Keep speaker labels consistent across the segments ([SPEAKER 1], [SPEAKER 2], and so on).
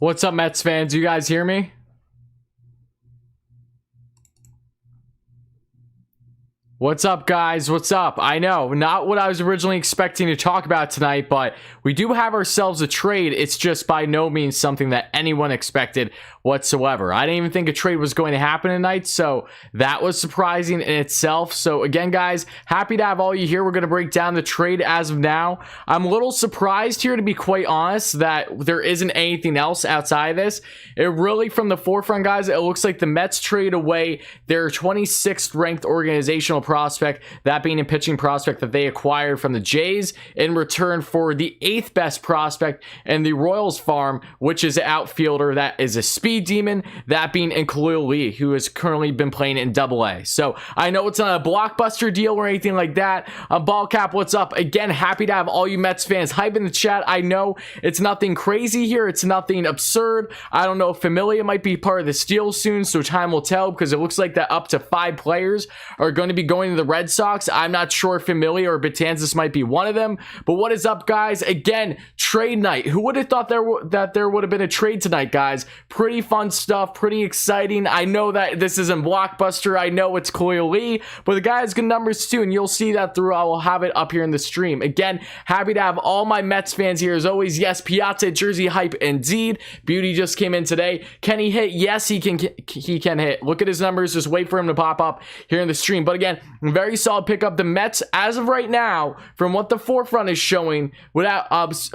[SPEAKER 1] What's up, Mets fans? You guys hear me? What's up, guys? What's up? I know, not what I was originally expecting to talk about tonight, but we do have ourselves a trade. It's just by no means something that anyone expected whatsoever. I didn't even think a trade was going to happen tonight, so that was surprising in itself. So again, guys, happy to have all you here. We're going to break down the trade as of now. I'm a little surprised here, to be quite honest, that there isn't anything else outside of this. It really, from the forefront, guys, it looks like the Mets trade away their 26th ranked organizational prospect, that being a pitching prospect that they acquired from the Jays in return for the 8th best prospect in the Royals farm, which is an outfielder that is a speed demon, that being in Khalil, who has currently been playing in AA. So I know it's not a blockbuster deal or anything like that. Ballcap, what's up? Again, happy to have all you Mets fans hype in the chat. I know it's nothing crazy here. It's nothing absurd. I don't know if Familia might be part of this deal soon, so time will tell, because it looks like that up to 5 players are going to be going to the Red Sox. I'm not sure if Familia or Betances might be one of them, but what is up, guys? Again, trade night. Who would have thought that there would have been a trade tonight, guys? Pretty fun stuff, pretty exciting. I know that this isn't Blockbuster. I know it's Khalil, but the guy has good numbers too, and you'll see that through. I will have it up here in the stream. Again, happy to have all my Mets fans here as always. Yes, Piazza jersey hype indeed. Beauty just came in today. Can he hit? Yes, he can hit. Look at his numbers. Just wait for him to pop up here in the stream. But again, very solid pickup. The Mets, as of right now, from what the forefront is showing, without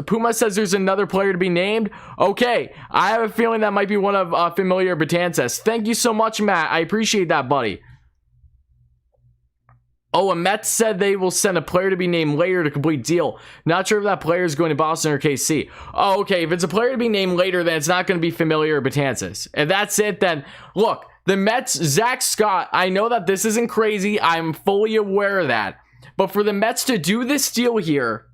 [SPEAKER 1] Puma says there's another player to be named. Okay, I have a feeling that might be one of Familia Betances. Thank you so much, Matt. I appreciate that, buddy. Oh, a Mets said they will send a player to be named later to complete deal. Not sure if that player is going to Boston or KC. Oh, okay. If it's a player to be named later, then it's not going to be Familia or Betances. If that's it, then look, the Mets, Zach Scott, I know that this isn't crazy. I'm fully aware of that. But for the Mets to do this deal here,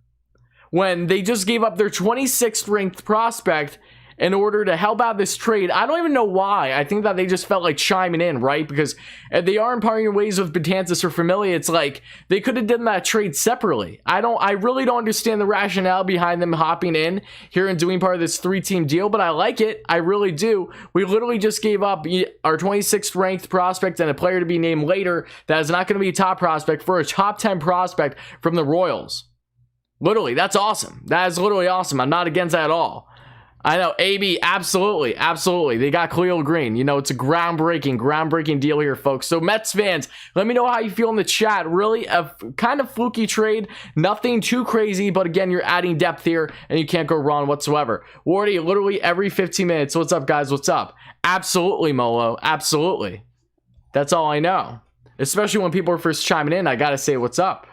[SPEAKER 1] when they just gave up their 26th ranked prospect in order to help out this trade, I don't even know why. I think that they just felt like chiming in, right? Because if they aren't parting ways with Betances or Familia, it's like they could have done that trade separately. I really don't understand the rationale behind them hopping in here and doing part of this 3-team deal, but I like it. I really do. We literally just gave up our 26th ranked prospect and a player to be named later that is not going to be a top prospect for a top 10 prospect from the Royals. Literally, that's awesome. That is literally awesome. I'm not against that at all. I know, AB, absolutely, absolutely. They got Khalil Green. You know, it's a groundbreaking deal here, folks. So, Mets fans, let me know how you feel in the chat. Really, a kind of fluky trade. Nothing too crazy, but again, you're adding depth here, and you can't go wrong whatsoever. Wardy, literally every 15 minutes. What's up, guys? What's up? Absolutely, Molo. Absolutely. That's all I know. Especially when people are first chiming in, I gotta say what's up.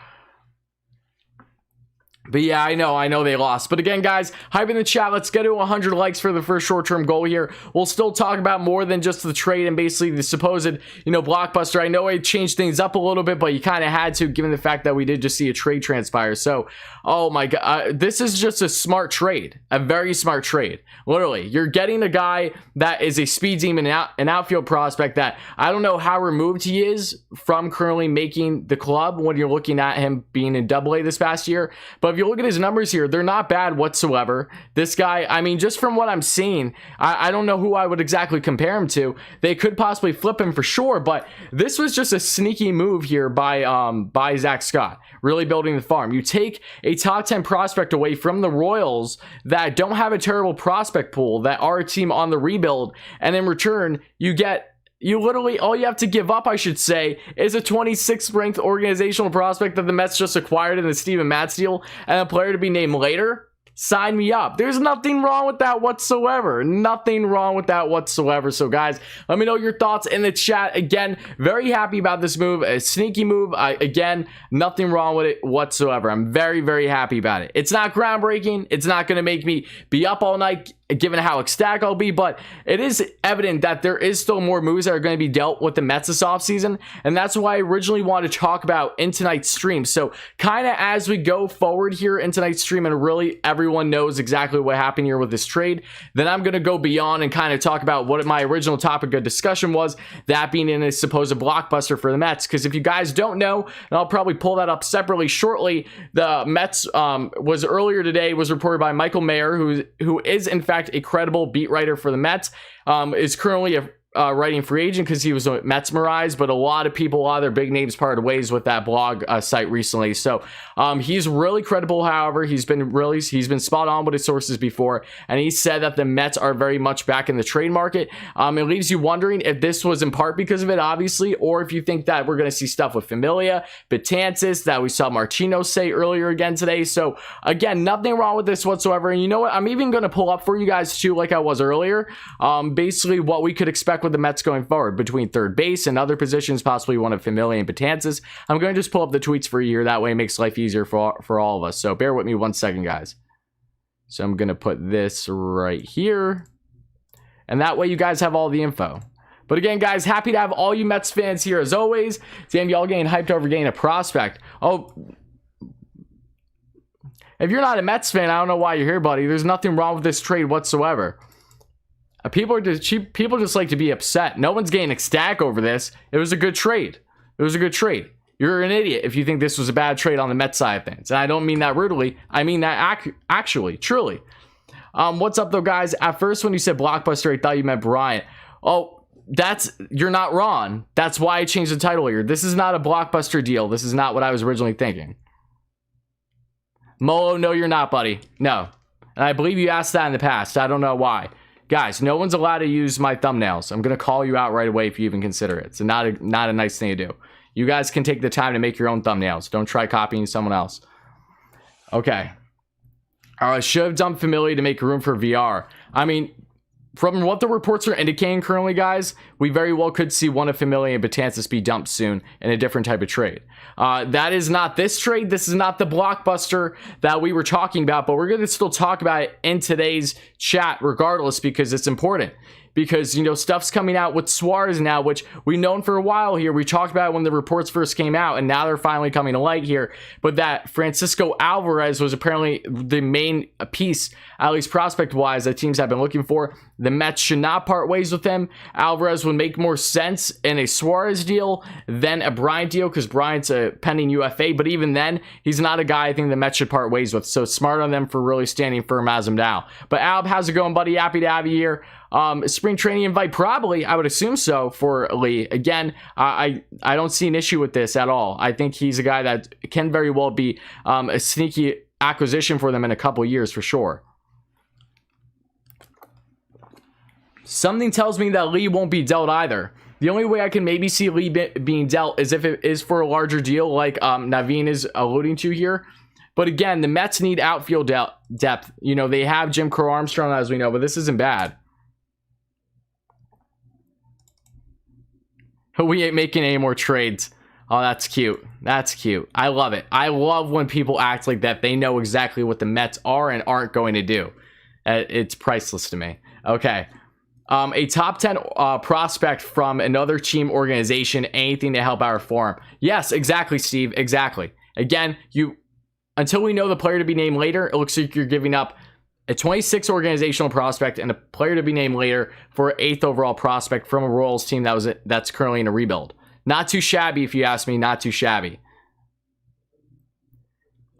[SPEAKER 1] But yeah, I know they lost. But again, guys, hype in the chat. Let's get to 100 likes for the first short-term goal here. We'll still talk about more than just the trade and basically the supposed, Blockbuster. I know I changed things up a little bit, but you kind of had to, given the fact that we did just see a trade transpire. So, oh my God, this is just a smart trade, a very smart trade. Literally, you're getting a guy that is a speed demon, an outfield prospect that I don't know how removed he is from currently making the club when you're looking at him being in AA this past year. But if you look at his numbers here, they're not bad whatsoever. This guy, I mean, just from what I'm seeing, I don't know who I would exactly compare him to. They could possibly flip him for sure, but this was just a sneaky move here by Zach Scott, really building the farm. You take a top 10 prospect away from the Royals that don't have a terrible prospect pool, that are a team on the rebuild, and in return, you literally, all you have to give up, I should say, is a 26th ranked organizational prospect that the Mets just acquired in the Steven Matz deal and a player to be named later. Sign me up. There's nothing wrong with that whatsoever. Nothing wrong with that whatsoever. So, guys, let me know your thoughts in the chat. Again, very happy about this move. A sneaky move. Again, nothing wrong with it whatsoever. I'm very, very happy about it. It's not groundbreaking. It's not going to make me be up all night, given how ecstatic I'll be, but it is evident that there is still more moves that are going to be dealt with the Mets this offseason, and that's why I originally wanted to talk about in tonight's stream. So kind of as we go forward here in tonight's stream, and really everyone knows exactly what happened here with this trade, then I'm going to go beyond and kind of talk about what my original topic of discussion was, that being in a supposed blockbuster for the Mets. Because if you guys don't know, and I'll probably pull that up separately shortly, the Mets was earlier today was reported by Michael Mayer, who is in fact contract, a credible beat writer for the Mets, is currently a writing free agent because he was mesmerized, but a lot of people, a lot of their big names parted ways with that blog site recently. So he's really credible. However, he's been spot on with his sources before, and he said that the Mets are very much back in the trade market. It leaves you wondering if this was in part because of it, obviously, or if you think that we're going to see stuff with Familia, Betances, that we saw Martino say earlier again today. So again, nothing wrong with this whatsoever. And you know what? I'm even going to pull up for you guys too, like I was earlier, basically what we could expect with the Mets going forward between third base and other positions, possibly one of Familia and Betances. I'm going to just pull up the tweets for you here. That way it makes life easier for all of us. So bear with me 1 second, guys. So I'm going to put this right here, and that way you guys have all the info. But again, guys, happy to have all you Mets fans here as always. Damn, y'all getting hyped over getting a prospect. Oh, if you're not a Mets fan, I don't know why you're here, buddy. There's nothing wrong with this trade whatsoever. People just like to be upset. No one's getting ecstatic over this. It was a good trade. It was a good trade. You're an idiot if you think this was a bad trade on the Mets side of things. And I don't mean that rudely. I mean that actually, truly. What's up, though, guys? At first, when you said Blockbuster, I thought you meant Bryant. Oh, you're not wrong. That's why I changed the title here. This is not a Blockbuster deal. This is not what I was originally thinking. Molo, no, you're not, buddy. No. And I believe you asked that in the past. I don't know why. Guys, no one's allowed to use my thumbnails. I'm going to call you out right away if you even consider it. It's not a nice thing to do. You guys can take the time to make your own thumbnails. Don't try copying someone else. Okay. I should have done Familia to make room for VR. I mean, from what the reports are indicating currently, guys, we very well could see one of Familia and Betances be dumped soon in a different type of trade. That is not this trade. This is not the Blockbuster that we were talking about, but we're going to still talk about it in today's chat regardless because it's important. Because, you know, stuff's coming out with Suarez now, which we've known for a while here. We talked about it when the reports first came out, and now they're finally coming to light here. But that Francisco Alvarez was apparently the main piece, at least prospect-wise, that teams have been looking for. The Mets should not part ways with him. Alvarez would make more sense in a Suarez deal than a Bryant deal because Bryant's a pending UFA. But even then, he's not a guy I think the Mets should part ways with. So smart on them for really standing firm as of now. But Alb, how's it going, buddy? Happy to have you here. Spring training invite, probably, I would assume so for Lee. Again, I don't see an issue with this at all. I think he's a guy that can very well be a sneaky acquisition for them in a couple years for sure. Something tells me that Lee won't be dealt either. The only way I can maybe see Lee being dealt is if it is for a larger deal like Naveen is alluding to here. But again, the Mets need outfield depth. You know, they have Jim Crow Armstrong, as we know, but this isn't bad. We ain't making any more trades. Oh, that's cute. That's cute. I love it. I love when people act like that. They know exactly what the Mets are and aren't going to do. It's priceless to me. Okay. A top 10 prospect from another team organization. Anything to help our form. Yes, exactly, Steve. Exactly. Again, until we know the player to be named later, it looks like you're giving up a 26 organizational prospect and a player to be named later for an 8th overall prospect from a Royals team that's currently in a rebuild. Not too shabby, if you ask me. Not too shabby.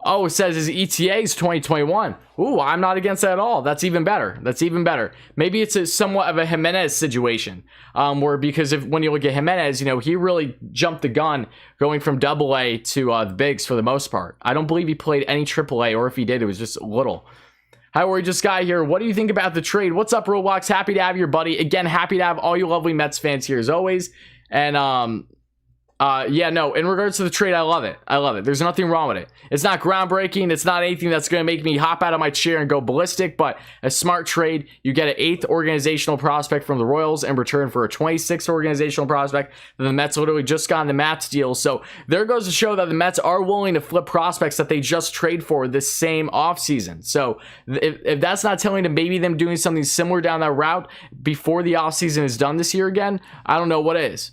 [SPEAKER 1] Oh, it says his ETA is 2021. Ooh, I'm not against that at all. That's even better. That's even better. Maybe it's somewhat of a Jimenez situation, where because when you look at Jimenez, you know, he really jumped the gun going from AA to the bigs for the most part. I don't believe he played any AAA, or if he did, it was just little. Hi, we're just Guy here. What do you think about the trade? What's up, Roblox? Happy to have you, buddy. Again, happy to have all you lovely Mets fans here as always. And yeah, no, in regards to the trade, I love it. I love it. There's nothing wrong with it. It's not groundbreaking. It's not anything that's going to make me hop out of my chair and go ballistic, but a smart trade. You get an 8th organizational prospect from the Royals in return for a 26th organizational prospect. The Mets literally just got in the Mats deal. So there goes to show that the Mets are willing to flip prospects that they just trade for this same offseason. So if that's not telling to maybe them doing something similar down that route before the offseason is done this year again, I don't know what is.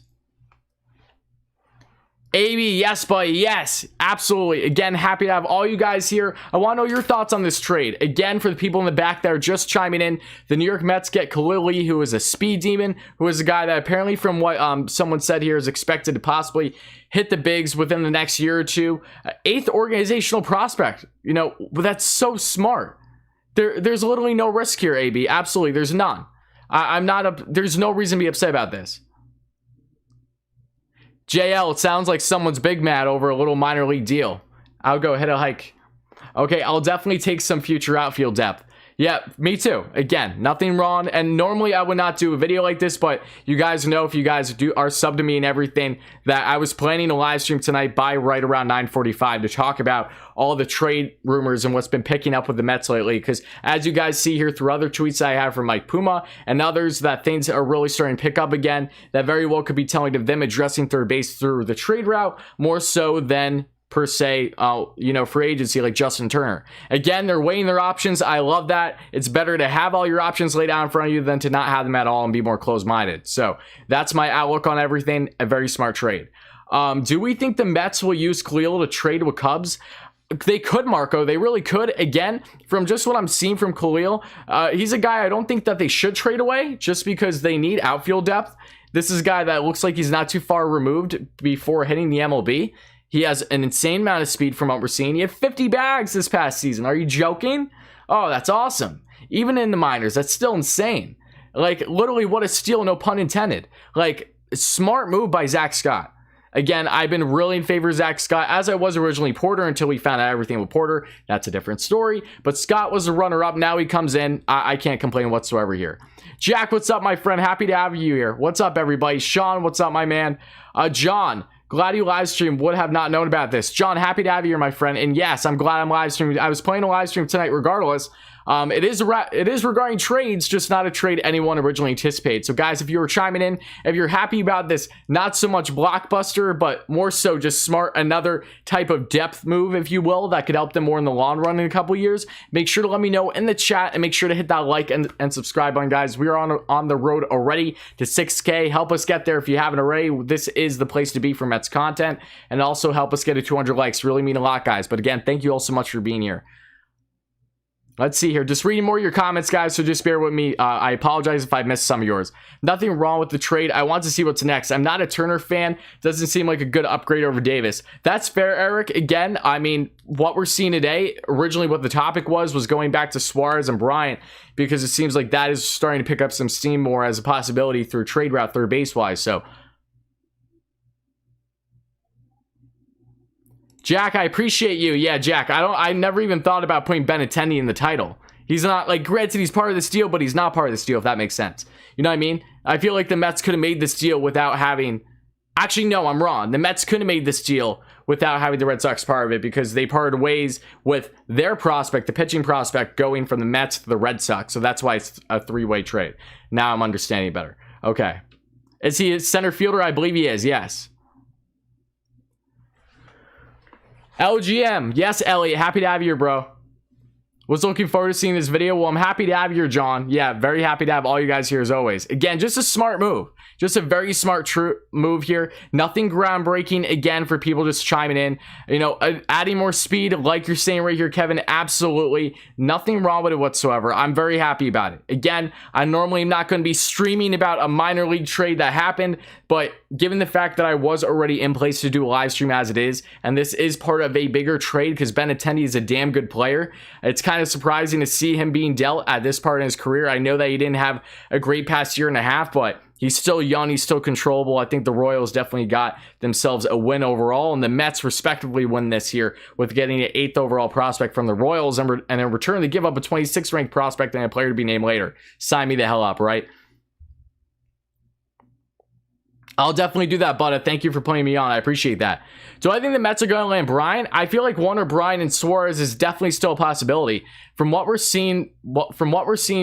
[SPEAKER 1] AB, yes, buddy, yes, absolutely. Again, happy to have all you guys here. I want to know your thoughts on this trade. Again, for the people in the back that are just chiming in, the New York Mets get Khalil, who is a speed demon, who is a guy that apparently, from what someone said here, is expected to possibly hit the bigs within the next year or two. 8th organizational prospect. You know, that's so smart. There's literally no risk here, AB. Absolutely, there's none. There's no reason to be upset about this. JL, it sounds like someone's big mad over a little minor league deal. I'll go hit a hike. Okay, I'll definitely take some future outfield depth. Yeah, me too. Again, nothing wrong. And normally I would not do a video like this, but you guys know, if you guys are sub to me and everything, that I was planning a live stream tonight by right around 9:45 to talk about all the trade rumors and what's been picking up with the Mets lately. Because as you guys see here through other tweets I have from Mike Puma and others, that things are really starting to pick up again. That very well could be telling of them addressing third base through the trade route more so than per se, free agency like Justin Turner. Again, they're weighing their options. I love that. It's better to have all your options laid out in front of you than to not have them at all and be more closed-minded. So that's my outlook on everything. A very smart trade. Do we think the Mets will use Khalil to trade with Cubs? They could, Marco. They really could. Again, from just what I'm seeing from Khalil, he's a guy I don't think that they should trade away just because they need outfield depth. This is a guy that looks like he's not too far removed before hitting the MLB. He has an insane amount of speed from what we're seeing. He had 50 bags this past season. Are you joking? Oh, that's awesome. Even in the minors, that's still insane. Like, literally, what a steal, no pun intended. Like, smart move by Zach Scott. Again, I've been really in favor of Zach Scott, as I was originally Porter until we found out everything with Porter. That's a different story. But Scott was the runner-up. Now he comes in. I can't complain whatsoever here. Jack, what's up, my friend? Happy to have you here. What's up, everybody? Sean, what's up, my man? John, glad you live stream. Would have not known about this. John, happy to have you here, my friend. And yes, I'm glad I'm live streaming. I was playing a live stream tonight regardless. It is regarding trades, just not a trade anyone originally anticipated. So guys, if you were chiming in, if you're happy about this, not so much Blockbuster, but more so just smart, another type of depth move, if you will, that could help them more in the long run in a couple years, make sure to let me know in the chat and make sure to hit that like and subscribe button, guys. We are on the road already to 6K. Help us get there if you haven't already. This is the place to be for Mets content, and also help us get to 200 likes. Really mean a lot, guys. But again, thank you all so much for being here. Let's see here. Just reading more of your comments, guys, so just bear with me. I apologize if I missed some of yours. Nothing wrong with the trade. I want to see what's next. I'm not a Turner fan. Doesn't seem like a good upgrade over Davis. That's fair, Eric. Again, I mean, what we're seeing today, originally what the topic was going back to Suarez and Bryant, because it seems like that is starting to pick up some steam more as a possibility through trade route third base-wise. So, Jack, I appreciate you. Yeah, Jack, I never even thought about putting Benintendi in the title. He's not, like, granted, he's part of this deal, but he's not part of this deal, if that makes sense. You know what I mean? I feel like the Mets could have made this deal without having... Actually, no, I'm wrong. The Mets could have made this deal without having the Red Sox part of it because they parted ways with their prospect, the pitching prospect, going from the Mets to the Red Sox. So that's why it's a three-way trade. Now I'm understanding better. Okay. Is he a center fielder? I believe he is, yes. LGM. Yes, Elliot. Happy to have you here, bro. Was looking forward to seeing this video. Well, I'm happy to have you here, John. Yeah, very happy to have all you guys here as always. Again, just a smart move. Just a very smart move here. Nothing groundbreaking, again, for people just chiming in. You know, adding more speed, like you're saying right here, Kevin, absolutely. Nothing wrong with it whatsoever. I'm very happy about it. Again, I normally am not going to be streaming about a minor league trade that happened, but given the fact that I was already in place to do a live stream as it is, and this is part of a bigger trade because Benintendi is a damn good player, it's kind of surprising to see him being dealt at this part in his career. I know that he didn't have a great past year and a half, but he's still young. He's still controllable. I think the Royals definitely got themselves a win overall, and the Mets respectively win this year with getting an 8th overall prospect from the Royals, and in return, they give up a 26th ranked prospect and a player to be named later. Sign me the hell up, right? I'll definitely do that, Butta. Thank you for putting me on. I appreciate that. Do I think the Mets are going to land Bryant? I feel like one or Bryant and Suarez is definitely still a possibility. From what we're seeing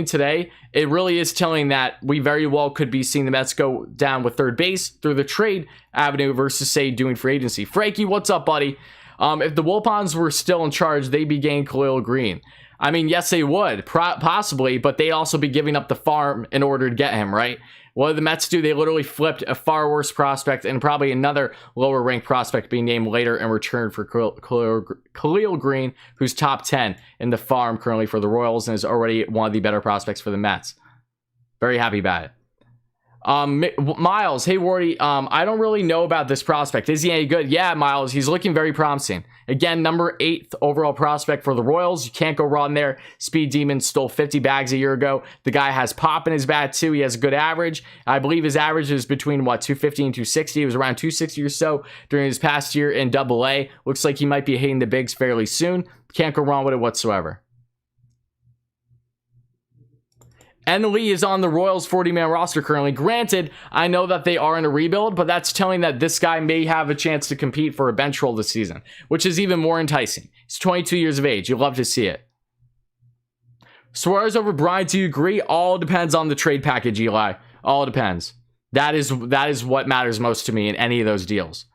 [SPEAKER 1] today, it really is telling that we very well could be seeing the Mets go down with third base through the trade avenue versus, say, doing free agency. Frankie, what's up, buddy? If the Wilpons were still in charge, they'd be getting Khalil Green. I mean, yes, they would, possibly, but they'd also be giving up the farm in order to get him, right? What did the Mets do? They literally flipped a far worse prospect and probably another lower ranked prospect being named later in return for Khalil Green, who's top 10 in the farm currently for the Royals and is already one of the better prospects for the Mets. Very happy about it. Miles, hey Wardy, I don't really know about this prospect. Is he any good? Yeah, Miles, he's looking very promising. Again, number 8th overall prospect for the Royals. You can't go wrong there. Speed Demon stole 50 bags a year ago. The guy has pop in his bat too. He has a good average. I believe his average is between 250 and 260. It was around 260 or so during his past year in AA. Looks like he might be hitting the bigs fairly soon. Can't go wrong with it whatsoever. And Lee is on the Royals 40-man roster currently. Granted, I know that they are in a rebuild, but that's telling that this guy may have a chance to compete for a bench role this season, which is even more enticing. He's 22 years of age. You'll love to see it. Suarez over Bryant, do you agree? All depends on the trade package, Eli. All depends. That is what matters most to me in any of those deals.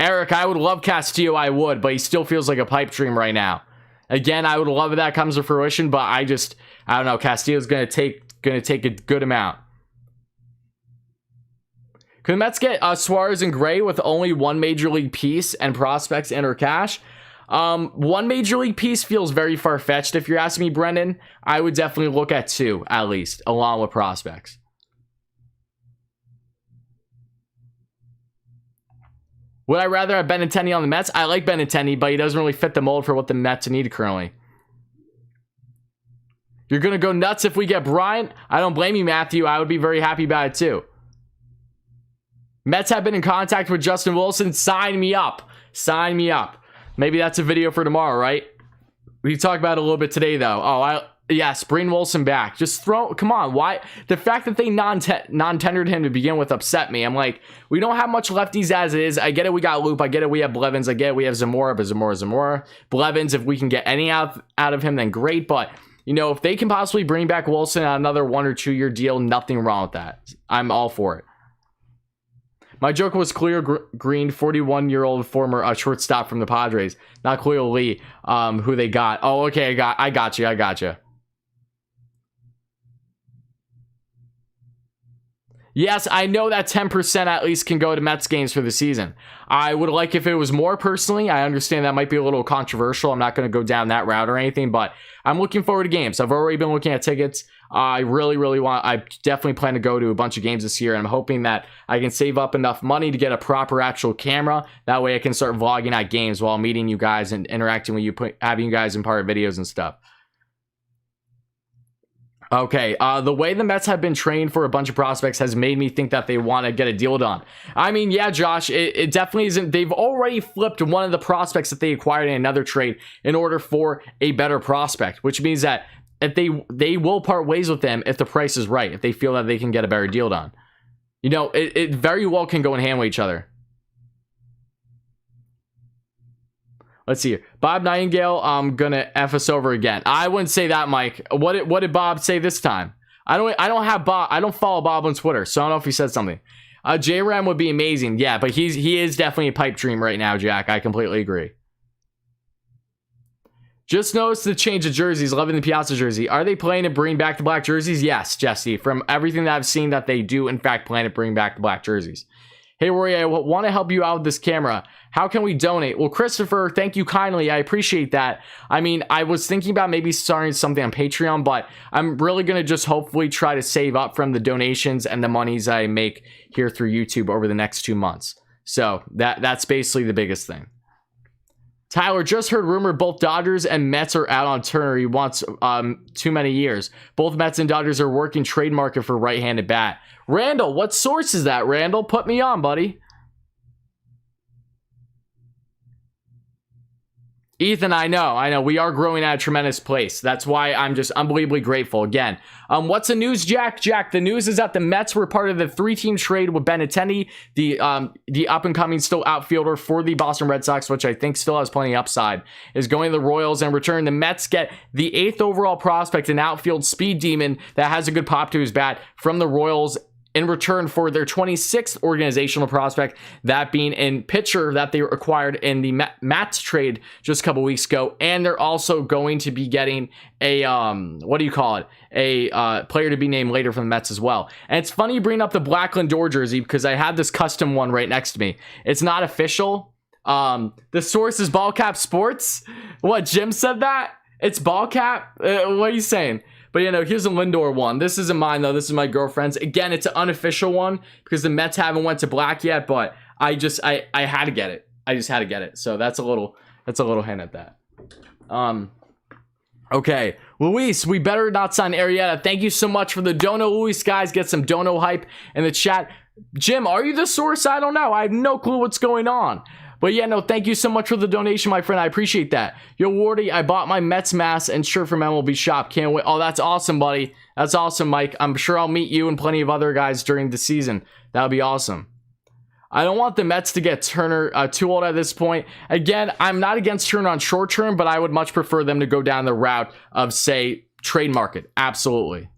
[SPEAKER 1] Eric, I would love Castillo, I would, but he still feels like a pipe dream right now. Again, I would love if that comes to fruition, but I don't know. Castillo's gonna take a good amount. Could the Mets get Suarez and Gray with only one major league piece and prospects and or cash? One major league piece feels very far-fetched. If you're asking me, Brendan, I would definitely look at 2 at least, along with prospects. Would I rather have Benintendi on the Mets? I like Benintendi, but he doesn't really fit the mold for what the Mets need currently. You're going to go nuts if we get Bryant? I don't blame you, Matthew. I would be very happy about it too. Mets have been in contact with Justin Wilson. Sign me up. Sign me up. Maybe that's a video for tomorrow, right? We can talk about it a little bit today, though. Yes, bring Wilson back. Just come on. Why? The fact that they non-tendered him to begin with upset me. I'm like, we don't have much lefties as it is. I get it, we got Loop. I get it, we have Blevins. I get it, we have Zamora, but Zamora. Blevins, if we can get any out of him, then great. But, you know, if they can possibly bring back Wilson on another 1 or 2 year deal, nothing wrong with that. I'm all for it. My joke was Khalil Green, 41-year-old former shortstop from the Padres. Not Khalil Lee, who they got. Oh, okay, I got you. Yes, I know that 10% at least can go to Mets games for the season. I would like if it was more personally. I understand that might be a little controversial. I'm not going to go down that route or anything, but I'm looking forward to games. I've already been looking at tickets. I definitely plan to go to a bunch of games this year, and I'm hoping that I can save up enough money to get a proper actual camera. That way I can start vlogging at games while meeting you guys and interacting with you, having you guys in part of videos and stuff. Okay, the way the Mets have been trained for a bunch of prospects has made me think that they want to get a deal done. I mean, yeah, Josh, it definitely isn't. They've already flipped one of the prospects that they acquired in another trade in order for a better prospect, which means that if they will part ways with them if the price is right, if they feel that they can get a better deal done. You know, it very well can go in hand with each other. Let's see here. Bob Nightingale, I'm gonna F us over again. I wouldn't say that, Mike. What did Bob say this time? I don't have Bob. I don't follow Bob on Twitter, so I don't know if he said something. J-Ram would be amazing. Yeah, but he is definitely a pipe dream right now, Jack. I completely agree. Just noticed the change of jerseys. Loving the Piazza jersey. Are they planning to bring back the black jerseys? Yes, Jesse. From everything that I've seen, that they do, in fact, plan to bring back the black jerseys. Hey, Rory, I want to help you out with this camera. How can we donate? Well, Christopher, thank you kindly. I appreciate that. I mean, I was thinking about maybe starting something on Patreon, but I'm really going to just hopefully try to save up from the donations and the monies I make here through YouTube over the next 2 months. So that's basically the biggest thing. Tyler, just heard rumor both Dodgers and Mets are out on Turner. He wants too many years. Both Mets and Dodgers are working trade market for right-handed bat. Randall, what source is that, Randall? Put me on, buddy. Ethan, I know. We are growing at a tremendous pace. That's why I'm just unbelievably grateful. Again, what's the news, Jack? Jack, the news is that the Mets were part of the 3-team trade with Benintendi, the up-and-coming still outfielder for the Boston Red Sox, which I think still has plenty of upside, is going to the Royals. And return, the Mets get the 8th overall prospect, an outfield speed demon that has a good pop to his bat from the Royals, in return for their 26th organizational prospect, that being in pitcher that they acquired in the METS trade just a couple weeks ago. And they're also going to be getting a, a player to be named later from the Mets as well. And it's funny you bring up the Black Lindor jersey because I have this custom one right next to me. It's not official. The source is Ballcap Sports. What, Jim said that? It's ball cap? What are you saying? But, you know, here's a Lindor one. This isn't mine, though. This is my girlfriend's. Again, it's an unofficial one because the Mets haven't went to black yet, but I had to get it. I just had to get it. So that's a little hint at that. Okay, Luis, we better not sign Arrieta. Thank you so much for the dono, Luis. Guys, get some dono hype in the chat. Jim, are you the source? I don't know. I have no clue what's going on. But yeah, no, thank you so much for the donation, my friend. I appreciate that. Yo, Wardy, I bought my Mets mask and shirt from MLB Shop. Can't wait. Oh, that's awesome, buddy. That's awesome, Mike. I'm sure I'll meet you and plenty of other guys during the season. That'll be awesome. I don't want the Mets to get Turner too old at this point. Again, I'm not against Turner on short term, but I would much prefer them to go down the route of, say, trade market. Absolutely.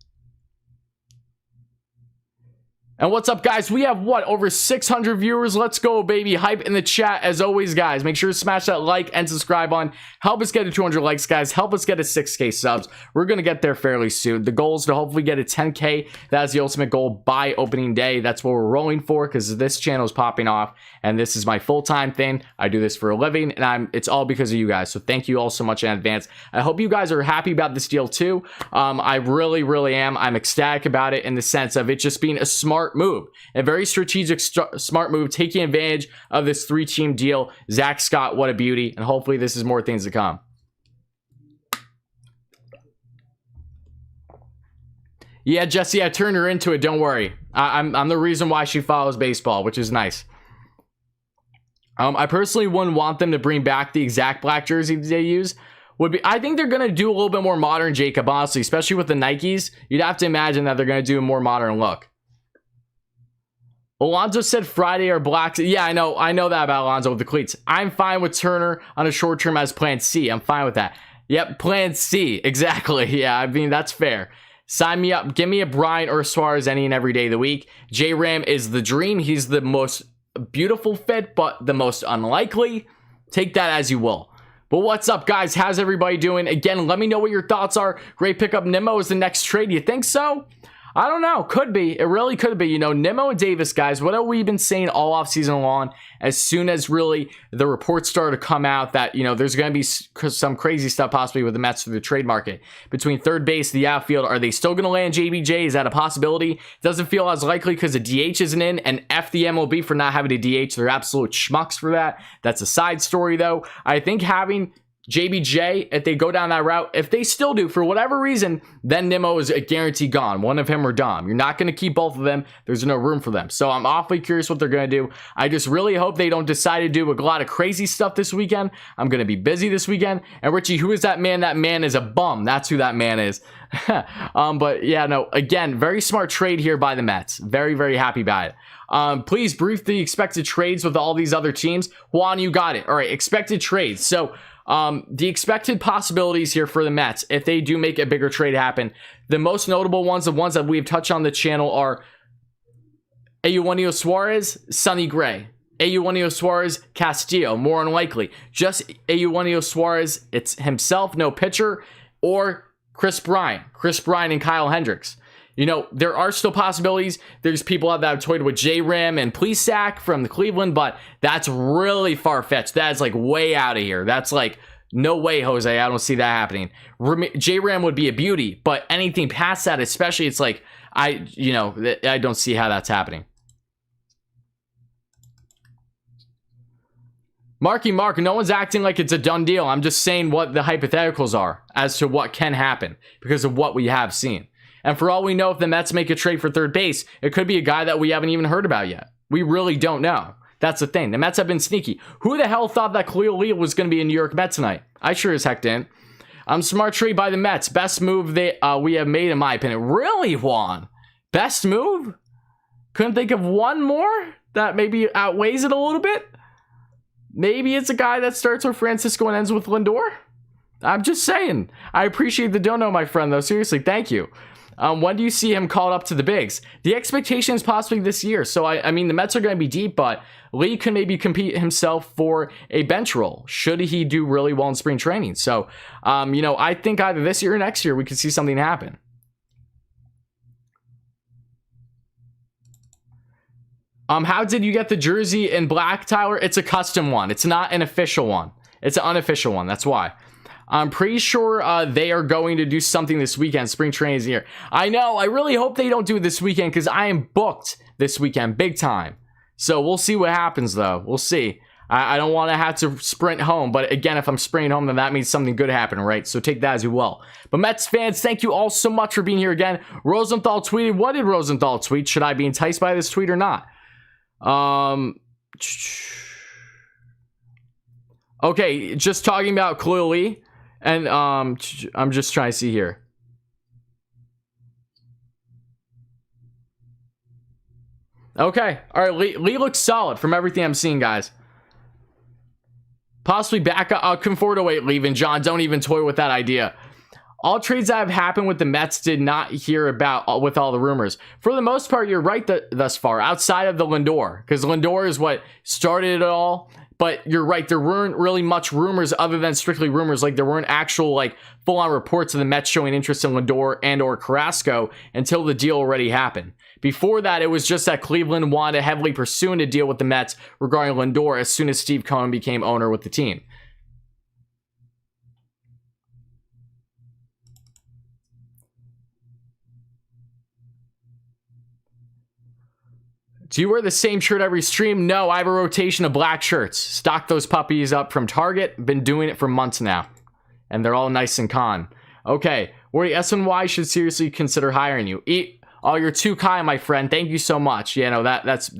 [SPEAKER 1] And what's up, guys? We have, what, over 600 viewers? Let's go, baby. Hype in the chat, as always, guys. Make sure to smash that like and subscribe button. Help us get to 200 likes, guys. Help us get to 6K subs. We're going to get there fairly soon. The goal is to hopefully get a 10K. That's the ultimate goal by opening day. That's what we're rolling for because this channel is popping off, and this is my full-time thing. I do this for a living, and it's all because of you guys. So thank you all so much in advance. I hope you guys are happy about this deal, too. I really, really am. I'm ecstatic about it in the sense of it just being a smart move, a very strategic, smart move, taking advantage of this 3-team deal. Zach Scott, what a beauty, and hopefully this is more things to come. Yeah, Jesse, I turned her into it. Don't worry. I'm the reason why she follows baseball, which is nice. I personally wouldn't want them to bring back the exact black jersey they use. I think they're going to do a little bit more modern, Jacob, honestly, especially with the Nikes. You'd have to imagine that they're going to do a more modern look. Alonzo said Friday are blacks. Yeah, I know that about Alonzo with the cleats. I'm fine with Turner on a short term as plan C. I'm fine with that. Yep, plan C. Exactly. Yeah, I mean, that's fair. Sign me up. Give me a Bryant or a Suarez any and every day of the week. J-Ram is the dream. He's the most beautiful fit, but the most unlikely. Take that as you will. But what's up, guys? How's everybody doing? Again, let me know what your thoughts are. Great pickup. Nimmo is the next trade. You think so? I don't know. Could be. It really could be. You know, Nimmo and Davis, guys, what have we been saying all offseason long? As soon as really the reports started to come out that, you know, there's going to be some crazy stuff possibly with the Mets through the trade market. Between third base, the outfield, are they still going to land JBJ? Is that a possibility? Doesn't feel as likely because the DH isn't in, and F the MLB for not having a DH. They're absolute schmucks for that. That's a side story, though. I think having JBJ, if they go down that route, if they still do for whatever reason, then Nimmo is a guarantee gone. One of him or Dom. You're not going to keep both of them. There's no room for them. So I'm awfully curious what they're going to do. I just really hope they don't decide to do a lot of crazy stuff this weekend. I'm going to be busy this weekend. And Richie, who is that man? That man is a bum. That's who that man is. But yeah, no, again, very smart trade here by the Mets. Very, very happy about it. Please brief the expected trades with all these other teams. Juan, you got it. All right, expected trades. So the expected possibilities here for the Mets, if they do make a bigger trade happen, the most notable ones, the ones that we've touched on the channel, are Eugenio Suarez, Sonny Gray. Eugenio Suarez, Castillo, more unlikely. Just Eugenio Suarez, it's himself, no pitcher, or Chris Bryant and Kyle Hendricks. You know, there are still possibilities. There's people out that have toyed with J-Ram and Plesac from the Cleveland, but that's really far-fetched. That's like way out of here. That's like, no way, Jose. I don't see that happening. J-Ram would be a beauty, but anything past that, especially, it's like, I don't see how that's happening. Mark, no one's acting like it's a done deal. I'm just saying what the hypotheticals are as to what can happen because of what we have seen. And for all we know, if the Mets make a trade for third base, it could be a guy that we haven't even heard about yet. We really don't know. That's the thing. The Mets have been sneaky. Who the hell thought that Khalil was going to be a New York Met tonight? I sure as heck didn't. Smart trade by the Mets. Best move we have made, in my opinion. Really, Juan? Best move? Couldn't think of one more that maybe outweighs it a little bit? Maybe it's a guy that starts with Francisco and ends with Lindor? I'm just saying. I appreciate the dono, my friend, though. Seriously, thank you. When do you see him called up to the bigs? The expectation is possibly this year. So, I mean, the Mets are going to be deep, but Lee can maybe compete himself for a bench role should he do really well in spring training. So, I think either this year or next year we could see something happen. How did you get the jersey in black, Tyler? It's a custom one. It's not an official one. It's an unofficial one. That's why. I'm pretty sure they are going to do something this weekend. Spring training is here. I know. I really hope they don't do it this weekend because I am booked this weekend big time. So we'll see what happens, though. We'll see. I don't want to have to sprint home. But again, if I'm sprinting home, then that means something good happened, right? So take that as you will. But Mets fans, thank you all so much for being here again. Rosenthal tweeted. What did Rosenthal tweet? Should I be enticed by this tweet or not? Okay, just talking about Khalil. And I'm just trying to see here. Okay. All right. Lee looks solid from everything I'm seeing, guys. Possibly back up. Come forward to wait, leaving. John, don't even toy with that idea. All trades that have happened with the Mets did not hear about with all the rumors. For the most part, you're right thus far, outside of the Lindor. Because Lindor is what started it all. But you're right, there weren't really much rumors other than strictly rumors. Like, there weren't actual, like, full-on reports of the Mets showing interest in Lindor and or Carrasco until the deal already happened. Before that, it was just that Cleveland wanted to heavily pursue a deal with the Mets regarding Lindor as soon as Steve Cohen became owner with the team. Do you wear the same shirt every stream? No, I have a rotation of black shirts. Stock those puppies up from Target. Been doing it for months now. And they're all nice and con. Okay, Wardy, SNY should seriously consider hiring you. Oh, you're too kind, my friend. Thank you so much. You know, that's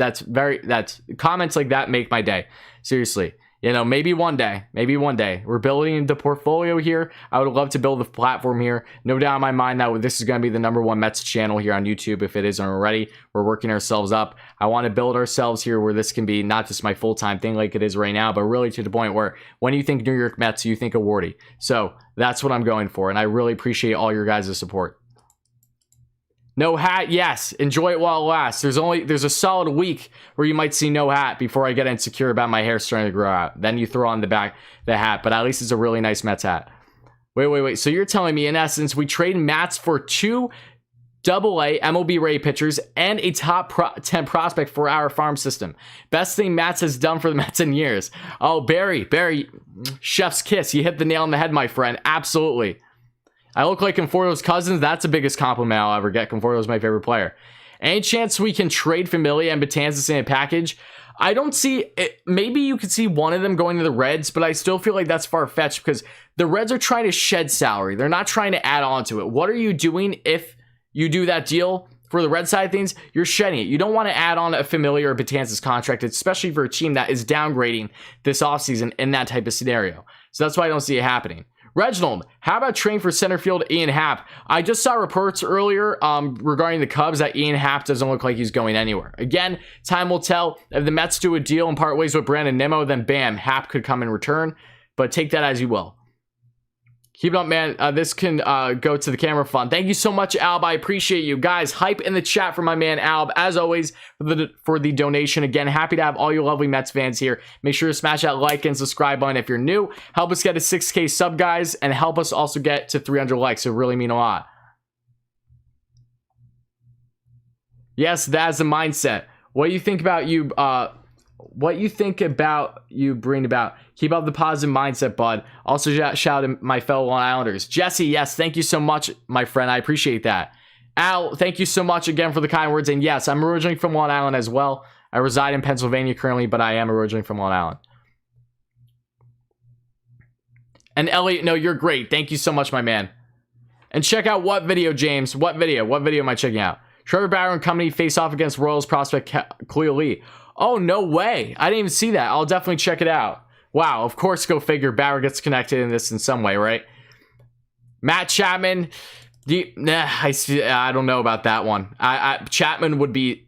[SPEAKER 1] comments like that make my day. Seriously. You know, maybe one day. Maybe one day. We're building the portfolio here. I would love to build the platform here. No doubt in my mind that this is going to be the #1 Mets channel here on YouTube if it isn't already. We're working ourselves up. I want to build ourselves here where this can be not just my full-time thing like it is right now, but really to the point where when you think New York Mets, you think of Wardy. So that's what I'm going for, and I really appreciate all your guys' support. No hat, yes. Enjoy it while it lasts. There's a solid week where you might see no hat before I get insecure about my hair starting to grow out. Then you throw on the hat, but at least it's a really nice Mets hat. Wait. So you're telling me, in essence, we trade Mets for 2 AA MLB rated pitchers and a top 10 prospect for our farm system. Best thing Mets has done for the Mets in years. Oh, Barry, chef's kiss. You hit the nail on the head, my friend. Absolutely. I look like Conforto's cousins. That's the biggest compliment I'll ever get. Conforto's my favorite player. Any chance we can trade Familia and Betances in a package? I don't see it. Maybe you could see one of them going to the Reds, but I still feel like that's far-fetched because the Reds are trying to shed salary. They're not trying to add on to it. What are you doing if you do that deal for the Red side of things? You're shedding it. You don't want to add on a Familia or Betances contract, especially for a team that is downgrading this offseason in that type of scenario. So that's why I don't see it happening. Reginald, how about training for center field Ian Happ? I just saw reports earlier regarding the Cubs that Ian Happ doesn't look like he's going anywhere. Again, time will tell. If the Mets do a deal and part ways with Brandon Nimmo, then bam, Happ could come in return. But take that as you will. Keep it up, man. This can go to the camera fund. Thank you so much, Alb. I appreciate you. Guys, hype in the chat for my man, Alb. As always, for the donation. Again, happy to have all you lovely Mets fans here. Make sure to smash that like and subscribe button if you're new. Help us get to 6K sub, guys, and help us also get to 300 likes. It really mean a lot. Yes, that's the mindset. What do you think about you... What you think about you bring about. Keep up the positive mindset, bud. Also, shout out to my fellow Long Islanders. Jesse, yes, thank you so much, my friend. I appreciate that. Al, thank you so much again for the kind words. And yes, I'm originally from Long Island as well. I reside in Pennsylvania currently, but I am originally from Long Island. And Elliot, no, you're great. Thank you so much, my man. And check out what video, James? What video? What video am I checking out? Trevor Bauer and company face off against Royals prospect Khalil. Oh, no way. I didn't even see that. I'll definitely check it out. Wow, of course, go figure. Bauer gets connected in this in some way, right? Matt Chapman. I don't know about that one. Chapman would be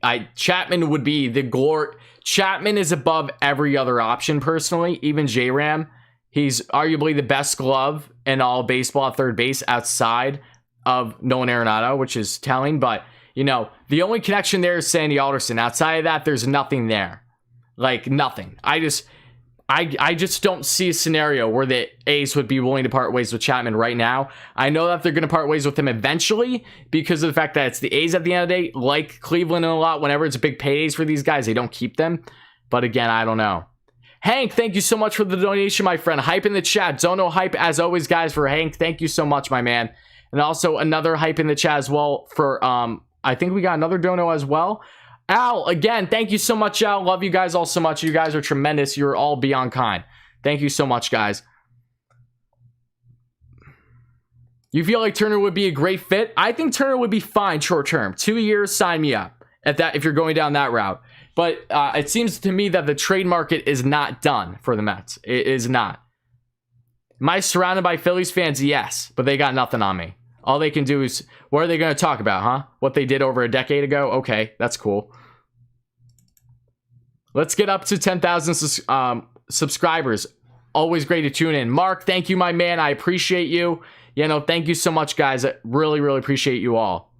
[SPEAKER 1] the glory. Chapman is above every other option, personally. Even J-Ram. He's arguably the best glove in all baseball at third base outside of Nolan Arenado, which is telling, but... You know, the only connection there is Sandy Alderson. Outside of that, there's nothing there. Like, nothing. I just don't see a scenario where the A's would be willing to part ways with Chapman right now. I know that they're going to part ways with him eventually because of the fact that it's the A's at the end of the day. Like Cleveland and a lot, whenever it's big paydays for these guys, they don't keep them. But again, I don't know. Hank, thank you so much for the donation, my friend. Hype in the chat. Dono hype, as always, guys, for Hank. Thank you so much, my man. And also another hype in the chat as well for, I think we got another dono as well. Al, again, thank you so much, Al. Love you guys all so much. You guys are tremendous. You're all beyond kind. Thank you so much, guys. You feel like Turner would be a great fit? I think Turner would be fine short term. 2 years, sign me up if you're going down that route. But it seems to me that the trade market is not done for the Mets. It is not. Am I surrounded by Phillies fans? Yes, but they got nothing on me. All they can do is, what are they going to talk about, huh? What they did over a decade ago? Okay, that's cool. Let's get up to 10,000 subscribers. Always great to tune in. Mark, thank you, my man. I appreciate you. You know, thank you so much, guys. I really, really appreciate you all.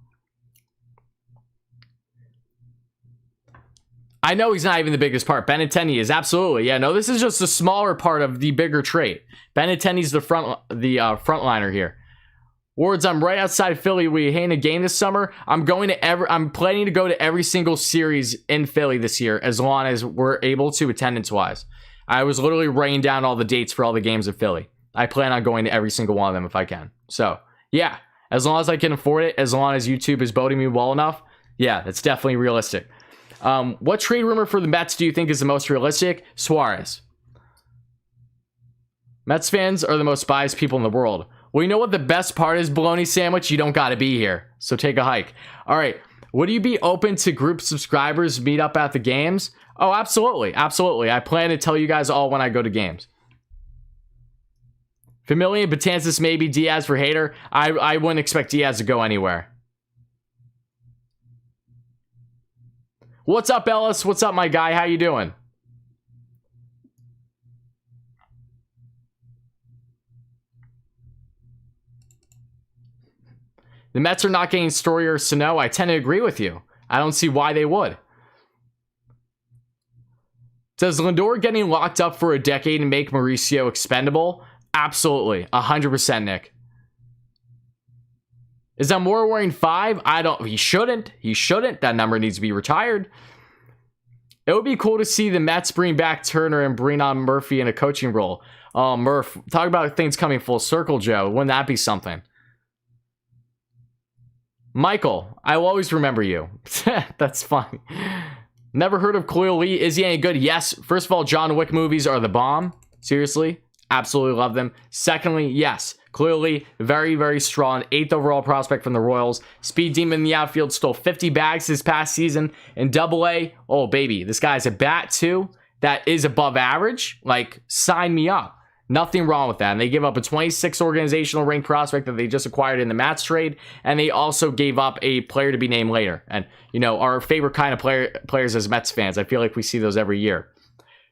[SPEAKER 1] I know he's not even the biggest part. Benintendi is, absolutely. Yeah, no, this is just a smaller part of the bigger trade. Benintendi's the frontliner here. Wards, I'm right outside Philly. We hang a game this summer. I'm planning to go to every single series in Philly this year, as long as we're able to, attendance-wise. I was literally writing down all the dates for all the games in Philly. I plan on going to every single one of them if I can. So, yeah, as long as I can afford it, as long as YouTube is voting me well enough, yeah, that's definitely realistic. What trade rumor for the Mets do you think is the most realistic? Suarez. Mets fans are the most biased people in the world. Well, you know what the best part is, bologna sandwich? You don't got to be here. So take a hike. All right. Would you be open to group subscribers meet up at the games? Oh, absolutely. Absolutely. I plan to tell you guys all when I go to games. Familia, Betances, maybe Diaz for Hader. I wouldn't expect Diaz to go anywhere. What's up, Ellis? What's up, my guy? How you doing? The Mets are not getting Story or Sano. I tend to agree with you. I don't see why they would. Does Lindor getting locked up for a decade and make Mauricio expendable? Absolutely. 100%, Nick. Is Amora wearing 5? He shouldn't. He shouldn't. That number needs to be retired. It would be cool to see the Mets bring back Turner and bring on Murphy in a coaching role. Oh, Murph. Talk about things coming full circle, Joe. Wouldn't that be something? Michael, I will always remember you. That's funny. Never heard of Khalil Lee. Is he any good? Yes. First of all, John Wick movies are the bomb. Seriously. Absolutely love them. Secondly, yes. Clearly, very, very strong. 8th overall prospect from the Royals. Speed demon in the outfield. Stole 50 bags this past season in Double-A. Oh, baby. This guy's a bat, too. That is above average. Like, sign me up. Nothing wrong with that. And they give up a 26 organizational ranked prospect that they just acquired in the Mats trade. And they also gave up a player to be named later. And, you know, our favorite kind of players as Mets fans. I feel like we see those every year.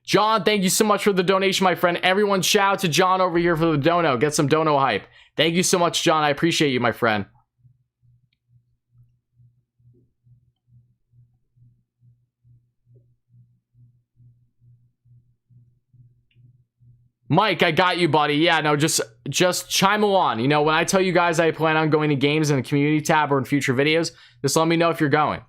[SPEAKER 1] John, thank you so much for the donation, my friend. Everyone shout out to John over here for the dono. Get some dono hype. Thank you so much, John. I appreciate you, my friend. Mike, I got you, buddy. Yeah, no, just chime along. You know, when I tell you guys I plan on going to games in the community tab or in future videos, just let me know if you're going.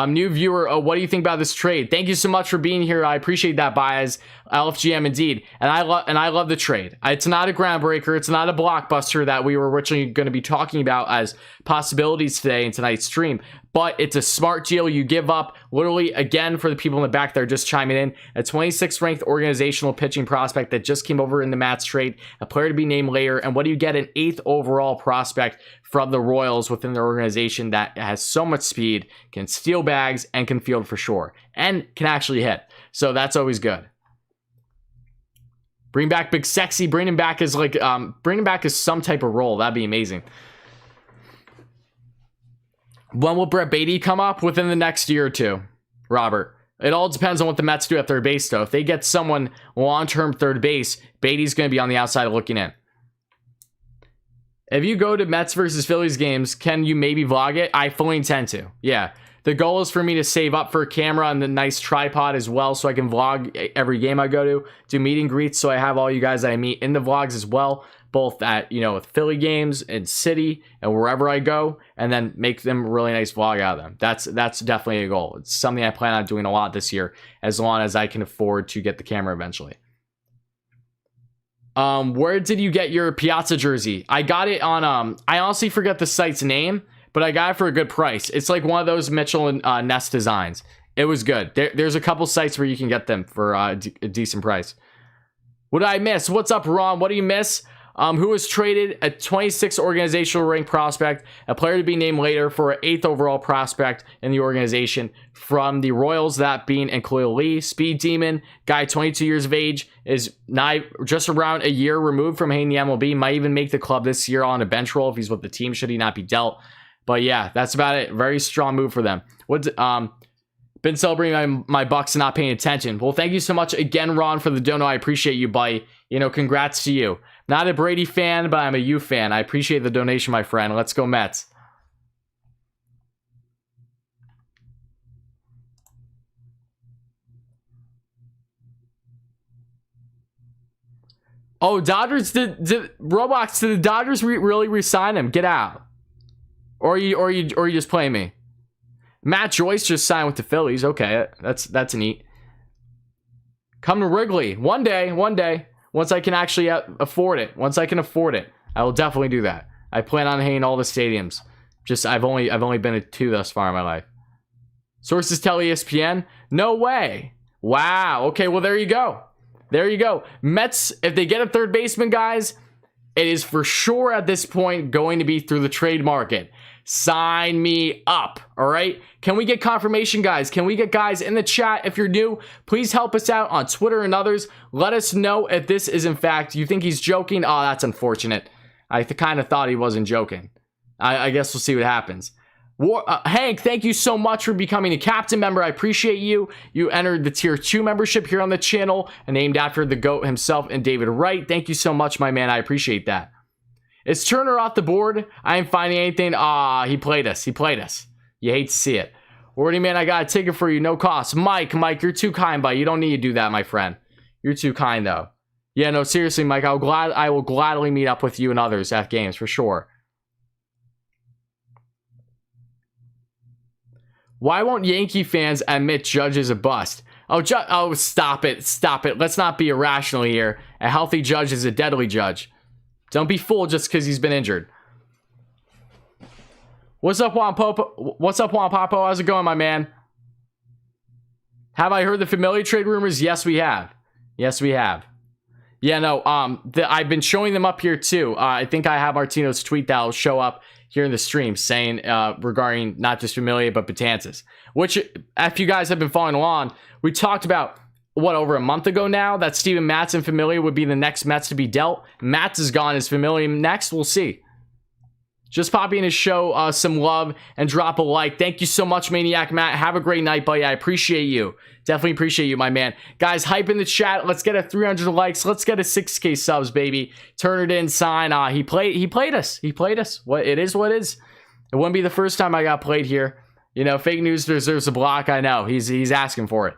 [SPEAKER 1] New viewer, what do you think about this trade? Thank you so much for being here. I appreciate that, Baez. LFGM indeed. And I love the trade. It's not a groundbreaker. It's not a blockbuster that we were originally going to be talking about as possibilities today in tonight's stream. But it's a smart deal. You give up, literally, again, for the people in the back that are just chiming in, a 26th ranked organizational pitching prospect that just came over in the Mats trade, a player to be named later, and what do you get? An 8th overall prospect from the Royals within the organization that has so much speed, can steal bags, and can field for sure, and can actually hit. So that's always good. Bring back Big Sexy. Bring him back as some type of role. That'd be amazing. When will Brett Beatty come up? Within the next year or two, Robert. It all depends on what the Mets do at third base, though. If they get someone long-term third base, Beatty's going to be on the outside looking in. If you go to Mets versus Phillies games, can you maybe vlog it? I fully intend to. Yeah. The goal is for me to save up for a camera and the nice tripod as well so I can vlog every game I go to. Do meet and greets so I have all you guys that I meet in the vlogs as well. both at, with Philly games and City and wherever I go, and then make them a really nice vlog out of them. That's definitely a goal. It's something I plan on doing a lot this year, as long as I can afford to get the camera eventually. Where did you get your Piazza jersey? I got it on, I honestly forget the site's name, but I got it for a good price. It's like one of those Mitchell and Ness designs. It was good. There's a couple sites where you can get them for a decent price. What did I miss? What's up, Ron? What do you miss? Who was traded a 26th organizational rank prospect, a player to be named later for an 8th overall prospect in the organization from the Royals, that being and Khalil, speed demon, guy 22 years of age, is now just around a year removed from hitting the MLB, might even make the club this year on a bench role if he's with the team, should he not be dealt. But yeah, that's about it. Very strong move for them. Been celebrating my bucks and not paying attention. Well, thank you so much again, Ron, for the dono. I appreciate you, buddy. Congrats to you. Not a Brady fan, but I'm a U fan. I appreciate the donation, my friend. Let's go Mets. Oh, Dodgers did Roblox, did the Dodgers really re-sign him? Get out. Or you just playing me? Matt Joyce just signed with the Phillies. Okay, that's neat. Come to Wrigley one day. Once I can actually afford it. Once I can afford it, I will definitely do that. I plan on hitting all the stadiums. Just I've only been to 2 thus far in my life. Sources tell ESPN. No way. Wow. Okay. Well, there you go. There you go. Mets, if they get a third baseman, guys, it is for sure at this point going to be through the trade market. Sign me up. All right. Can we get confirmation, guys? Can we get guys in the chat? If you're new, please help us out on Twitter and others. Let us know if this is in fact, you think he's joking. Oh, that's unfortunate. I kind of thought he wasn't joking. I guess we'll see what happens. Hank, thank you so much for becoming a captain member. I appreciate you. You entered the tier 2 membership here on the channel and named after the GOAT himself and David Wright. Thank you so much, my man. I appreciate that. Is Turner off the board? I ain't finding anything. He played us. He played us. You hate to see it. WardyNYM, I got a ticket for you. No cost. Mike, you're too kind, buddy. You don't need to do that, my friend. You're too kind, though. Yeah, no, seriously, Mike. I will gladly meet up with you and others at games, for sure. Why won't Yankee fans admit Judge is a bust? Oh, stop it. Stop it. Let's not be irrational here. A healthy Judge is a deadly Judge. Don't be fooled just because he's been injured. What's up, Juan Popo? What's up, Juan Popo? How's it going, my man? Have I heard the Familia trade rumors? Yes, we have. Yes, we have. Yeah, no, I've been showing them up here too. I think I have Martino's tweet that'll show up here in the stream saying regarding not just Familia, but Betances. Which, if you guys have been following along, we talked about, over a month ago now, that Steven Matz and Familia would be the next Mets to be dealt. Matz is gone. Is Familia next? We'll see. Just popping to show some love and drop a like. Thank you so much, Maniac Matt. Have a great night, buddy. I appreciate you. Definitely appreciate you, my man. Guys, hype in the chat. Let's get a 300 likes. Let's get a 6K subs, baby. Turn it in, sign. He played us. He played us. It is what it is. It wouldn't be the first time I got played here. Fake news deserves a block. I know. He's asking for it.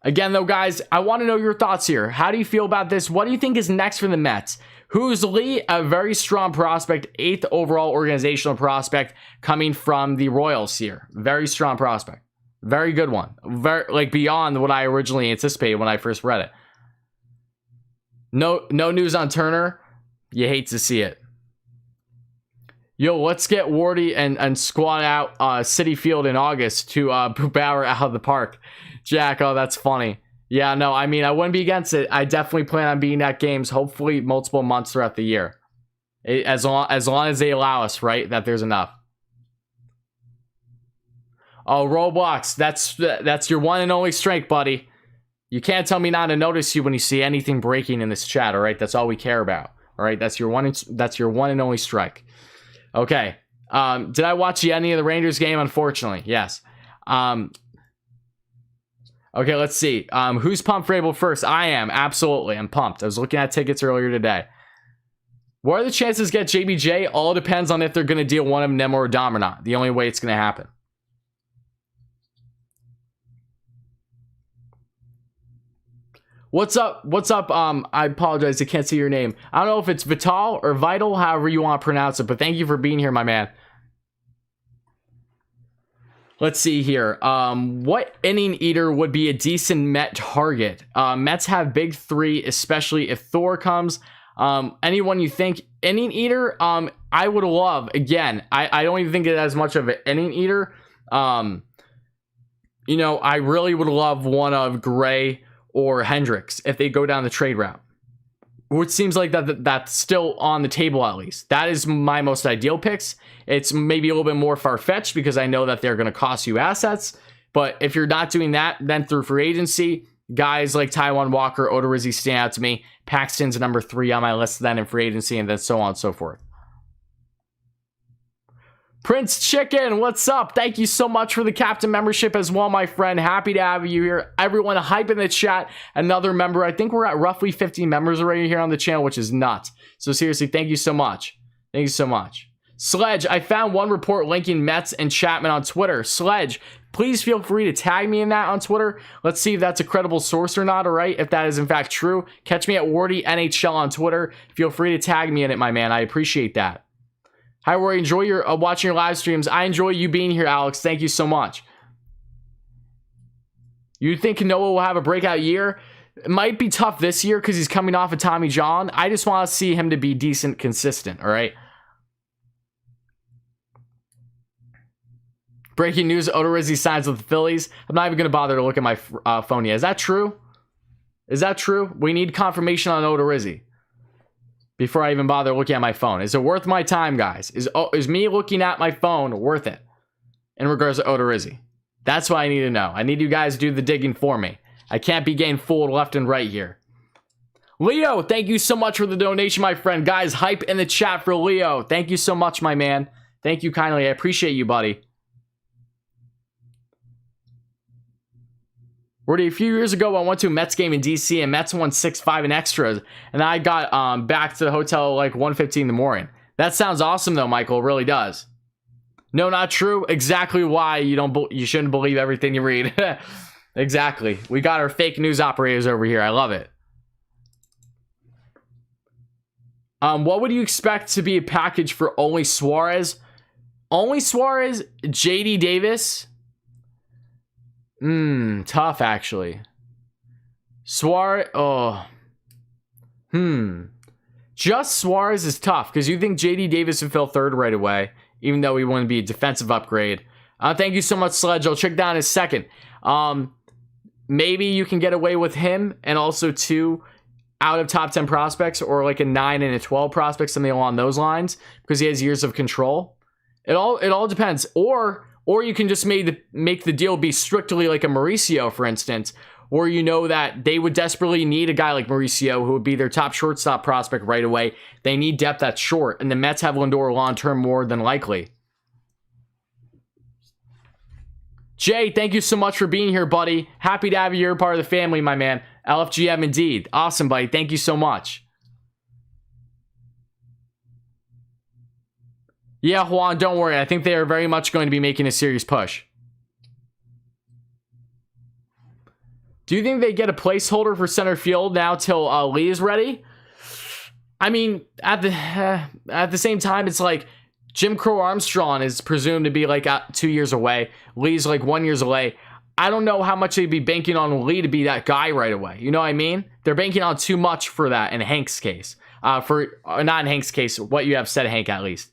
[SPEAKER 1] Again, though, guys, I want to know your thoughts here. How do you feel about this? What do you think is next for the Mets? Who's Lee? A very strong prospect, 8th overall organizational prospect coming from the Royals here. Very strong prospect. Very good one. Very beyond what I originally anticipated when I first read it. No news on Turner. You hate to see it. Yo, let's get Wardy and squad out Citi Field in August to Boo Bauer out of the park. Jack, oh, that's funny. Yeah, no, I mean, I wouldn't be against it. I definitely plan on being at games, hopefully multiple months throughout the year. As long as they allow us, right? That there's enough. Oh, Roblox, that's your one and only strength, buddy. You can't tell me not to notice you when you see anything breaking in this chat, all right? That's all we care about, all right? That's your one and only strike. Okay. Did I watch any of the Rangers game? Unfortunately, yes. Okay, let's see. Who's pumped for Abel first? I am. Absolutely. I'm pumped. I was looking at tickets earlier today. What are the chances to get JBJ? All depends on if they're going to deal one of them or Dom or not. The only way it's going to happen. What's up? What's up? I apologize, I can't see your name. I don't know if it's Vital or Vital, however you want to pronounce it, but thank you for being here, my man. Let's see here. What inning eater would be a decent Met target? Mets have big three, especially if Thor comes. Anyone you think inning eater? I would love, again, I don't even think it as much of an inning eater. You know, I really would love one of Gray or Hendricks if they go down the trade route. Which seems like that's still on the table at least. That is my most ideal picks. It's maybe a little bit more far-fetched because I know that they're going to cost you assets. But if you're not doing that, then through free agency, guys like Taijuan Walker, Odorizzi stand out to me. Paxton's number 3 on my list then in free agency, and then so on and so forth. Prince Chicken, what's up? Thank you so much for the captain membership as well, my friend. Happy to have you here. Everyone, hype in the chat. Another member. I think we're at roughly 50 members already here on the channel, which is nuts. So seriously, thank you so much. Thank you so much. Sledge, I found one report linking Mets and Chapman on Twitter. Sledge, please feel free to tag me in that on Twitter. Let's see if that's a credible source or not, all right? If that is in fact true, catch me at WardyNHL on Twitter. Feel free to tag me in it, my man. I appreciate that. Hi, Wardy. Enjoy your watching your live streams. I enjoy you being here, Alex. Thank you so much. You think Noah will have a breakout year? It might be tough this year because he's coming off of Tommy John. I just want to see him to be decent, consistent, all right? Breaking news, Odorizzi signs with the Phillies. I'm not even going to bother to look at my phone yet. Is that true? Is that true? We need confirmation on Odorizzi before I even bother looking at my phone. Is it worth my time, guys? Is me looking at my phone worth it in regards to Odorizzi? That's what I need to know. I need you guys to do the digging for me. I can't be getting fooled left and right here. Leo, thank you so much for the donation, my friend. Guys, hype in the chat for Leo. Thank you so much, my man. Thank you kindly. I appreciate you, buddy. Wardy, a few years ago, I went to a Mets game in DC and Mets won 6-5 in extras. And I got back to the hotel like 1:15 in the morning. That sounds awesome though, Michael. It really does. No, not true. Exactly why you shouldn't believe everything you read. Exactly. We got our fake news operators over here. I love it. What would you expect to be a package for only Suarez? Only Suarez, JD Davis. Tough actually. Suarez, just Suarez is tough because you think JD Davis would fill third right away, even though he wouldn't be a defensive upgrade. Thank you so much, Sledge. I'll check down in a second. Maybe you can get away with him and also 2 out of top 10 prospects, or like a 9 and a 12 prospect, something along those lines, because he has years of control. It all depends. Or you can just make the deal be strictly like a Mauricio, for instance, or you know that they would desperately need a guy like Mauricio who would be their top shortstop prospect right away. They need depth at short, and the Mets have Lindor long-term more than likely. Jay, thank you so much for being here, buddy. Happy to have you. You're part of the family, my man. LFGM indeed. Awesome, buddy. Thank you so much. Yeah, Juan, don't worry. I think they are very much going to be making a serious push. Do you think they get a placeholder for center field now till Lee is ready? I mean, at the same time, it's like Jim Crow Armstrong is presumed to be like 2 years away. Lee's like 1 year away. I don't know how much they'd be banking on Lee to be that guy right away. You know what I mean? They're banking on too much for that in Hank's case. Not in Hank's case, what you have said, Hank, at least.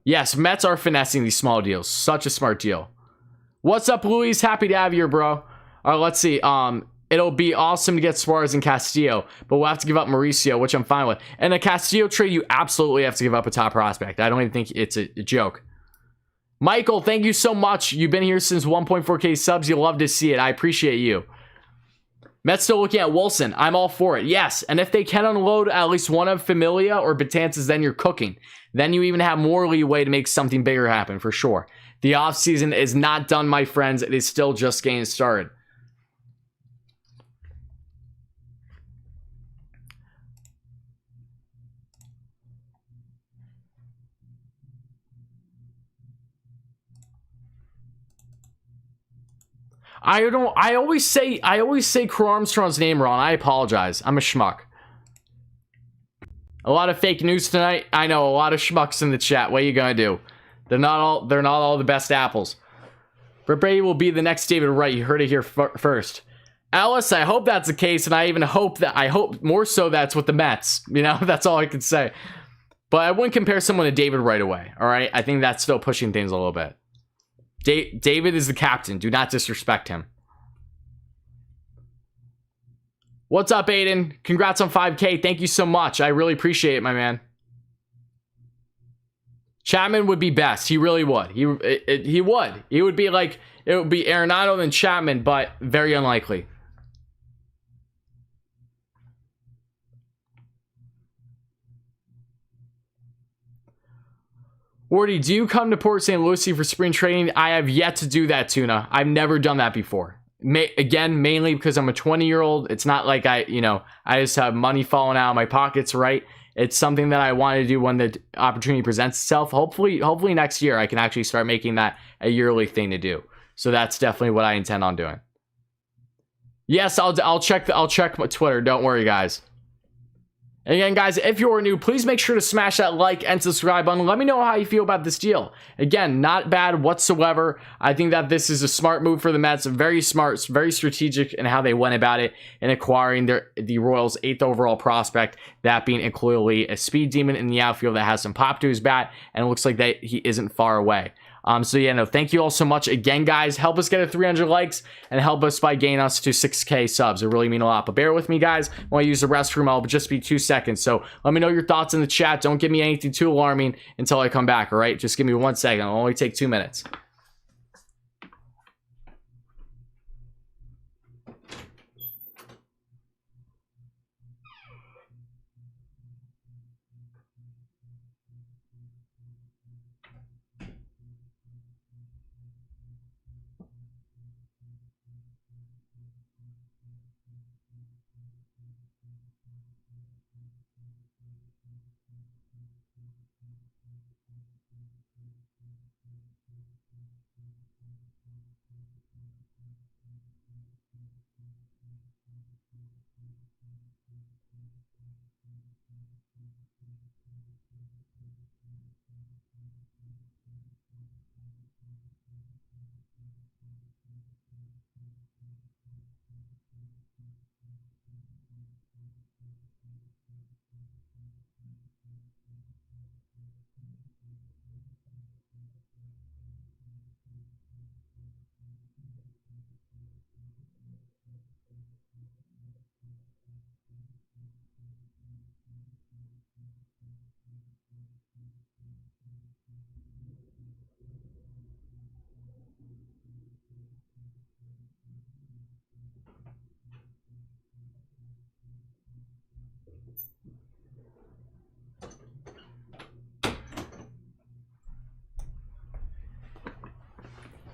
[SPEAKER 1] Yes, Mets are finessing these small deals. Such a smart deal. What's up, Luis? Happy to have you here, bro. All right, let's see. It'll be awesome to get Suarez and Castillo, but we'll have to give up Mauricio, which I'm fine with. And the Castillo trade, you absolutely have to give up a top prospect. I don't even think it's a joke. Michael, thank you so much. You've been here since 1.4K subs. You love to see it. I appreciate you. Mets still looking at Wilson. I'm all for it. Yes, and if they can unload at least one of Familia or Betances, then you're cooking. Then you even have more leeway to make something bigger happen, for sure. The offseason is not done, my friends. It is still just getting started. I always say Crow Armstrong's name wrong. I apologize. I'm a schmuck. A lot of fake news tonight. I know, a lot of schmucks in the chat. What are you gonna do? They're not all the best apples. Brett Brady will be the next David Wright. You heard it here first. Alice, I hope that's the case, and I hope more so that's with the Mets. You know, that's all I can say. But I wouldn't compare someone to David right away. All right, I think that's still pushing things a little bit. David is the captain. Do not disrespect him. What's up, Aiden? Congrats on 5K. Thank you so much. I really appreciate it, my man. Chapman would be best. He really would. He would. He would be like, it would be Arenado than Chapman, but very unlikely. Wardy, do you come to Port St. Lucie for spring training? I have yet to do that, Tuna. I've never done that before. Again, mainly because I'm a 20-year-old. It's not like I just have money falling out of my pockets, right? It's something that I want to do when the opportunity presents itself. Hopefully next year I can actually start making that a yearly thing to do. So that's definitely what I intend on doing. Yes, I'll check my Twitter. Don't worry, guys. And again, guys, if you're new, please make sure to smash that like and subscribe button. Let me know how you feel about this deal. Again, not bad whatsoever. I think that this is a smart move for the Mets. Very smart, very strategic in how they went about it in acquiring the Royals' 8th overall prospect, that being clearly a speed demon in the outfield that has some pop to his bat, and it looks like that he isn't far away. So yeah, no, thank you all so much again, guys. Help us get to 300 likes and help us by getting us to 6K subs. It really mean a lot. But bear with me, guys. When I use the restroom, I'll just be 2 seconds. So let me know your thoughts in the chat. Don't give me anything too alarming until I come back. All right, just give me 1 second. It'll only take 2 minutes.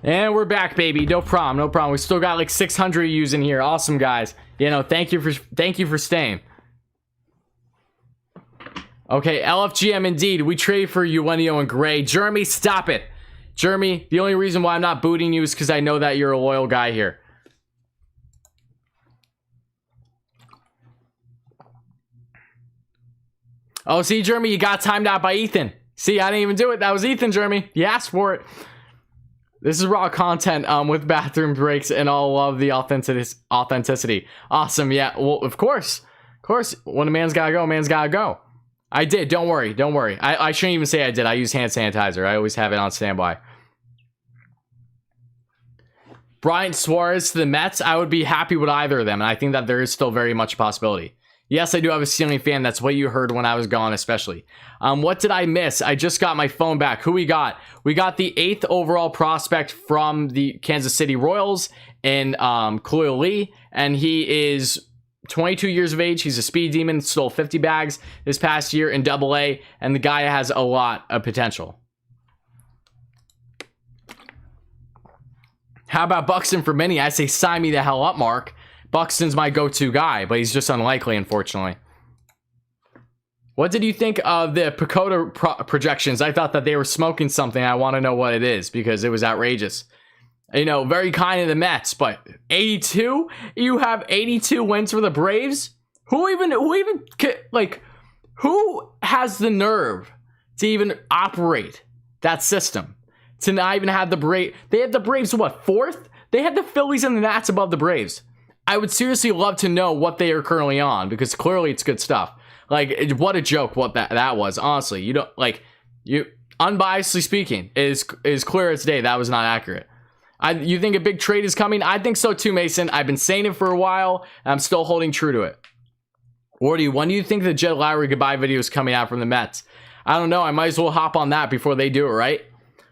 [SPEAKER 1] And we're back, baby. No problem, no problem. We still got like 600 views in here. Awesome, guys. You know, thank you for staying. Okay, LFGM indeed. We trade for Eugenio and Gray. Jeremy, stop it. Jeremy, the only reason why I'm not booting you is because I know that you're a loyal guy here. Oh, see, Jeremy, you got timed out by Ethan. See, I didn't even do it. That was Ethan, Jeremy. You asked for it. This is raw content with bathroom breaks and all of the authenticity. Awesome. Yeah, well, of course. Of course, when a man's gotta go, a man's gotta go. I did. Don't worry. Don't worry. I shouldn't even say I did. I use hand sanitizer. I always have it on standby. Bryant Suarez to the Mets. I would be happy with either of them. And I think that there is still very much a possibility. Yes, I do have a ceiling fan. That's what you heard when I was gone, especially. What did I miss? I just got my phone back. Who we got? We got the 8th overall prospect from the Kansas City Royals in Khalil Lee. And he is 22 years of age. He's a speed demon. Stole 50 bags this past year in AA. And the guy has a lot of potential. How about Buxton for mini? I say sign me the hell up, Mark. Buxton's my go-to guy, but he's just unlikely, unfortunately. What did you think of the Pacoda projections? I thought that they were smoking something. I want to know what it is because it was outrageous. You know, very kind of the Mets, but 82? You have 82 wins for the Braves? Who has the nerve to even operate that system? To not even have the Braves. They had the Braves, what, 4th? They had the Phillies and the Nats above the Braves. I would seriously love to know what they are currently on, because clearly it's good stuff. Like, what a joke what that was, honestly. You don't, like, unbiasedly speaking, is clear as day that was not accurate. You think a big trade is coming? I think so too, Mason. I've been saying it for a while, and I'm still holding true to it. Wardy, when do you think the Jed Lowry goodbye video is coming out from the Mets? I don't know. I might as well hop on that before they do it, right?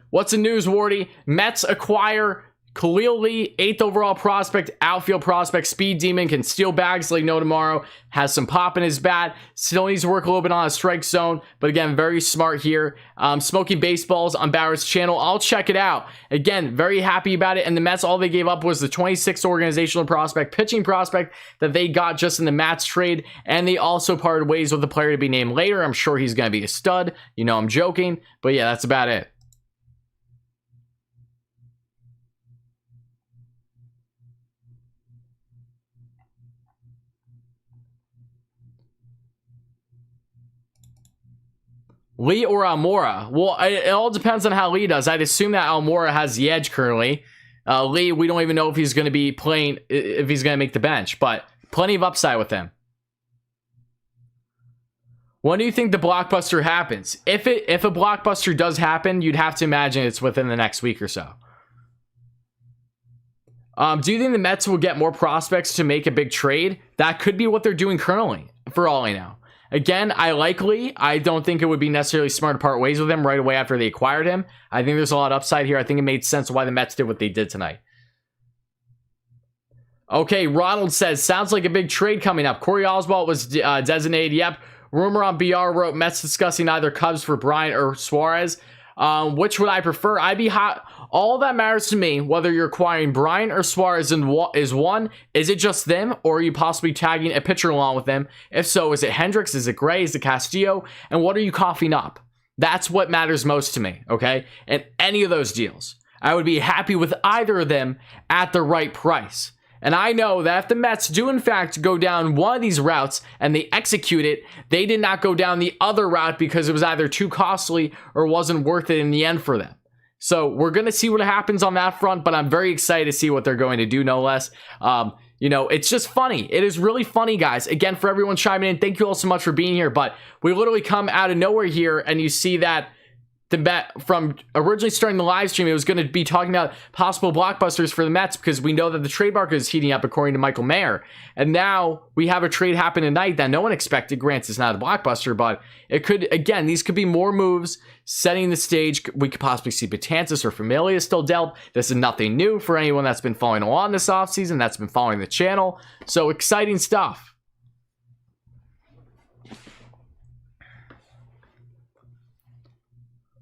[SPEAKER 1] What's the news, Wardy? Mets acquire Khalil, 8th overall prospect, outfield prospect, speed demon, can steal bags like no tomorrow, has some pop in his bat, still needs to work a little bit on a strike zone, but again, very smart here. Smoking Baseballs on Barrett's channel. I'll check it out. Again, very happy about it, and the Mets, all they gave up was the 26th organizational prospect, pitching prospect that they got just in the Mats trade, and they also parted ways with the player to be named later. I'm sure he's going to be a stud. You know I'm joking, but yeah, that's about it. Lee or Almora? Well, it all depends on how Lee does. I'd assume that Almora has the edge currently. Lee, we don't even know if he's going to be playing, if he's going to make the bench, but plenty of upside with him. When do you think the Blockbuster happens? If a Blockbuster does happen, you'd have to imagine it's within the next week or so. Do you think the Mets will get more prospects to make a big trade? That could be what they're doing currently, for all I know. Again, I like Lee. I don't think it would be necessarily smart to part ways with him right away after they acquired him. I think there's a lot of upside here. I think it made sense why the Mets did what they did tonight. Okay, Ronald says, sounds like a big trade coming up. Corey Oswalt was designated. Yep. Rumor on BR wrote, Mets discussing either Cubs for Bryant or Suarez. Which would I prefer? I'd be hot. All that matters to me, whether you're acquiring Bryant or Suarez, is one, is it just them, or are you possibly tagging a pitcher along with them? If so, is it Hendricks? Is it Gray? Is it Castillo? And what are you coughing up? That's what matters most to me, okay? And any of those deals, I would be happy with either of them at the right price. And I know that if the Mets do in fact go down one of these routes and they execute it, they did not go down the other route because it was either too costly or wasn't worth it in the end for them. So we're going to see what happens on that front, but I'm very excited to see what they're going to do, no less. You know, it's just funny. It is really funny, guys. Again, for everyone chiming in, thank you all so much for being here, but we literally come out of nowhere here and you see that the bet from originally starting the live stream, it was going to be talking about possible blockbusters for the Mets because we know that the trade market is heating up according to Michael Mayer. And now we have a trade happen tonight that no one expected. Granted, it's not a blockbuster, but it could, again, these could be more moves setting the stage. We could possibly see Betances or Familia still dealt. This is nothing new for anyone that's been following along this offseason, that's been following the channel. So exciting stuff.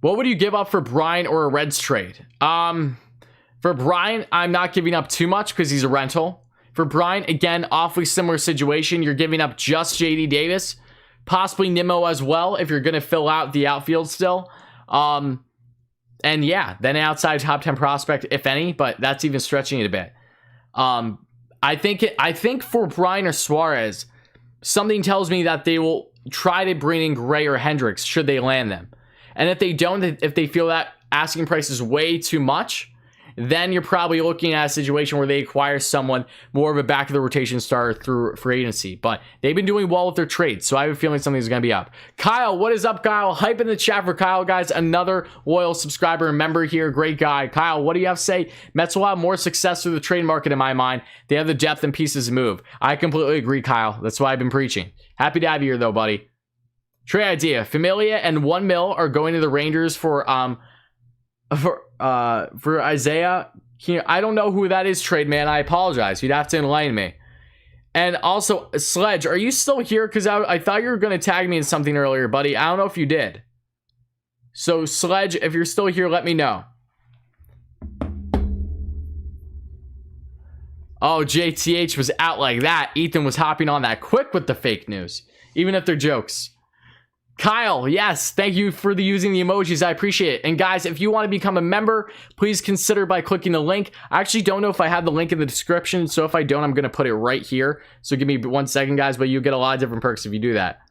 [SPEAKER 1] What would you give up for Bryant or a Reds trade? For Bryant, I'm not giving up too much because he's a rental. For Bryant, again, awfully similar situation. You're giving up just JD Davis, possibly Nimmo as well if you're going to fill out the outfield still. And yeah, then an outside top 10 prospect, if any, but that's even stretching it a bit. I think for Bryant or Suarez, something tells me that they will try to bring in Gray or Hendricks should they land them. And if they don't, if they feel that asking price is way too much, then you're probably looking at a situation where they acquire someone more of a back of the rotation star through free agency. But they've been doing well with their trades, so I have a feeling something's going to be up. Kyle, what is up, Kyle? Hype in the chat for Kyle, guys. Another loyal subscriber and member here. Great guy. Kyle, what do you have to say? Mets will have more success through the trade market in my mind. They have the depth and pieces to move. I completely agree, Kyle. That's why I've been preaching. Happy to have you here, though, buddy. Trade idea. Familia and 1 mil are going to the Rangers for Isaiah. I don't know who that is, trade man. I apologize. You'd have to enlighten me. And also, Sledge, are you still here? Because I thought you were going to tag me in something earlier, buddy. I don't know if you did. So, Sledge, if you're still here, let me know. Oh, JTH was out like that. Ethan was hopping on that quick with the fake news. Even if they're jokes. Kyle, yes, thank you for using the emojis. I appreciate it. And guys, if you want to become a member, please consider by clicking the link. I actually don't know if I have the link in the description, so if I don't, I'm going to put it right here. So give me 1 second, guys, but you get a lot of different perks if you do that.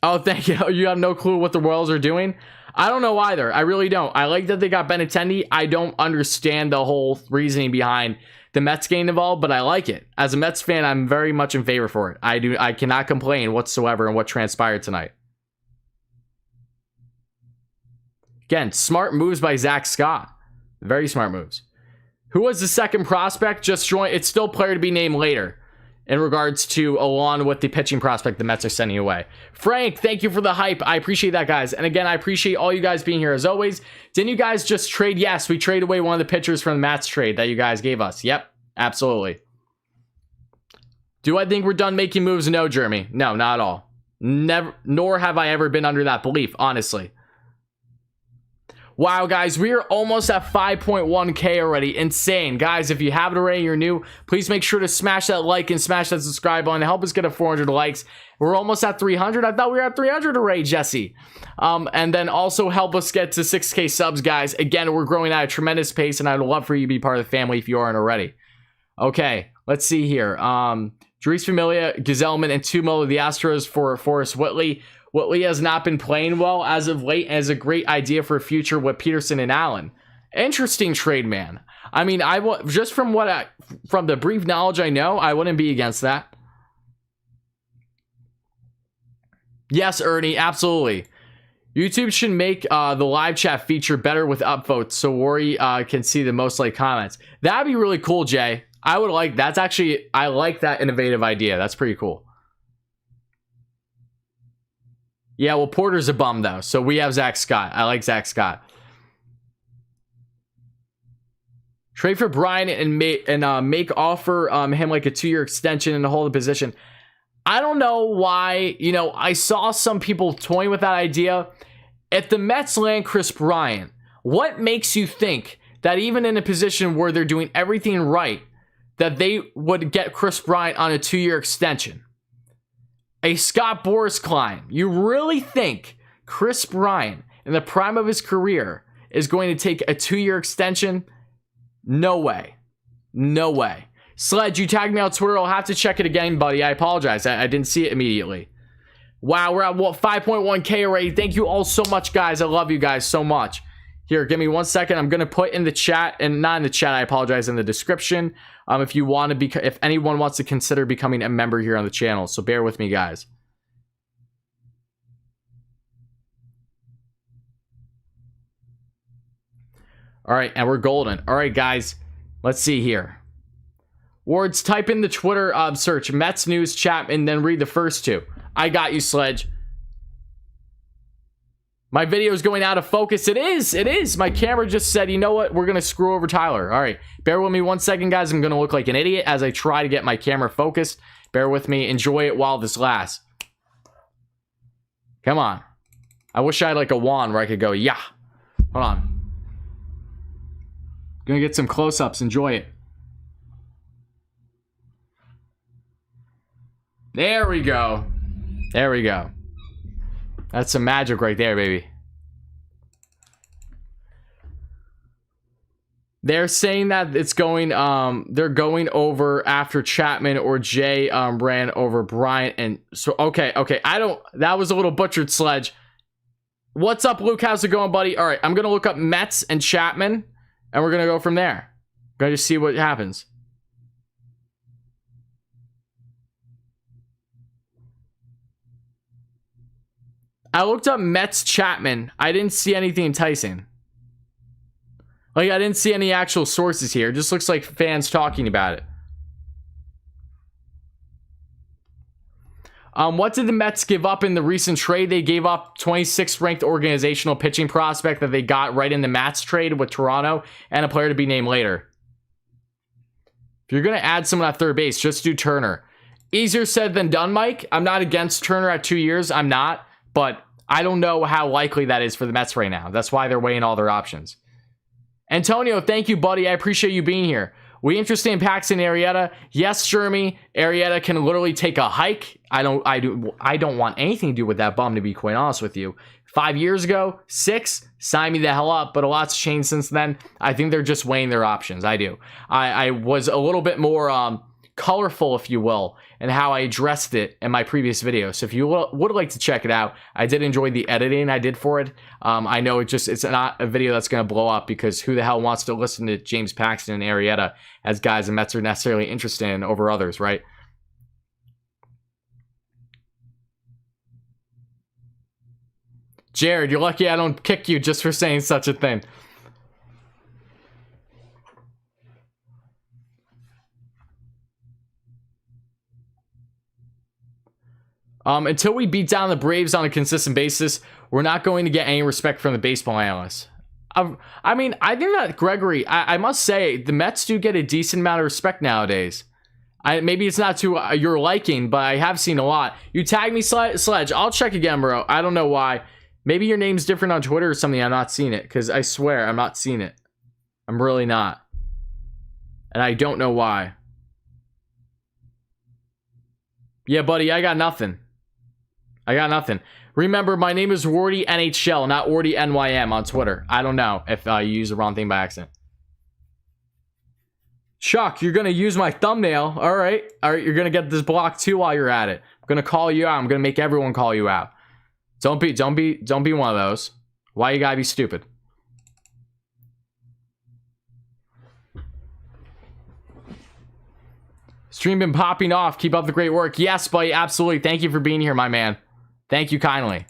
[SPEAKER 1] Oh, thank you. You have no clue what the Royals are doing? I don't know either. I really don't. I like that they got Benintendi. I don't understand the whole reasoning behind the Mets getting involved, but I like it. As a Mets fan, I'm very much in favor for it. I cannot complain whatsoever on what transpired tonight. Again, smart moves by Zach Scott. Very smart moves. Who was the second prospect? Just joined. It's still player to be named later in regards to along with the pitching prospect the Mets are sending away. Frank, thank you for the hype. I appreciate that, guys. And again, I appreciate all you guys being here as always. Didn't you guys just trade? Yes, we traded away one of the pitchers from the Mets trade that you guys gave us. Yep, absolutely. Do I think we're done making moves? No, Jeremy. No, not at all. Never, nor have I ever been under that belief, honestly. Wow, guys, we are almost at 5.1K already. Insane. Guys, if you haven't already, you're new, please make sure to smash that like and smash that subscribe button to help us get to 400 likes. We're almost at 300. I thought we were at 300 already, Jesse. And then also help us get to 6K subs, guys. Again, we're growing at a tremendous pace, and I'd love for you to be part of the family if you aren't already. Okay, let's see here. Jeurys Familia, Gazelman, and 2 mil of the Astros for Forrest Whitley. Whitley has not been playing well as of late, as a great idea for a future with Peterson and Allen. Interesting trade, man. I mean, just from from the brief knowledge I know, I wouldn't be against that. Yes, Ernie, absolutely. YouTube should make the live chat feature better with upvotes so Wari can see the most liked comments. That'd be really cool, Jay. I would like. That's actually, I like that innovative idea. That's pretty cool. Yeah, well, Porter's a bum, though. So we have Zach Scott. I like Zach Scott. Trade for Brian and make offer him like a 2-year extension and hold the position. I don't know why. You know, I saw some people toying with that idea. If the Mets land Chris Bryant, what makes you think that even in a position where they're doing everything right, that they would get Chris Bryant on a 2-year extension? A Scott Boras climb. You really think Chris Bryant, in the prime of his career, is going to take a 2-year extension? No way. No way. Sledge, you tagged me on Twitter. I'll have to check it again, buddy. I apologize. I didn't see it immediately. Wow, we're at 5.1K already. Thank you all so much, guys. I love you guys so much. Here, give me 1 second. I'm going to put in the chat, and not in the chat, I apologize, in the description. If you want to be, if anyone wants to consider becoming a member here on the channel. So bear with me, guys. All right, and we're golden. All right, guys, let's see here. Wards, type in the Twitter search Mets news chat and then read the first 2. I got you, Sledge. My video is going out of focus. It is. It is. My camera just said, you know what? We're going to screw over Tyler. All right. Bear with me 1 second, guys. I'm going to look like an idiot as I try to get my camera focused. Bear with me. Enjoy it while this lasts. Come on. I wish I had like a wand where I could go, yeah. Hold on. Gonna get some close-ups. Enjoy it. There we go. There we go. That's some magic right there, baby. They're saying that it's going, they're going over after Chapman or Jay ran over Bryant. And so, okay. That was a little butchered, Sledge. What's up, Luke? How's it going, buddy? All right, I'm going to look up Mets and Chapman, and we're going to go from there. Going to see what happens. I looked up Mets Chapman. I didn't see anything enticing. Like, I didn't see any actual sources here. It just looks like fans talking about it. What did the Mets give up in the recent trade? They gave up 26th ranked organizational pitching prospect that they got right in the Mets trade with Toronto and a player to be named later. If you're going to add someone at third base, just do Turner. Easier said than done, Mike. I'm not against Turner at 2 years. I'm not. But I don't know how likely that is for the Mets right now. That's why they're weighing all their options. Antonio, thank you, buddy. I appreciate you being here. We interested in Paxton Arrieta? Yes, Jeremy. Arrieta can literally take a hike. I don't want anything to do with that bum, to be quite honest with you. 5 years ago, 6, sign me the hell up, but a lot's changed since then. I think they're just weighing their options. I do. I was a little bit more colorful, if you will, in how I addressed it in my previous video. So if you would like to check it out, I did enjoy the editing I did for it. I know it's not a video that's going to blow up, because who the hell wants to listen to James Paxton and Arrieta as guys the Mets are necessarily interested in over others, right? Jared, you're lucky I don't kick you just for saying such a thing. Until we beat down the Braves on a consistent basis, we're not going to get any respect from the baseball analysts. I mean, I think that Gregory, I must say, the Mets do get a decent amount of respect nowadays. Maybe it's not to your liking, but I have seen a lot. You tag me, Sledge. I'll check again, bro. I don't know why. Maybe your name's different on Twitter or something. I'm not seeing it, because I swear I'm not seeing it. I'm really not. And I don't know why. Yeah, buddy, I got nothing. I got nothing. Remember, my name is WardyNHL, not WardyNYM on Twitter. I don't know if you use the wrong thing by accident. Chuck, you're going to use my thumbnail. All right. All right, you're going to get this block too while you're at it. I'm going to call you out. I'm going to make everyone call you out. Don't be one of those. Why you gotta be stupid? Stream been popping off. Keep up the great work. Yes, buddy, absolutely. Thank you for being here, my man. Thank you kindly.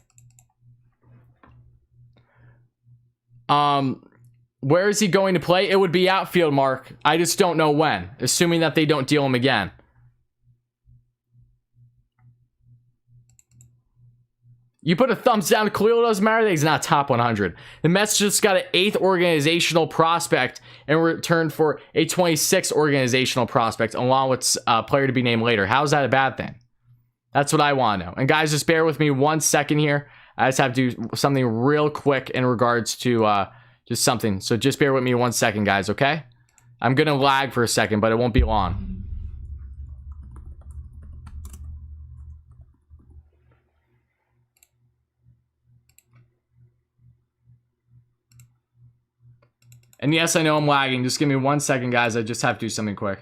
[SPEAKER 1] Where is he going to play? It would be outfield, Mark. I just don't know when, assuming that they don't deal him again. You put a thumbs down to Khalil, doesn't matter that he's not top 100. The Mets just got an 8th organizational prospect in return for a 26th organizational prospect, along with a player to be named later. How is that a bad thing? That's what I want to know. And guys, just bear with me 1 second here. I just have to do something real quick in regards to just something. So just bear with me 1 second, guys, okay? I'm going to lag for a second, but it won't be long. And yes, I know I'm lagging. Just give me 1 second, guys. I just have to do something quick.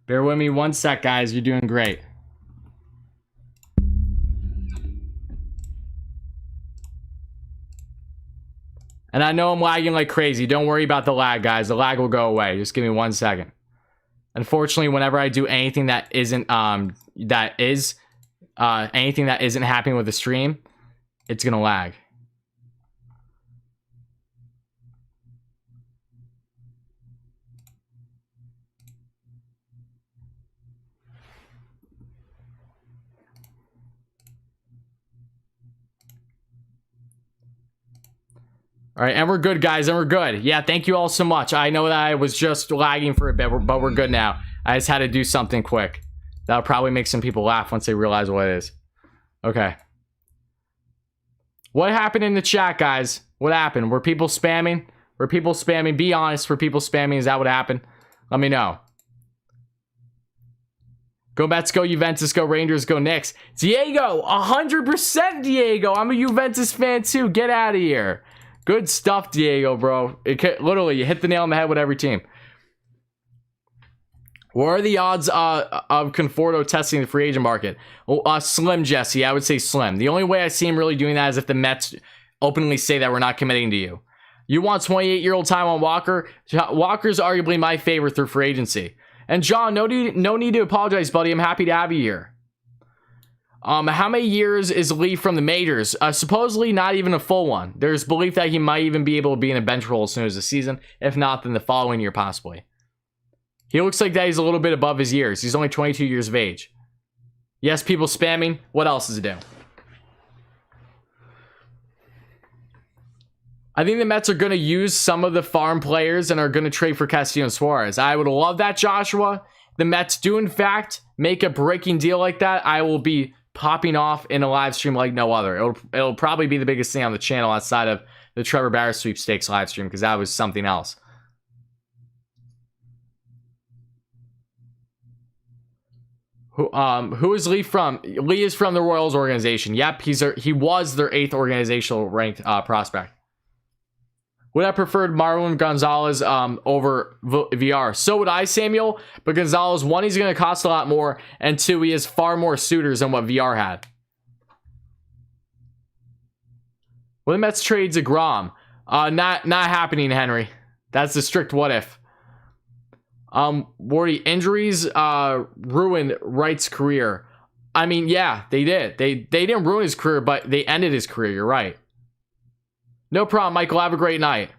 [SPEAKER 1] Bear with me 1 sec, guys. You're doing great. And I know I'm lagging like crazy. Don't worry about the lag, guys. The lag will go away. Just give me 1 second. Unfortunately, whenever I do anything that isn't anything that isn't happening with the stream, it's gonna lag. All right, and we're good, guys, and we're good. Yeah, thank you all so much. I know that I was just lagging for a bit, but we're good now. I just had to do something quick. That'll probably make some people laugh once they realize what it is. Okay. What happened in the chat, guys? What happened? Were people spamming? Were people spamming? Be honest, were people spamming? Is that what happened? Let me know. Go Mets, go Juventus, go Rangers, go Knicks. Diego, 100% Diego. I'm a Juventus fan too. Get out of here. Good stuff, Diego, bro. Literally, you hit the nail on the head with every team. What are the odds of Conforto testing the free agent market? Slim, Jesse. I would say slim. The only way I see him really doing that is if the Mets openly say that we're not committing to you. You want 28-year-old time on Walker? Walker's arguably my favorite through free agency. And John, no need to apologize, buddy. I'm happy to have you here. How many years is Lee from the majors? Supposedly not even a full one. There's belief that he might even be able to be in a bench role as soon as the season. If not, then the following year possibly. He looks like that he's a little bit above his years. He's only 22 years of age. Yes, people spamming. What else does it do? I think the Mets are going to use some of the farm players and are going to trade for Castillo and Suarez. I would love that, Joshua. The Mets do, in fact, make a breaking deal like that. I will be popping off in a live stream like no other. It'll probably be the biggest thing on the channel outside of the Trevor Bauer sweepstakes live stream, because that was something else. Who is Lee from? Lee is from the Royals organization. Yep, he was their 8th organizational ranked prospect. Would have preferred Marlon Gonzalez over VR. So would I, Samuel. But Gonzalez, 1, he's going to cost a lot more, and 2, he has far more suitors than what VR had. Well, the Mets trades DeGrom. Not happening, Henry. That's the strict what if. Wardy, injuries ruined Wright's career. I mean, yeah, they did. They didn't ruin his career, but they ended his career. You're right. No problem, Michael. Have a great night.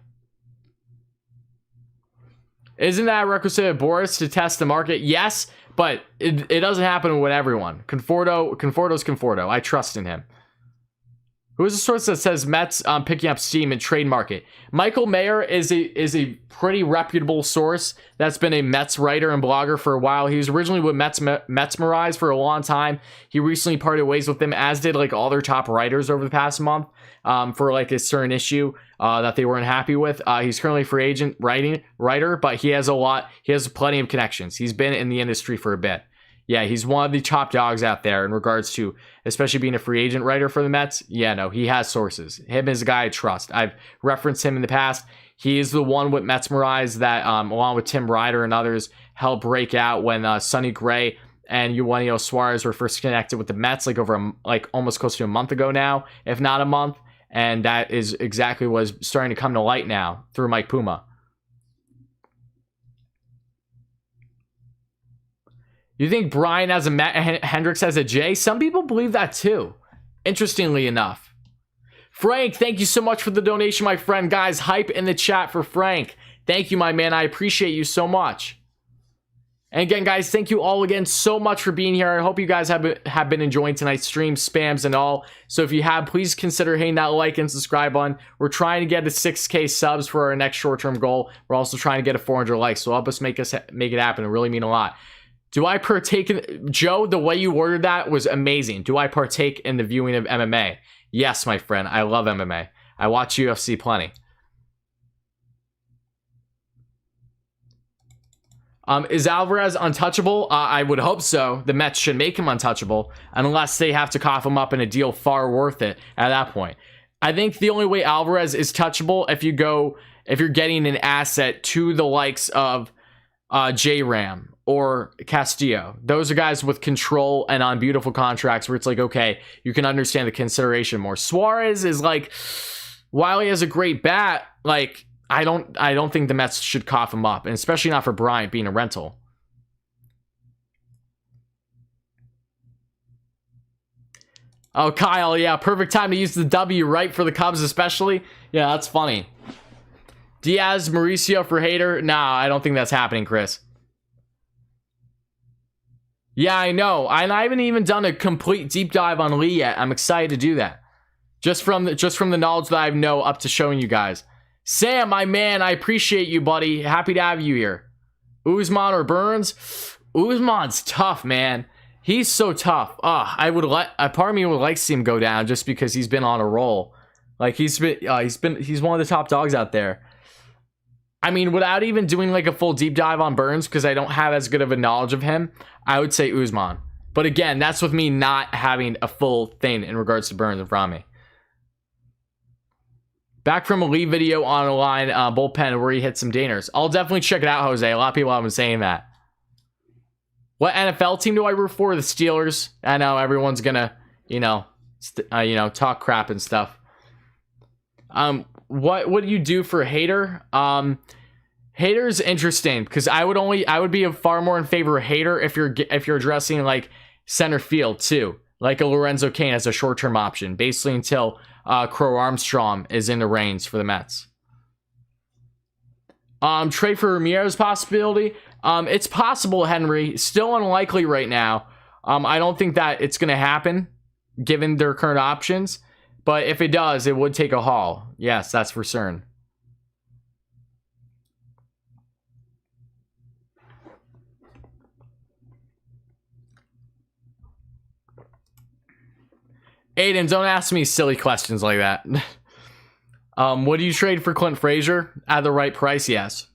[SPEAKER 1] Isn't that a requisite of Boris to test the market? Yes, but it doesn't happen with everyone. Conforto's Conforto. I trust in him. Who is the source that says Mets picking up steam in trade market? Michael Mayer is a pretty reputable source that's been a Mets writer and blogger for a while. He was originally with Metsmerize for a long time. He recently parted ways with them, as did like all their top writers over the past month for like a certain issue that they weren't happy with. He's currently a free agent writer, but he has plenty of connections. He's been in the industry for a bit. Yeah, he's one of the top dogs out there in regards to, especially being a free agent writer for the Mets. Yeah, no, he has sources. Him is a guy I trust. I've referenced him in the past. He is the one with Metsmerize that, along with Tim Ryder and others, helped break out when Sonny Gray and Eugenio Suarez were first connected with the Mets, like almost close to a month ago now, if not a month. And that is exactly what is starting to come to light now through Mike Puma. You think Brian has a Matt, Hendricks has a J? Some people believe that too, interestingly enough. Frank, thank you so much for the donation, my friend. Guys, hype in the chat for Frank. Thank you, my man. I appreciate you so much. And again, guys, thank you all again so much for being here. I hope you guys have been enjoying tonight's stream, spams and all. So if you have, please consider hitting that like and subscribe button. We're trying to get to 6K subs for our next short-term goal. We're also trying to get to 400 likes. So help us make it happen. It really mean a lot. Do I partake in... Joe, the way you worded that was amazing. Do I partake in the viewing of MMA? Yes, my friend. I love MMA. I watch UFC plenty. Is Alvarez untouchable? I would hope so. The Mets should make him untouchable unless they have to cough him up in a deal far worth it at that point. I think the only way Alvarez is touchable if you're getting an asset to the likes of J-Ram or Castillo. Those are guys with control and on beautiful contracts where it's like, okay, you can understand the consideration more. Suarez is like, while he has a great bat, like, I don't think the Mets should cough him up, and especially not for Bryant being a rental. Oh, Kyle, yeah, perfect time to use the W, right, for the Cubs especially. Yeah, that's funny. Diaz, Mauricio for Hader? Nah, I don't think that's happening, Chris. Yeah, I know. I haven't even done a complete deep dive on Lee yet. I'm excited to do that. Just from the knowledge that I know up to showing you guys. Sam, my man, I appreciate you, buddy. Happy to have you here. Usman or Burns? Usman's tough, man. He's so tough. Part of me would like to see him go down just because he's been on a roll. Like he's one of the top dogs out there. I mean, without even doing like a full deep dive on Burns, because I don't have as good of a knowledge of him, I would say Usman. But again, that's with me not having a full thing in regards to Burns in front of me. Back from a Lee video on a line bullpen where he hit some dingers. I'll definitely check it out, Jose. A lot of people have been saying that. What NFL team do I root for? The Steelers. I know everyone's gonna, talk crap and stuff. What would you do for Hader? Hader's interesting because I would be far more in favor of Hader if you're addressing like center field too, like a Lorenzo Cain as a short-term option, basically until Crow Armstrong is in the reins for the Mets. Trade for Ramirez possibility. It's possible, Henry. Still unlikely right now. I don't think that it's going to happen, given their current options. But if it does, it would take a haul. Yes, that's for certain. Aiden, don't ask me silly questions like that. Would you trade for Clint Frazier? At the right price, yes.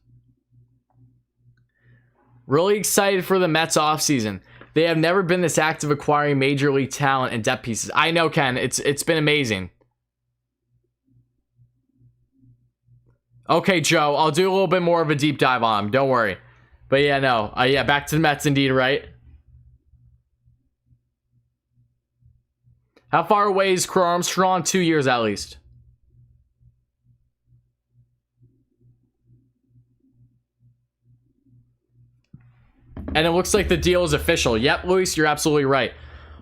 [SPEAKER 1] Really excited for the Mets offseason. They have never been this active acquiring major league talent and depth pieces. I know, Ken. It's been amazing. Okay, Joe. I'll do a little bit more of a deep dive on him. Don't worry. But yeah, no. Yeah, back to the Mets indeed, right? How far away is Crow Armstrong? 2 years at least. And it looks like the deal is official. Yep, Luis, you're absolutely right.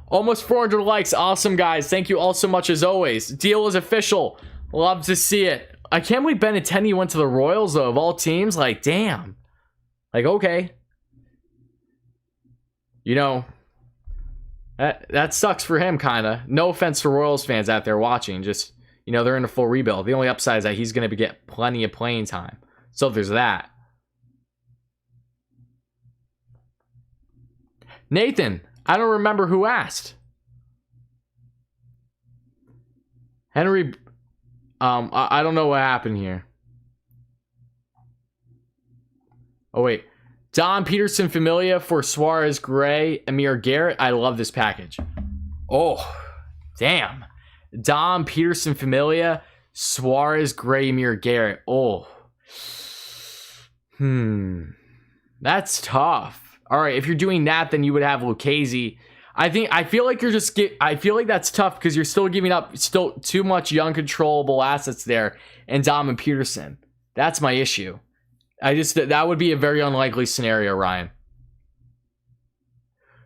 [SPEAKER 1] Almost 400 likes. Awesome, guys. Thank you all so much as always. Deal is official. Love to see it. I can't believe Benintendi went to the Royals, though, of all teams. Like, damn. Like, okay. You know, that sucks for him, kind of. No offense to Royals fans out there watching. Just, you know, they're in a full rebuild. The only upside is that he's going to get plenty of playing time. So there's that. Nathan, I don't remember who asked. Henry, I don't know what happened here. Oh, wait. Don Peterson Familia for Suarez Gray, Amir Garrett. I love this package. Oh, damn. Don Peterson Familia, Suarez Gray, Amir Garrett. Oh. That's tough. All right, if you're doing that, then you would have Lucchesi. I feel like you're just I feel like that's tough because you're still giving up too much young controllable assets there and Dom and Peterson. That's my issue. That would be a very unlikely scenario, Ryan.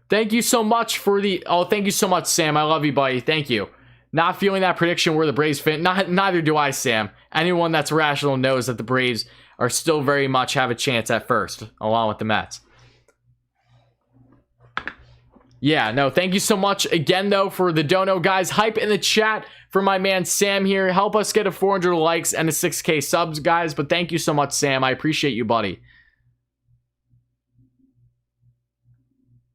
[SPEAKER 1] Thank you so much for the thank you so much, Sam. I love you, buddy. Thank you. Not feeling that prediction where the Braves fit. Neither do I, Sam. Anyone that's rational knows that the Braves are still very much have a chance at first, along with the Mets. Yeah, no, thank you so much again, though, for the dono, guys. Hype in the chat for my man Sam here. Help us get a 400 likes and a 6K subs, guys. But thank you so much, Sam. I appreciate you, buddy.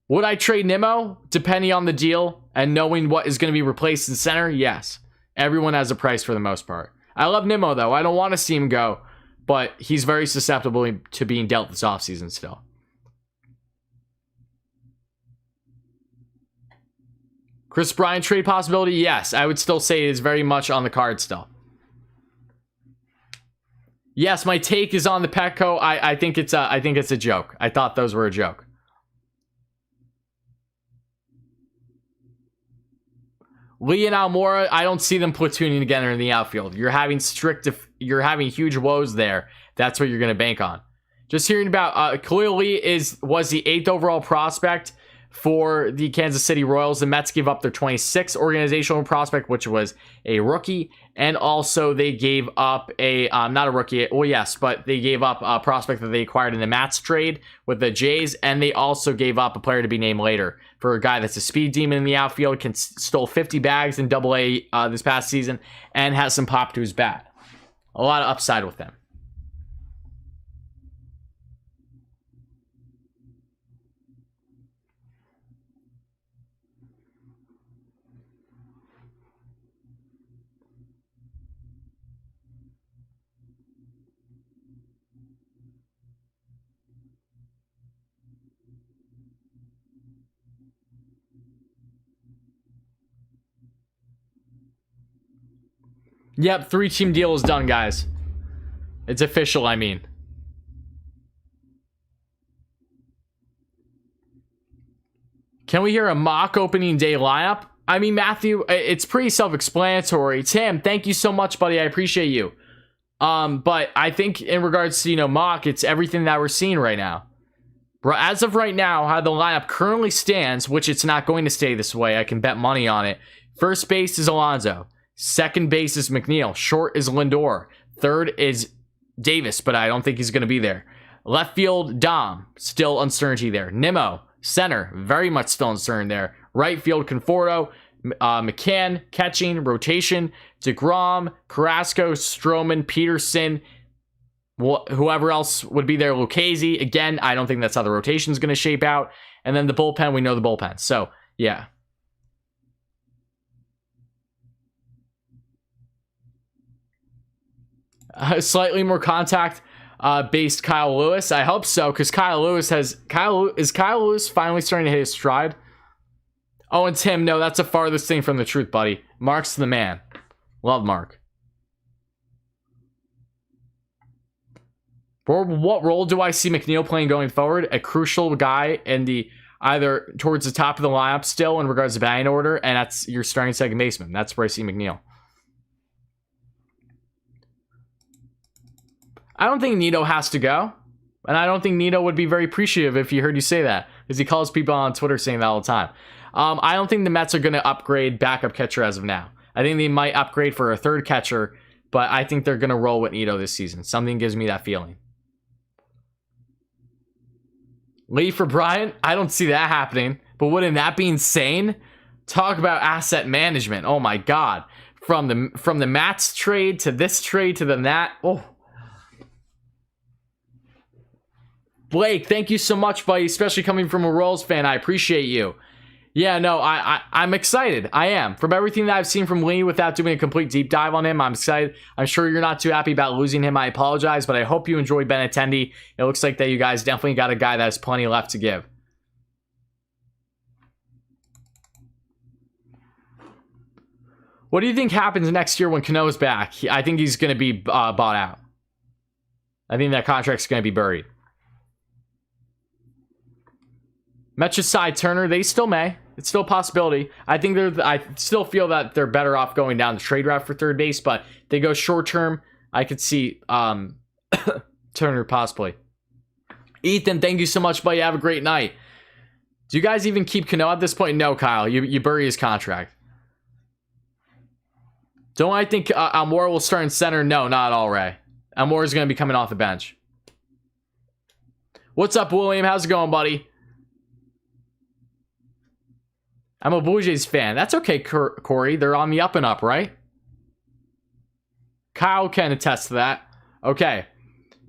[SPEAKER 1] Would I trade Nimmo? Depending on the deal and knowing what is going to be replaced in center, yes. Everyone has a price for the most part. I love Nimmo, though. I don't want to see him go, but he's very susceptible to being dealt this offseason still. Chris Bryant trade possibility? Yes, I would still say it is very much on the card still. Yes, my take is on the Petco. I think it's a joke. I thought those were a joke. Lee and Almora, I don't see them platooning together in the outfield. You're having huge woes there. That's what you're going to bank on. Just hearing about Khalil Lee was the 8th overall prospect for the Kansas City Royals. The Mets gave up their 26th organizational prospect, which was a rookie, and also they gave up a not a rookie, well, yes, but they gave up a prospect that they acquired in the Mets trade with the Jays, and they also gave up a player to be named later for a guy that's a speed demon in the outfield, stole 50 bags in AA this past season, and has some pop to his bat. A lot of upside with them. Yep, 3-team deal is done, guys. It's official, I mean. Can we hear a mock opening day lineup? I mean, Matthew, it's pretty self-explanatory. Tim, thank you so much, buddy. I appreciate you. But I think in regards to, mock, it's everything that we're seeing right now. As of right now, how the lineup currently stands, which it's not going to stay this way, I can bet money on it. First base is Alonso. Second base is McNeil. Short is Lindor. Third is Davis, but I don't think he's going to be there. Left field, Dom, still uncertainty there. Nimmo, center, very much still uncertain there. Right field, Conforto, McCann, catching, rotation, DeGrom, Carrasco, Stroman, Peterson, whoever else would be there, Lucchesi. Again, I don't think that's how the rotation is going to shape out. And then the bullpen, we know the bullpen. So, yeah. Slightly more contact based Kyle Lewis. I hope so, because Kyle Lewis is Kyle Lewis finally starting to hit his stride? Oh, and Tim, no, that's the farthest thing from the truth, buddy. Mark's the man. Love Mark. For what role do I see McNeil playing going forward? A crucial guy in the either towards the top of the lineup still in regards to batting order, and that's your starting second baseman. That's where I see McNeil. I don't think Nito has to go, and I don't think Nito would be very appreciative if he heard you say that, because he calls people on Twitter saying that all the time. I don't think the Mets are going to upgrade backup catcher as of now. I think they might upgrade for a third catcher, but I think they're going to roll with Nito this season. Something gives me that feeling. Lee for Bryant? I don't see that happening, but wouldn't that be insane? Talk about asset management. Oh my God. From the Mats trade to this trade to the Nat. Oh. Blake, thank you so much, buddy, especially coming from a Royals fan. I appreciate you. Yeah, no, I'm excited. I am. From everything that I've seen from Lee without doing a complete deep dive on him, I'm excited. I'm sure you're not too happy about losing him. I apologize, but I hope you enjoy Benintendi. It looks like that you guys definitely got a guy that has plenty left to give. What do you think happens next year when Cano's back? I think he's going to be bought out. I think that contract's going to be buried. Mets side Turner, they still may. It's still a possibility. I still feel that they're better off going down the trade route for third base, but they go short term. I could see Turner possibly. Ethan, thank you so much, buddy. Have a great night. Do you guys even keep Cano at this point? No, Kyle. You bury his contract. Don't I think Almora will start in center? No, not at all, Ray. Almora is going to be coming off the bench. What's up, William? How's it going, buddy? I'm a Blue Jays fan. That's okay, Corey. They're on the up and up, right? Kyle can attest to that. Okay.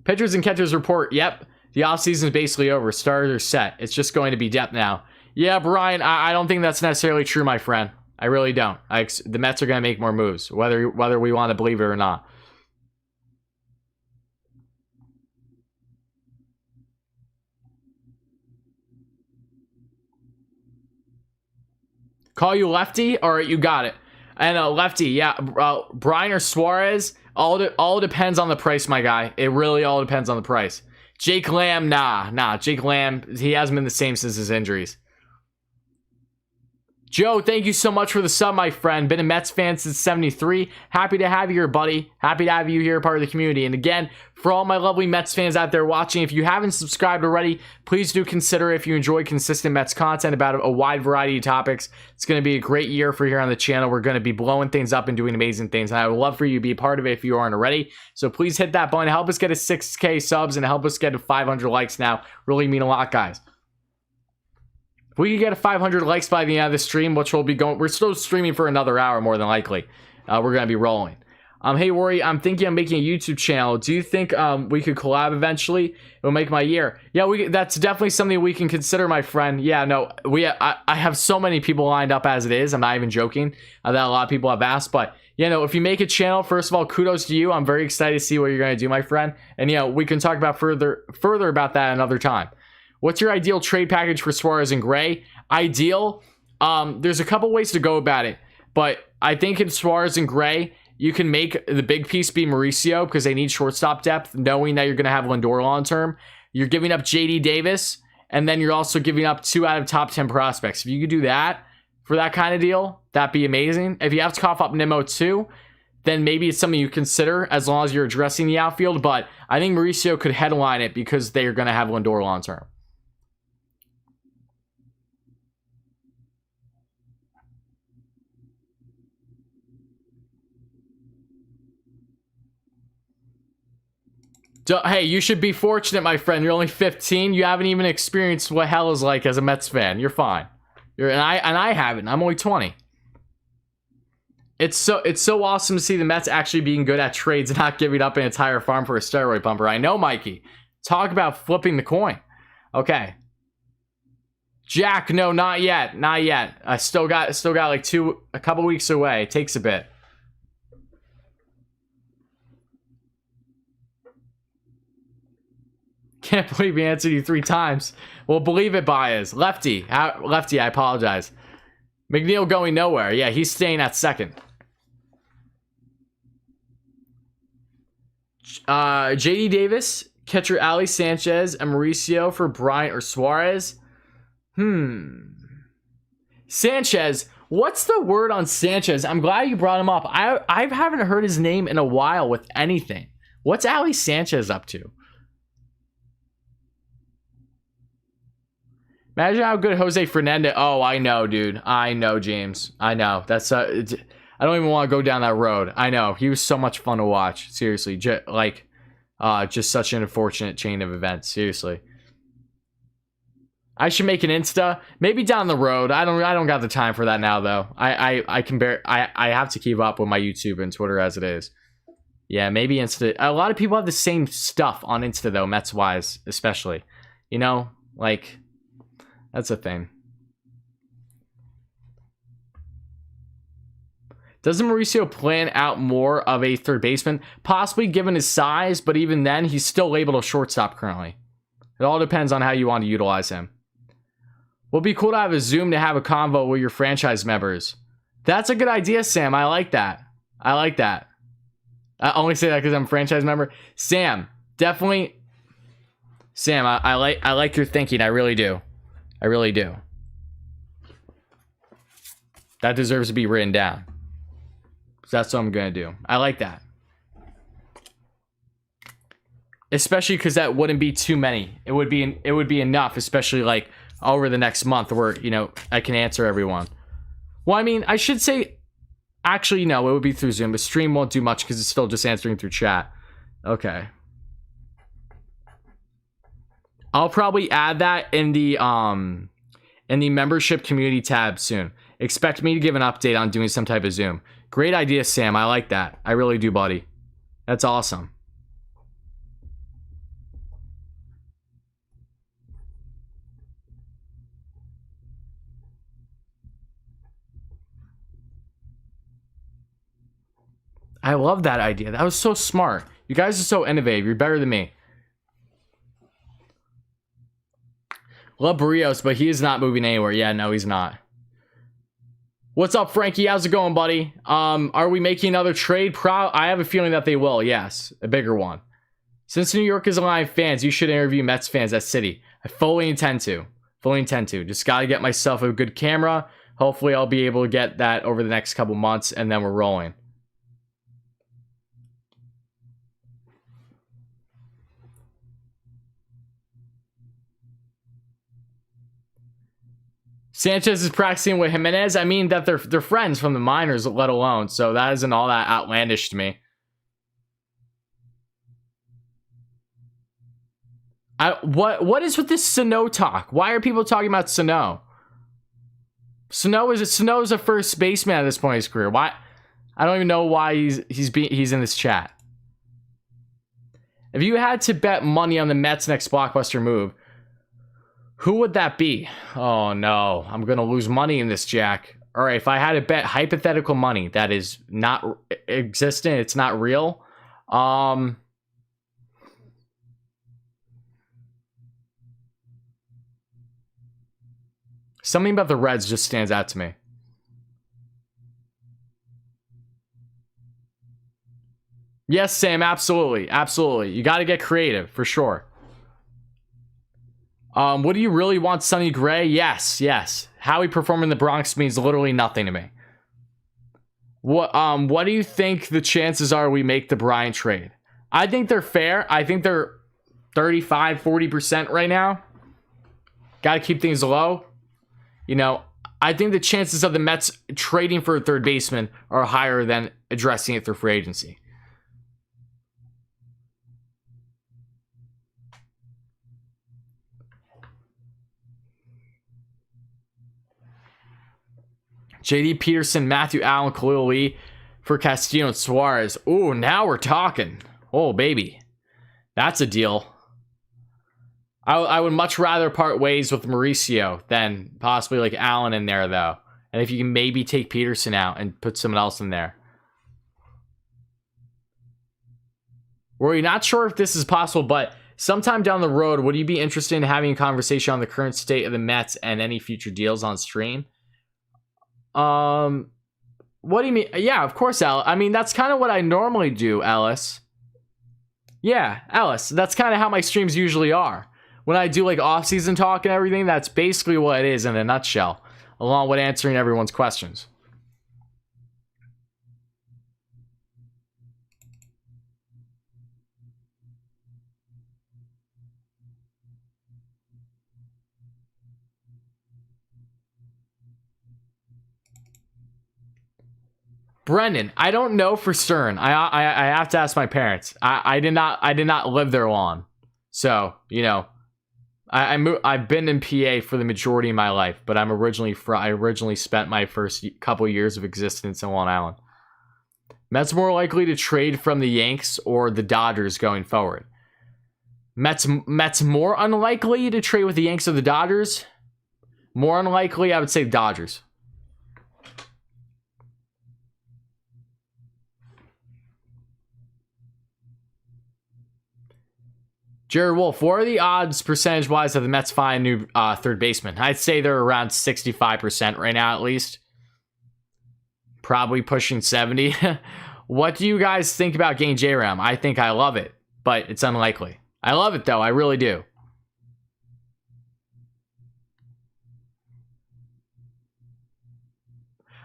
[SPEAKER 1] Pitchers and catchers report. Yep. The offseason is basically over. Starters are set. It's just going to be depth now. Yeah, Brian, I don't think that's necessarily true, my friend. I really don't. The Mets are going to make more moves, whether we want to believe it or not. Call you Lefty? All right, you got it. And Lefty, yeah. Brian or Suarez, all depends on the price, my guy. It really all depends on the price. Jake Lamb, nah. Jake Lamb, he hasn't been the same since his injuries. Joe, thank you so much for the sub, my friend. Been a Mets fan since 73. Happy to have you here, buddy. Happy to have you here, part of the community. And again, for all my lovely Mets fans out there watching, if you haven't subscribed already, please do consider if you enjoy consistent Mets content about a wide variety of topics. It's going to be a great year for here on the channel. We're going to be blowing things up and doing amazing things. And I would love for you to be a part of it if you aren't already. So please hit that button. Help us get to 6K subs and help us get to 500 likes now. Really mean a lot, guys. If we can get 500 likes by the end of the stream, which will be going, we're still streaming for another hour more than likely. We're going to be rolling. Hey, Rory, I'm thinking of making a YouTube channel. Do you think we could collab eventually? It will make my year. Yeah, that's definitely something we can consider, my friend. Yeah, no, I have so many people lined up as it is. I'm not even joking that a lot of people have asked. But, you know, if you make a channel, first of all, kudos to you. I'm very excited to see what you're going to do, my friend. And, you know, we can talk about further about that another time. What's your ideal trade package for Suarez and Gray? Ideal? There's a couple ways to go about it. But I think in Suarez and Gray, you can make the big piece be Mauricio because they need shortstop depth, knowing that you're going to have Lindor long term. You're giving up JD Davis, and then you're also giving up 2 out of top 10 prospects. If you could do that for that kind of deal, that'd be amazing. If you have to cough up Nimmo too, then maybe it's something you consider as long as you're addressing the outfield. But I think Mauricio could headline it because they're going to have Lindor long term. Hey, you should be fortunate, my friend. You're only 15. You haven't even experienced what hell is like as a Mets fan. You're fine. And I haven't. I'm only 20. It's so awesome to see the Mets actually being good at trades and not giving up an entire farm for a steroid pumper. I know, Mikey. Talk about flipping the coin. Okay. Jack, no, not yet. Not yet. I still got like a couple weeks away. It takes a bit. Can't believe he answered you 3 times. Well, believe it, Baez. Lefty, I apologize. McNeil going nowhere. Yeah, he's staying at second. JD Davis, catcher Ali Sanchez, and Mauricio for Bryant or Suarez. Sanchez, what's the word on Sanchez? I'm glad you brought him up. I haven't heard his name in a while with anything. What's Ali Sanchez up to? Imagine how good Jose Fernandez. Oh, I know, dude. I know, James. I know. That's I don't even want to go down that road. I know. He was so much fun to watch. Seriously, just such an unfortunate chain of events. Seriously. I should make an Insta. Maybe down the road. I don't got the time for that now though. I have to keep up with my YouTube and Twitter as it is. Yeah, maybe Insta. A lot of people have the same stuff on Insta though, Mets wise, especially. You know, like that's a thing. Doesn't Mauricio plan out more of a third baseman? Possibly given his size, but even then, he's still labeled a shortstop currently. It all depends on how you want to utilize him. Would be cool to have a Zoom to have a convo with your franchise members. That's a good idea, Sam. I like that. I like that. I only say that because I'm a franchise member. Sam, definitely. Sam, I like your thinking. I really do. I really do. That deserves to be written down. So that's what I'm gonna do. I like that. Especially because that wouldn't be too many. It would be enough, especially like over the next month where, you know, I can answer everyone. Well, I mean, I should say, actually, no, it would be through Zoom. The stream won't do much because it's still just answering through chat. Okay. I'll probably add that in the membership community tab soon. Expect me to give an update on doing some type of Zoom. Great idea, Sam. I like that. I really do, buddy. That's awesome. I love that idea. That was so smart. You guys are so innovative. You're better than me. Love Barrios, but he is not moving anywhere. Yeah, no, he's not. What's up, Frankie? How's it going, buddy? Are we making another trade? I have a feeling that they will. Yes, a bigger one. Since New York is a line of fans, you should interview Mets fans at City. I fully intend to. Fully intend to. Just got to get myself a good camera. Hopefully, I'll be able to get that over the next couple months, and then we're rolling. Sanchez is practicing with Jimenez. I mean that they're friends from the minors, let alone. So that isn't all that outlandish to me. What is with this Sano talk? Why are people talking about Sano? Sano is a first baseman at this point in his career. Why? I don't even know why he's in this chat. If you had to bet money on the Mets' next blockbuster move, who would that be? Oh no, I'm gonna lose money in this, Jack. All right, if I had to bet hypothetical money that is not existent, it's not real. Something about the Reds just stands out to me. Yes, Sam, absolutely, absolutely. You got to get creative for sure. What do you really want, Sonny Gray? Yes, yes. How he performed in the Bronx means literally nothing to me. What do you think the chances are we make the Bryant trade? I think they're fair. I think they're 35-40% right now. Got to keep things low. You know, I think the chances of the Mets trading for a third baseman are higher than addressing it through free agency. J.D. Peterson, Matthew Allen, Khalil Lee for Castillo and Suarez. Ooh, now we're talking. Oh, baby. That's a deal. I would much rather part ways with Mauricio than possibly like Allen in there, though. And if you can maybe take Peterson out and put someone else in there. We're not sure if this is possible, but sometime down the road, would you be interested in having a conversation on the current state of the Mets and any future deals on stream? What do you mean? Yeah, of course, Alice. I mean, that's kind of what I normally do, Ellis. Yeah, Ellis. That's kind of how my streams usually are. When I do like off-season talk and everything, that's basically what it is in a nutshell, along with answering everyone's questions. Brendan, I don't know for certain. I have to ask my parents. I did not live there long, so you know, I've been in PA for the majority of my life, but I originally spent my first couple years of existence in Long Island. Mets more likely to trade from the Yanks or the Dodgers going forward. Mets more unlikely to trade with the Yanks or the Dodgers. More unlikely, I would say Dodgers. Jared Wolf, what are the odds percentage-wise that the Mets find a new third baseman? I'd say they're around 65% right now, at least. Probably pushing 70. What do you guys think about getting J-Ram? I think I love it, but it's unlikely. I love it, though. I really do.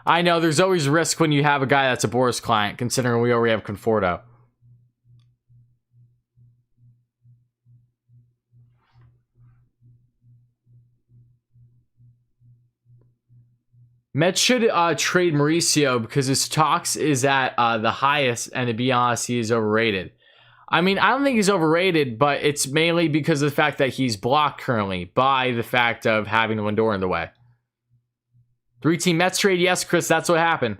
[SPEAKER 1] I know, there's always risk when you have a guy that's a Boris client, considering we already have Conforto. Mets should trade Mauricio because his stocks is at the highest, and to be honest, he is overrated. I mean, I don't think he's overrated, but it's mainly because of the fact that he's blocked currently by the fact of having Lindor in the way. 3-team Mets trade, yes, Chris, that's what happened.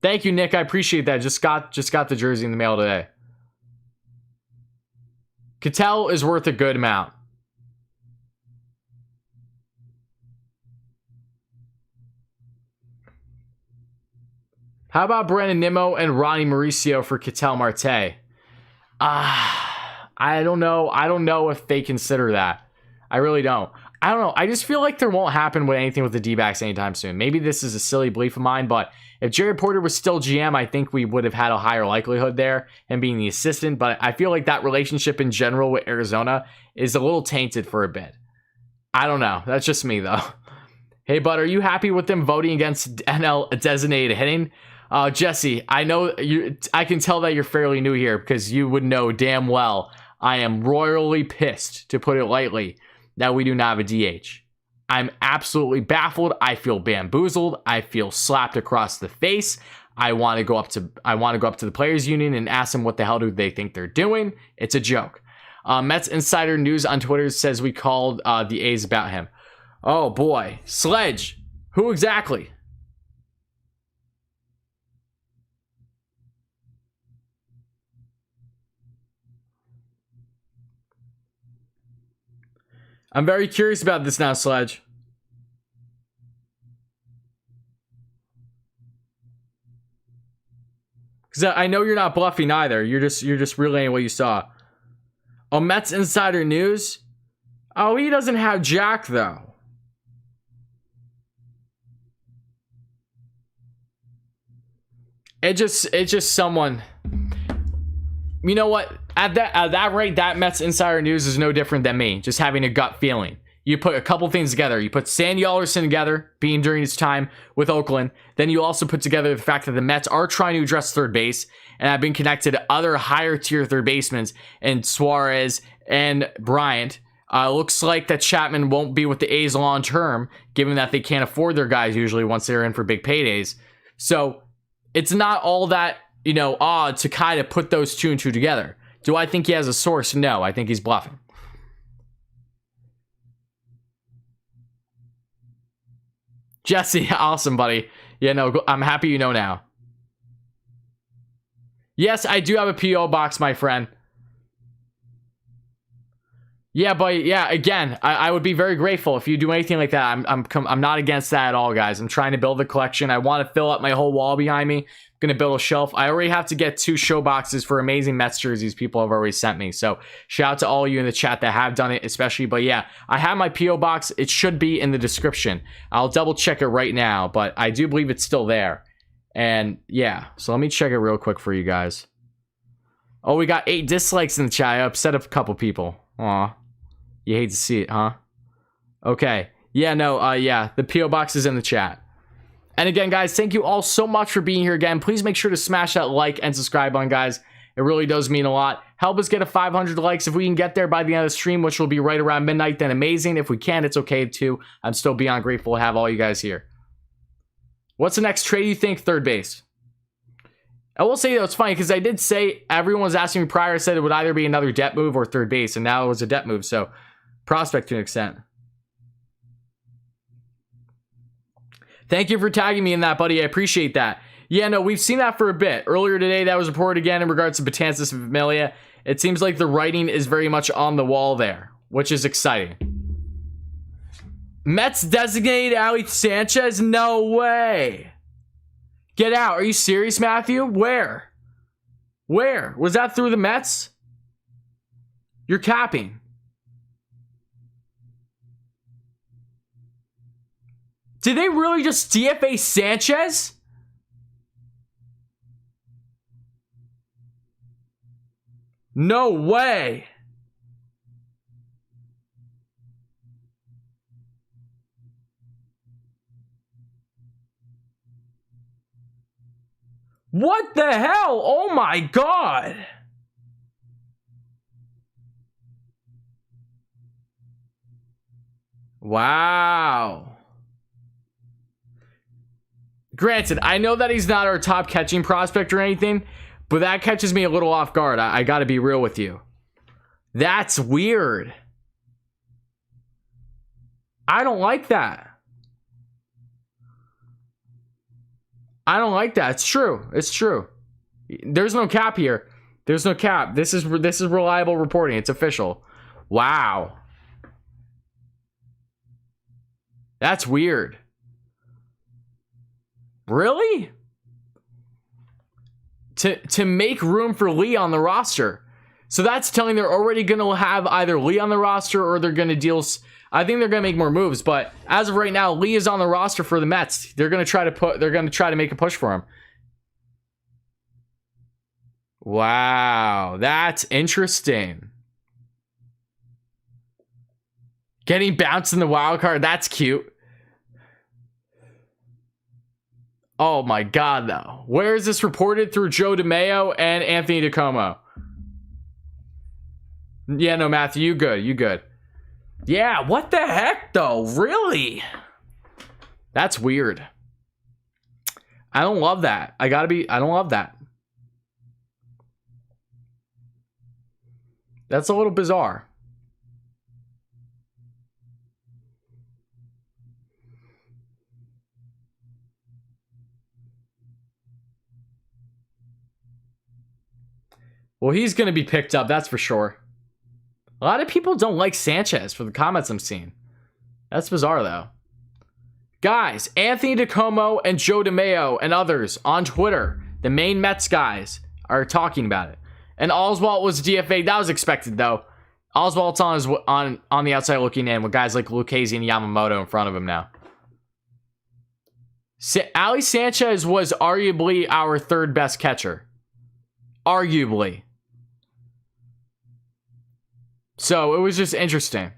[SPEAKER 1] Thank you, Nick. I appreciate that. Just got the jersey in the mail today. Cattell is worth a good amount. How about Brandon Nimmo and Ronnie Mauricio for Ketel Marte? I don't know. I don't know if they consider that. I really don't. I don't know. I just feel like there won't happen with anything with the D-backs anytime soon. Maybe this is a silly belief of mine, but if Jared Porter was still GM, I think we would have had a higher likelihood there and being the assistant. But I feel like that relationship in general with Arizona is a little tainted for a bit. I don't know. That's just me, though. Hey, bud, are you happy with them voting against NL designated hitting? Jesse, I know I can tell that you're fairly new here because you would know damn well I am royally pissed, to put it lightly, that we do not have a DH. I'm absolutely baffled. I feel bamboozled. I feel slapped across the face. I want to go up to the players union and ask them what the hell do they think they're doing. It's a joke. Mets Insider News on Twitter says we called the A's about him. Oh boy, Sledge. Who exactly? I'm very curious about this now, Sledge. Because I know you're not bluffing either. You're just relaying what you saw. Oh, Mets Insider News? Oh, he doesn't have Jack, though. It's just someone. You know what? At that rate, that Mets Insider News is no different than me, just having a gut feeling. You put a couple things together. You put Sandy Alderson together, being during his time with Oakland. Then you also put together the fact that the Mets are trying to address third base and have been connected to other higher tier third basemen and Suarez and Bryant. Looks like that Chapman won't be with the A's long term, given that they can't afford their guys usually once they're in for big paydays. So it's not all that, odd to kind of put those two and two together. Do I think he has a source? No, I think he's bluffing. Jesse, awesome, buddy. Yeah, no, I'm happy you know now. Yes, I do have a P.O. box, my friend. Yeah, but yeah, again, I would be very grateful if you do anything like that. I'm not against that at all, guys. I'm trying to build a collection. I want to fill up my whole wall behind me. I'm going to build a shelf. I already have to get 2 show boxes for amazing Mets jerseys people have already sent me. So shout out to all of you in the chat that have done it, especially. But yeah, I have my P.O. box. It should be in the description. I'll double check it right now, but I do believe it's still there. And yeah, so let me check it real quick for you guys. Oh, we got 8 dislikes in the chat. I upset a couple people. Aw. You hate to see it, huh? Okay. Yeah, no, yeah. The P.O. box is in the chat. And again, guys, thank you all so much for being here again. Please make sure to smash that like and subscribe button, guys. It really does mean a lot. Help us get a 500 likes. If we can get there by the end of the stream, which will be right around midnight, then amazing. If we can, it's okay too. I'm still beyond grateful to have all you guys here. What's the next trade you think? Third base. I will say, though, it's funny because I did say, everyone was asking me prior, I said it would either be another debt move or third base, and now it was a debt move, so prospect to an extent. Thank you for tagging me in that, buddy. I appreciate that. Yeah, no, we've seen that for a bit. Earlier today, that was reported again in regards to Betances and Familia. It seems like the writing is very much on the wall there, which is exciting. Mets designated Alex Sanchez? No way. Get out. Are you serious, Matthew? Where? Where? Was that through the Mets? You're capping. Did they really just DFA Sanchez? No way. What the hell? Oh my God. Wow. Granted, I know that he's not our top catching prospect or anything, but that catches me a little off guard. I got to be real with you. That's weird. I don't like that. I don't like that. It's true. It's true. There's no cap here. There's no cap. This is reliable reporting. It's official. Wow. That's weird. Really? To make room for Lee on the roster. So that's telling they're already going to have either Lee on the roster or they're going to deal. I think they're going to make more moves, but as of right now, Lee is on the roster for the Mets. They're going to try to make a push for him. Wow, that's interesting. Getting bounced in the wild card, that's cute. Oh my God, though. Where is this reported? Through Joe DeMayo and Anthony DeComo. Yeah, no, Matthew, you good. You good. Yeah, what the heck, though? Really? That's weird. I don't love that. I don't love that. That's a little bizarre. Well, he's going to be picked up, that's for sure. A lot of people don't like Sanchez for the comments I'm seeing. That's bizarre, though. Guys, Anthony DeComo and Joe DeMayo and others on Twitter, the main Mets guys, are talking about it. And Oswalt was DFA. That was expected, though. Oswalt's on the outside looking in with guys like Lucchesi and Yamamoto in front of him now. Alex Sanchez was arguably our third best catcher. Arguably. So it was just interesting.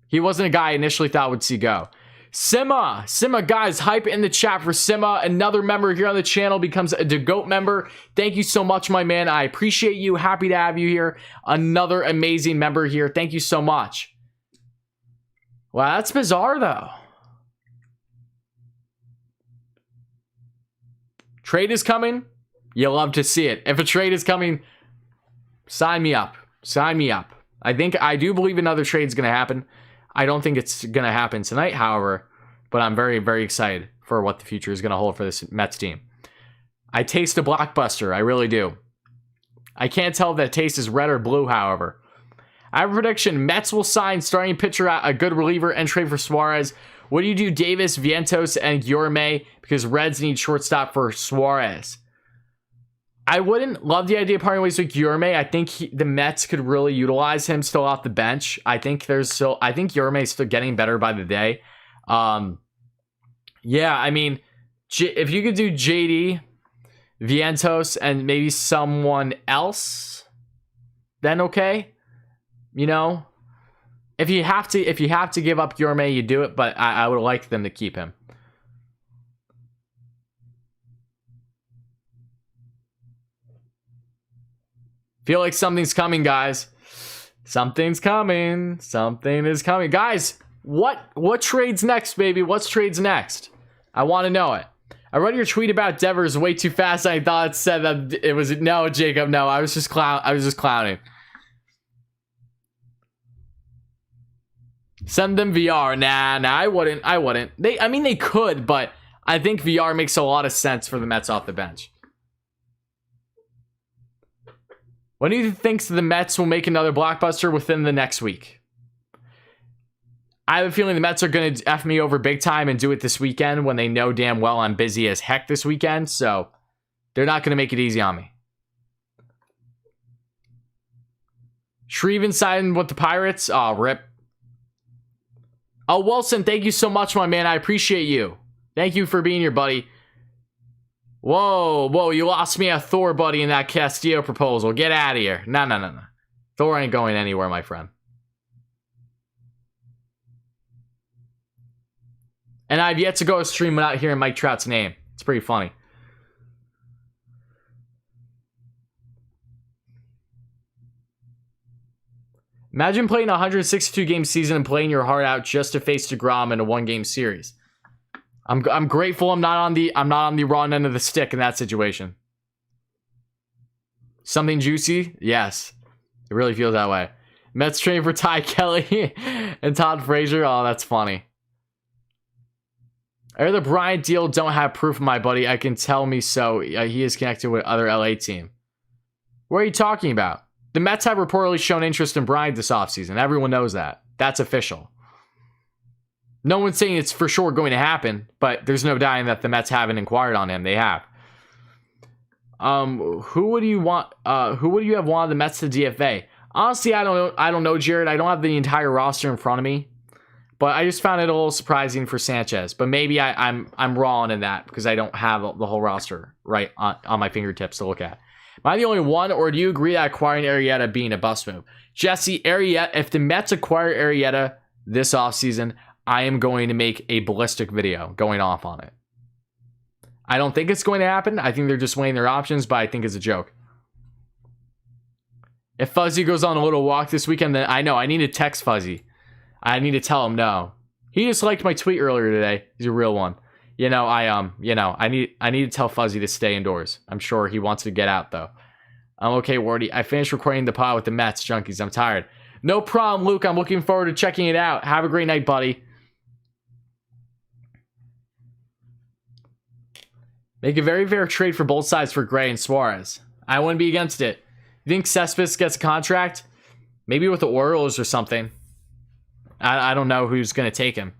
[SPEAKER 1] He wasn't a guy I initially thought would see go. Sima, guys, hype in the chat for Sima. Another member here on the channel becomes a DeGoat member. Thank you so much, my man. I appreciate you. Happy to have you here. Another amazing member here. Thank you so much. Wow, that's bizarre, though. Trade is coming. You'll love to see it. If a trade is coming, sign me up. Sign me up. I do believe another trade is going to happen. I don't think it's going to happen tonight, however, but I'm very, very excited for what the future is going to hold for this Mets team. I taste a blockbuster. I really do. I can't tell if that taste is red or blue, however. I have a prediction. Mets will sign starting pitcher, a good reliever, and trade for Suarez. What do you do, Davis, Vientos, and Guillorme? Because Reds need shortstop for Suarez. I wouldn't love the idea of parting ways with Guillorme. I think the Mets could really utilize him still off the bench. I think Guillorme is still getting better by the day. Yeah, I mean, if you could do JD, Vientos, and maybe someone else, then okay. You know, if you have to give up Guillorme, you do it. But I would like them to keep him. Feel like something's coming, guys. Something's coming. Something is coming, guys. What trades next, baby? What's trades next? I want to know it. I read your tweet about Devers way too fast. I thought it said that it was no, Jacob. No, I was just clowning. Send them VR. Nah, I wouldn't. I mean, they could, but I think VR makes a lot of sense for the Mets off the bench. When do you think the Mets will make another blockbuster within the next week? I have a feeling the Mets are going to F me over big time and do it this weekend when they know damn well I'm busy as heck this weekend. So they're not going to make it easy on me. Shreve inside with the Pirates. Oh, rip. Oh, Wilson, thank you so much, my man. I appreciate you. Thank you for being here, buddy. Whoa, you lost me a Thor, buddy, in that Castillo proposal. Get out of here. No. Thor ain't going anywhere, my friend. And I've yet to go a stream without hearing Mike Trout's name. It's pretty funny. Imagine playing a 162-game season and playing your heart out just to face DeGrom in a one-game series. I'm grateful I'm not on the wrong end of the stick in that situation. Something juicy? Yes. It really feels that way. Mets train for Ty Kelly and Todd Frazier. Oh, that's funny. I heard the Bryant deal don't have proof, my buddy. I can tell me so. He is connected with other LA team. What are you talking about? The Mets have reportedly shown interest in Bryant this offseason. Everyone knows that. That's official. No one's saying it's for sure going to happen, but there's no denying that the Mets haven't inquired on him. They have. Who would you want? Who would you have wanted the Mets to DFA? Honestly, I don't know, Jared. I don't have the entire roster in front of me, but I just found it a little surprising for Sanchez. But maybe I'm wrong in that because I don't have the whole roster right on my fingertips to look at. Am I the only one, or do you agree that acquiring Arrieta being a bust move? Jesse, Arrieta, if the Mets acquire Arrieta this offseason, I am going to make a ballistic video going off on it. I don't think it's going to happen. I think they're just weighing their options, but I think it's a joke. If Fuzzy goes on a little walk this weekend, then I know I need to text Fuzzy. I need to tell him no. He just liked my tweet earlier today. He's a real one. I need to tell Fuzzy to stay indoors. I'm sure he wants to get out though. I'm okay, Wardy. I finished recording the pod with the Mets junkies. I'm tired. No problem, Luke. I'm looking forward to checking it out. Have a great night, buddy. Make a very fair trade for both sides for Gray and Suarez. I wouldn't be against it. You think Cespedes gets a contract? Maybe with the Orioles or something. I don't know who's going to take him.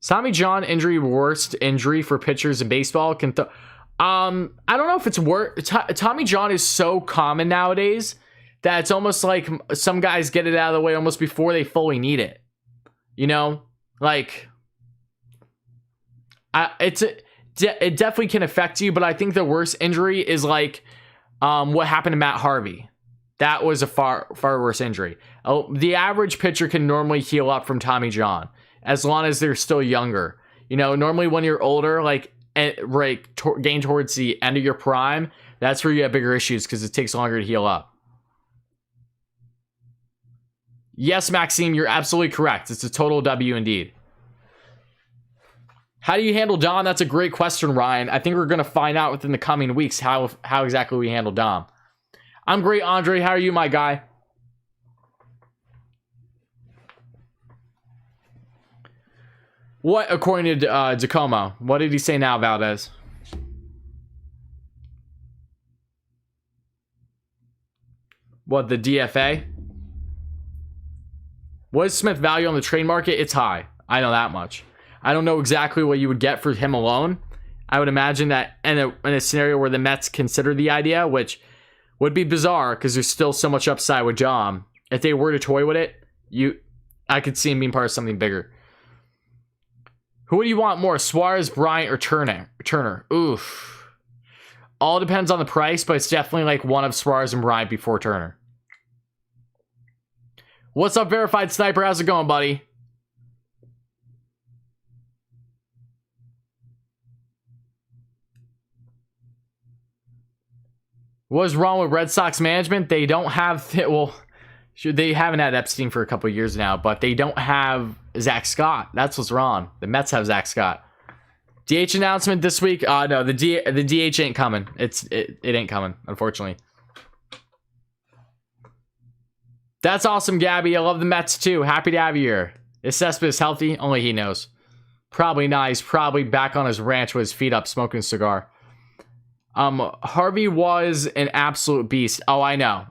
[SPEAKER 1] Tommy John injury worst injury for pitchers in baseball? I don't know if it's worse. Tommy John is so common nowadays that it's almost like some guys get it out of the way almost before they fully need it. You know, like it definitely can affect you, but I think the worst injury is like what happened to Matt Harvey. That was a far worse injury. The average pitcher can normally heal up from Tommy John as long as they're still younger. You know, normally when you're older, like getting towards the end of your prime, that's where you have bigger issues because it takes longer to heal up. Yes, Maxime, you're absolutely correct. It's a total W indeed. How do you handle Dom? That's a great question, Ryan. I think we're going to find out within the coming weeks how exactly we handle Dom. I'm great, Andre. How are you, my guy? What, according to Dacomo? What did he say now, Valdez? What, the DFA? What is Smith value on the trade market? It's high. I know that much. I don't know exactly what you would get for him alone. I would imagine that in a scenario where the Mets consider the idea, which would be bizarre because there's still so much upside with John. If they were to toy with it, I could see him being part of something bigger. Who do you want more, Suarez, Bryant, or Turner? Oof. All depends on the price, but it's definitely like one of Suarez and Bryant before Turner. What's up, Verified Sniper? How's it going, buddy? What's wrong with Red Sox management? They don't have... Well, they haven't had Epstein for a couple of years now, but they don't have Zach Scott. That's what's wrong. The Mets have Zach Scott. DH announcement this week? No, the DH ain't coming. It ain't coming, unfortunately. That's awesome, Gabby. I love the Mets too. Happy to have you here. Is Cespedes healthy? Only he knows. Probably not. He's probably back on his ranch with his feet up, smoking a cigar. Harvey was an absolute beast. Oh, I know.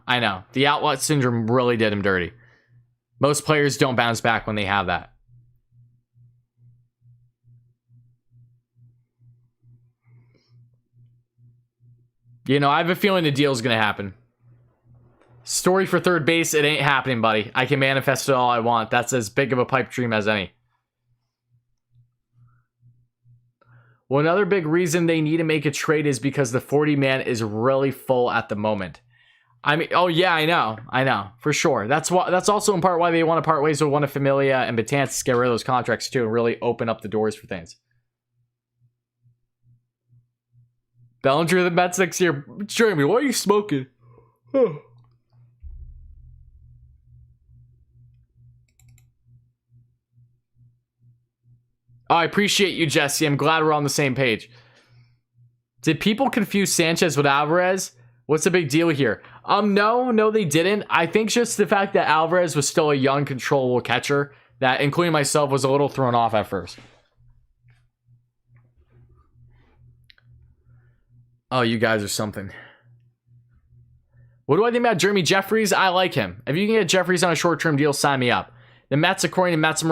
[SPEAKER 1] The outlet syndrome really did him dirty. Most players don't bounce back when they have that. You know, I have a feeling the deal's gonna happen. Story for third base, it ain't happening, buddy. I can manifest it all I want. That's as big of a pipe dream as any. Well, another big reason they need to make a trade is because the 40-man is really full at the moment. I mean, oh yeah, I know, for sure. That's also in part why they want to part ways with one of Familia and Betances, get rid of those contracts too, and really open up the doors for things. Bellinger the Mets next year. Jeremy, why are you smoking? Oh, I appreciate you, Jesse. I'm glad we're on the same page. Did people confuse Sanchez with Alvarez? What's the big deal here? No, they didn't. I think just the fact that Alvarez was still a young, controllable catcher that, including myself, was a little thrown off at first. Oh, you guys are something. What do I think about Jeremy Jeffries? I like him. If you can get Jeffries on a short-term deal, sign me up. The Mets, according to Mets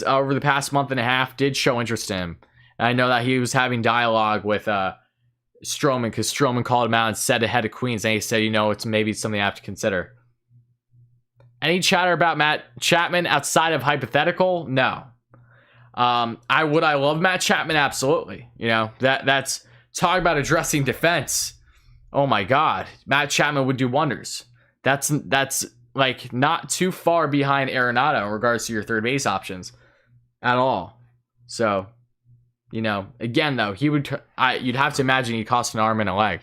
[SPEAKER 1] over the past month and a half, did show interest in him. And I know that he was having dialogue with Stroman, because Stroman called him out and said ahead of Queens, and he said, you know, it's maybe something I have to consider. Any chatter about Matt Chapman outside of hypothetical? No. I love Matt Chapman? Absolutely. You know, that's talk about addressing defense. Oh my God, Matt Chapman would do wonders. That's like not too far behind Arenado in regards to your third base options at all. So, you know, again though, you'd have to imagine he'd cost an arm and a leg.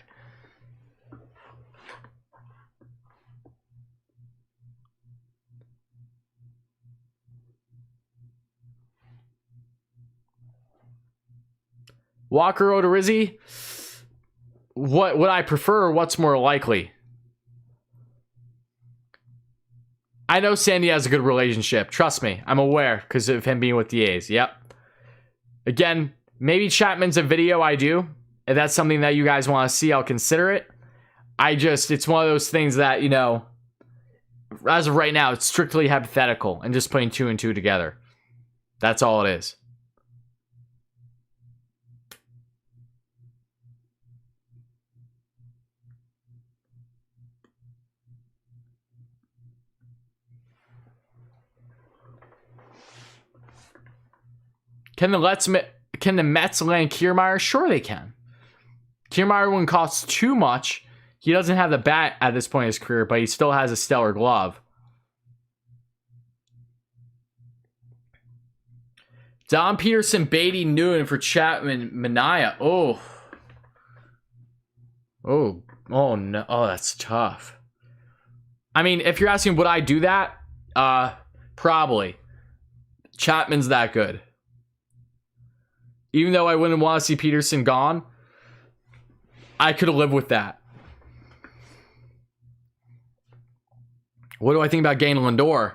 [SPEAKER 1] Walker Odorizzi, what would I prefer? What's more likely? I know Sandy has a good relationship. Trust me, I'm aware because of him being with the A's. Yep. Again, maybe Chapman's a video I do. If that's something that you guys want to see, I'll consider it. It's one of those things that, you know, as of right now, it's strictly hypothetical and just putting two and two together. That's all it is. Can the Mets land Kiermaier? Sure they can. Kiermaier wouldn't cost too much. He doesn't have the bat at this point in his career, but he still has a stellar glove. Don Peterson, Beatty, Newton for Chapman, Minaya. Oh no. Oh, that's tough. I mean, if you're asking would I do that? Probably. Chapman's that good. Even though I wouldn't want to see Peterson gone, I could have lived with that. What do I think about getting Lindor?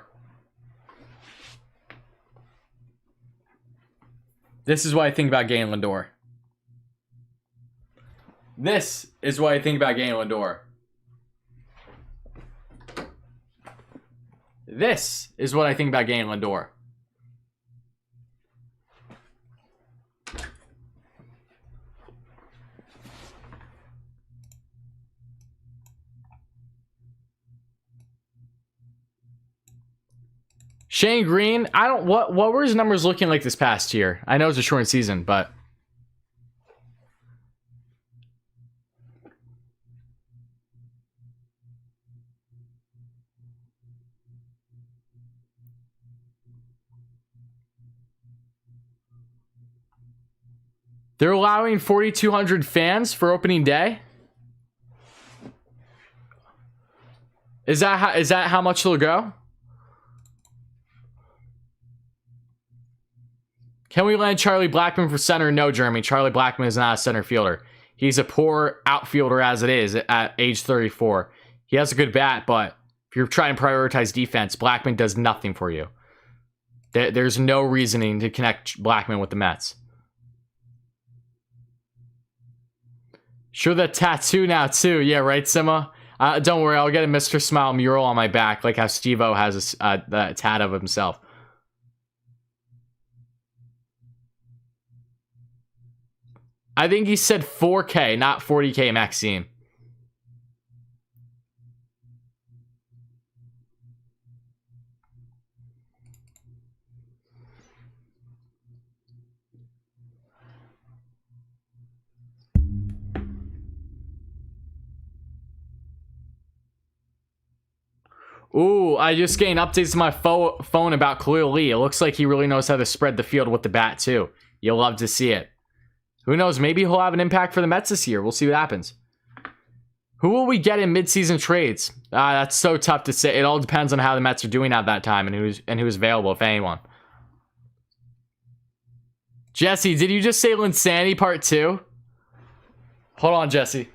[SPEAKER 1] This is what I think about Galen Lindor. This is what I think about Galen Lindor. This is what I think about Galen Lindor. Shane Green, I don't what were his numbers looking like this past year? I know it's a short season, but they're allowing 4,200 fans for opening day. Is that how much they'll go? Can we land Charlie Blackmon for center? No, Jeremy. Charlie Blackmon is not a center fielder. He's a poor outfielder as it is at age 34. He has a good bat, but if you're trying to prioritize defense, Blackmon does nothing for you. There's no reasoning to connect Blackmon with the Mets. Show that tattoo now, too. Yeah, right, Sima? Don't worry, I'll get a Mr. Smile mural on my back, like how Steve-O has a tat of himself. I think he said 4K, not 40K, Maxime. Ooh, I just gained updates to my phone about Khalil Lee. It looks like he really knows how to spread the field with the bat, too. You'll love to see it. Who knows? Maybe he'll have an impact for the Mets this year. We'll see what happens. Who will we get in midseason trades? That's so tough to say. It all depends on how the Mets are doing at that time and who's available, if anyone. Jesse, did you just say Linsanity Part 2? Hold on, Jesse.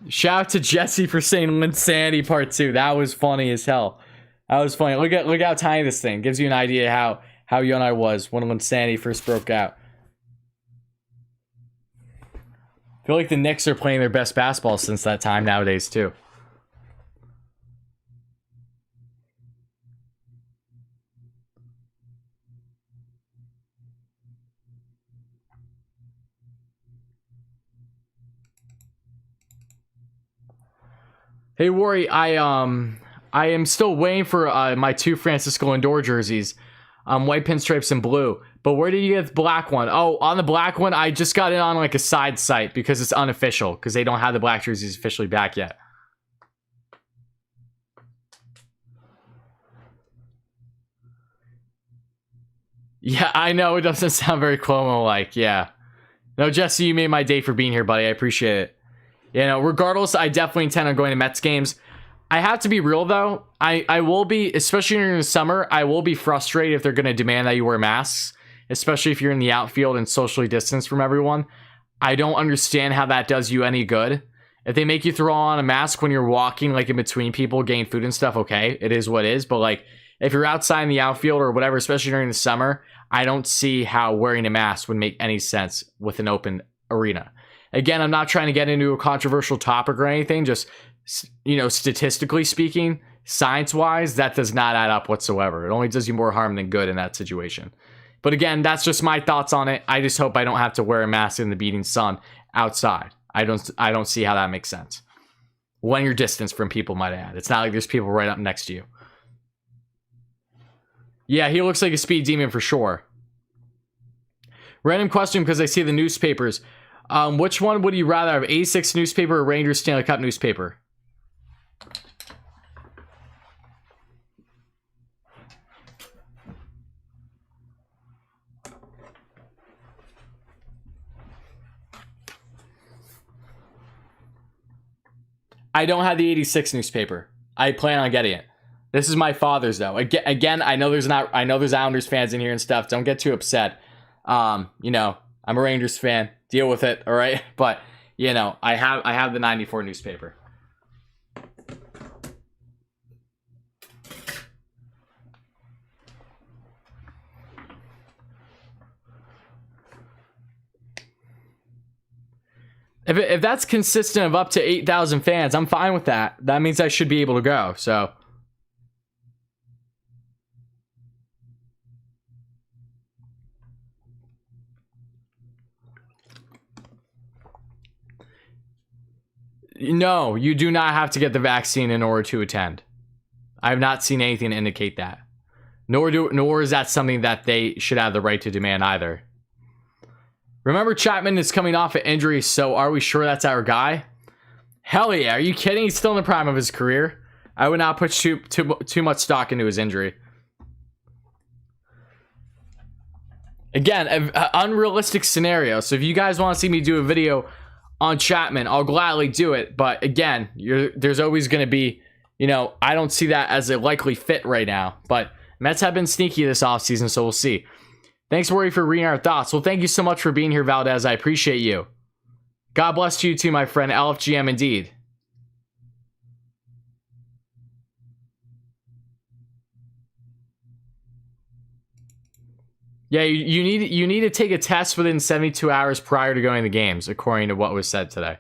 [SPEAKER 1] Shout out to Jesse for saying Linsanity Part 2. That was funny as hell. That was funny. Look how tiny this thing. Gives you an idea how young I was when Linsanity first broke out. I feel like the Knicks are playing their best basketball since that time nowadays, too. Hey, Wari, I am still waiting for my 2 Francisco Lindor jerseys, white pinstripes and blue. But where did you get the black one? Oh, on the black one, I just got it on like a side site because it's unofficial because they don't have the black jerseys officially back yet. Yeah, I know it doesn't sound very Cuomo-like. Yeah, no, Jesse, you made my day for being here, buddy. I appreciate it. You know, regardless, I definitely intend on going to Mets games. I have to be real, though. I will be, especially during the summer, I will be frustrated if they're going to demand that you wear masks, especially if you're in the outfield and socially distanced from everyone. I don't understand how that does you any good. If they make you throw on a mask when you're walking, like in between people, getting food and stuff, okay, it is what it is. But like, if you're outside in the outfield or whatever, especially during the summer, I don't see how wearing a mask would make any sense with an open arena. Again, I'm not trying to get into a controversial topic or anything. Just, you know, statistically speaking, science-wise, that does not add up whatsoever. It only does you more harm than good in that situation. But again, that's just my thoughts on it. I just hope I don't have to wear a mask in the beating sun outside. I don't see how that makes sense. When you're distanced from people, might add. It's not like there's people right up next to you. Yeah, he looks like a speed demon for sure. Random question because I see the newspapers. Which one would you rather have, 86 newspaper or Rangers Stanley Cup newspaper? I don't have the 86 newspaper. I plan on getting it. This is my father's though. Again, I know there's Islanders fans in here and stuff. Don't get too upset. You know, I'm a Rangers fan. Deal with it, all right? But, you know, I have the 94 newspaper. If that's consistent of up to 8,000 fans, I'm fine with that. That means I should be able to go, so. No, you do not have to get the vaccine in order to attend. I have not seen anything to indicate that. Nor is that something that they should have the right to demand either. Remember, Chapman is coming off an injury, so are we sure that's our guy? Hell yeah, are you kidding? He's still in the prime of his career. I would not put too much stock into his injury. Again, an unrealistic scenario. So if you guys want to see me do a video on Chapman, I'll gladly do it. But again, there's always going to be, you know, I don't see that as a likely fit right now. But Mets have been sneaky this offseason, so we'll see. Thanks, Worry, for reading our thoughts. Well, thank you so much for being here, Valdez. I appreciate you. God bless you too, my friend. LFGM indeed. Yeah, you need to take a test within 72 hours prior to going to games, according to what was said today.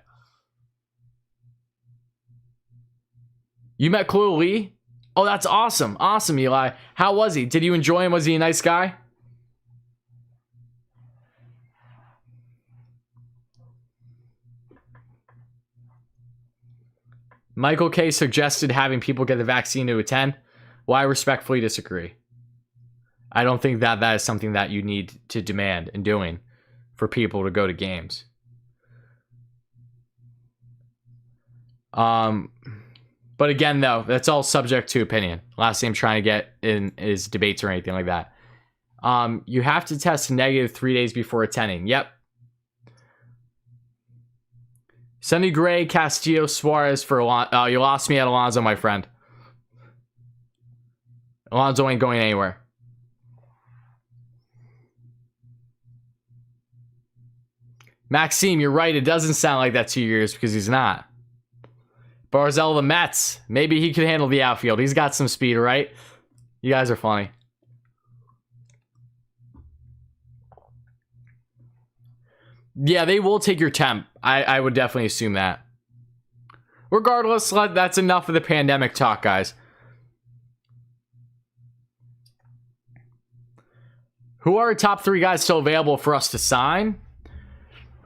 [SPEAKER 1] You met Khalil Lee? Oh, that's awesome. Awesome, Eli. How was he? Did you enjoy him? Was he a nice guy? Michael K suggested having people get the vaccine to attend. Well, I respectfully disagree. I don't think that is something that you need to demand in doing for people to go to games. But again, though, that's all subject to opinion. Last thing I'm trying to get in is debates or anything like that. You have to test negative 3 days before attending. Yep. Sonny Gray, Castillo, Suarez for Alonso. You lost me at Alonso, my friend. Alonso ain't going anywhere. Maxime, you're right. It doesn't sound like that 2 years because he's not. Barzell, the Mets. Maybe he could handle the outfield. He's got some speed, right? You guys are funny. Yeah, they will take your temp. I would definitely assume that. Regardless, that's enough of the pandemic talk, guys. Who are our top 3 guys still available for us to sign?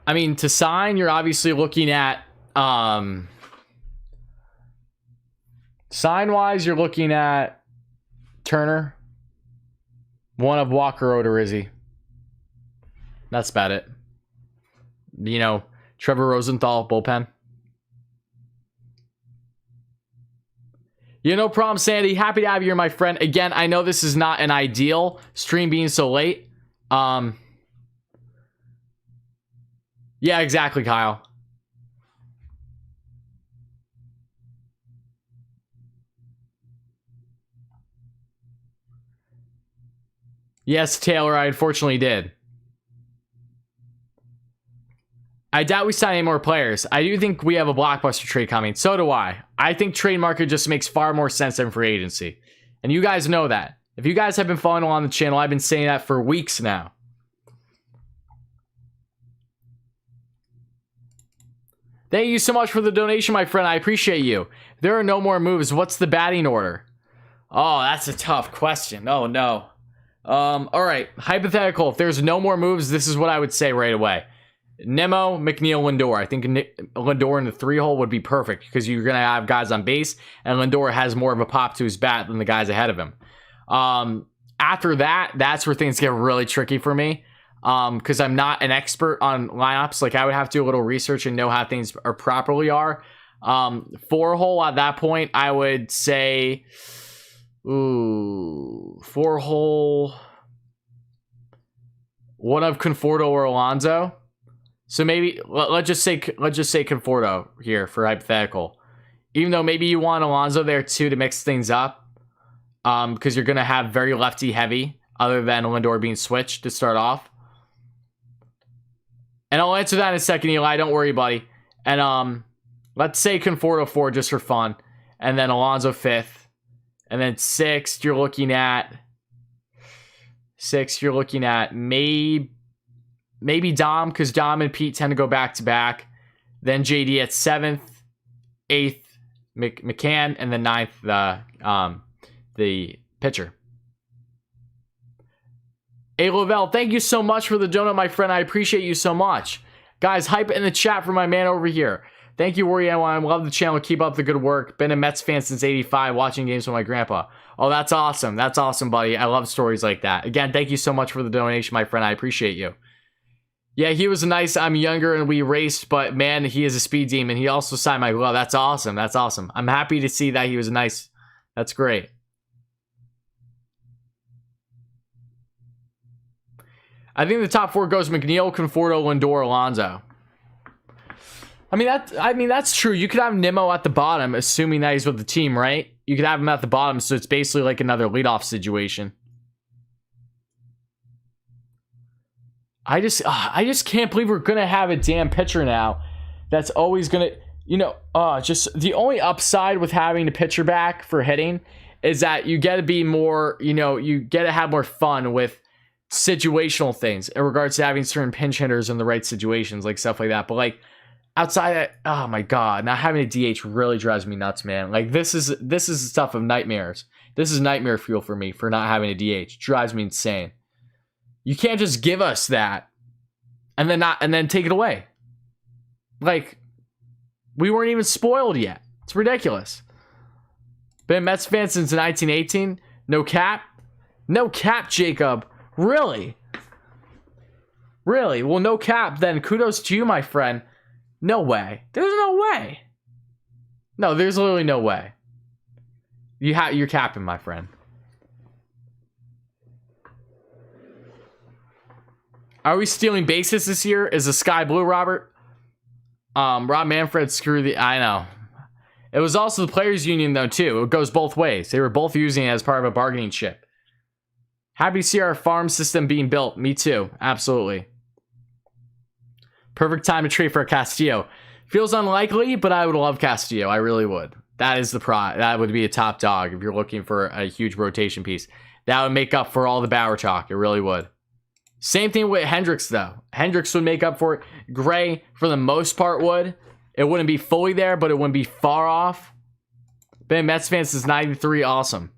[SPEAKER 1] I mean, to sign, you're obviously looking at... sign-wise, you're looking at Turner. One of Walker Odorizzi. That's about it. You know, Trevor Rosenthal, bullpen. Yeah, no problem, Sandy. Happy to have you here, my friend. Again, I know this is not an ideal stream being so late. Yeah, exactly, Kyle. Yes, Taylor, I unfortunately did. I doubt we sign any more players. I do think we have a blockbuster trade coming. So do I. I think trade market just makes far more sense than free agency. And you guys know that. If you guys have been following along the channel, I've been saying that for weeks now. Thank you so much for the donation, my friend. I appreciate you. If there are no more moves, what's the batting order? Oh, that's a tough question. Oh, no. All right. Hypothetical. If there's no more moves, this is what I would say right away. Nemo, McNeil, Lindor. I think Lindor in the 3-hole would be perfect because you're going to have guys on base, and Lindor has more of a pop to his bat than the guys ahead of him. After that, that's where things get really tricky for me because I'm not an expert on lineups. Like, I would have to do a little research and know how things are properly are. 4-hole at that point, I would say, 4-hole, one of Conforto or Alonso. So maybe let's just say Conforto here for hypothetical. Even though maybe you want Alonso there too to mix things up. Because you're going to have very lefty heavy other than Lindor being switched to start off. And I'll answer that in a second, Eli. Don't worry, buddy. And let's say Conforto 4 just for fun. And then Alonso 5th. And then 6th, you're looking at... 6th, you're looking at maybe Dom, because Dom and Pete tend to go back-to-back. Then JD at 7th. 8th, McCann. And then 9th, the pitcher. Hey, Lavelle, thank you so much for the donut, my friend. I appreciate you so much. Guys, hype it in the chat for my man over here. Thank you, WardyNYM. Love the channel. Keep up the good work. Been a Mets fan since 85, watching games with my grandpa. Oh, that's awesome. That's awesome, buddy. I love stories like that. Again, thank you so much for the donation, my friend. I appreciate you. Yeah, he was nice. I'm younger and we raced, but man, he is a speed demon. He also signed my glove. That's awesome. That's awesome. I'm happy to see that he was nice. That's great. I think the top 4 goes McNeil, Conforto, Lindor, Alonso. I mean that's true. You could have Nimmo at the bottom, assuming that he's with the team, right? You could have him at the bottom, so it's basically like another leadoff situation. I just can't believe we're gonna have a damn pitcher now that's always gonna, just the only upside with having a pitcher back for hitting is that you get to be more, you get to have more fun with situational things in regards to having certain pinch hitters in the right situations, like stuff like that. But like outside, oh my god, not having a DH really drives me nuts, man. Like this is the stuff of nightmares. This is nightmare fuel for me for not having a DH. Drives me insane. You can't just give us that and then take it away. Like we weren't even spoiled yet. It's ridiculous. Been a Mets fan since 1918. No cap. No cap, Jacob. Really? Really? Well, no cap, then kudos to you, my friend. No way. There's no way. No, there's literally no way. You're capping, my friend. Are we stealing bases this year? Is the sky blue, Robert? Rob Manfred, screw the... I know. It was also the players' union, though, too. It goes both ways. They were both using it as part of a bargaining chip. Happy to see our farm system being built. Me too. Absolutely. Perfect time to trade for a Castillo. Feels unlikely, but I would love Castillo. I really would. That is the that would be a top dog if you're looking for a huge rotation piece. That would make up for all the Bauer talk. It really would. Same thing with Hendricks, though. Hendricks would make up for it. Gray, for the most part, would. It wouldn't be fully there, but it wouldn't be far off. Been Mets fan since 93. Awesome.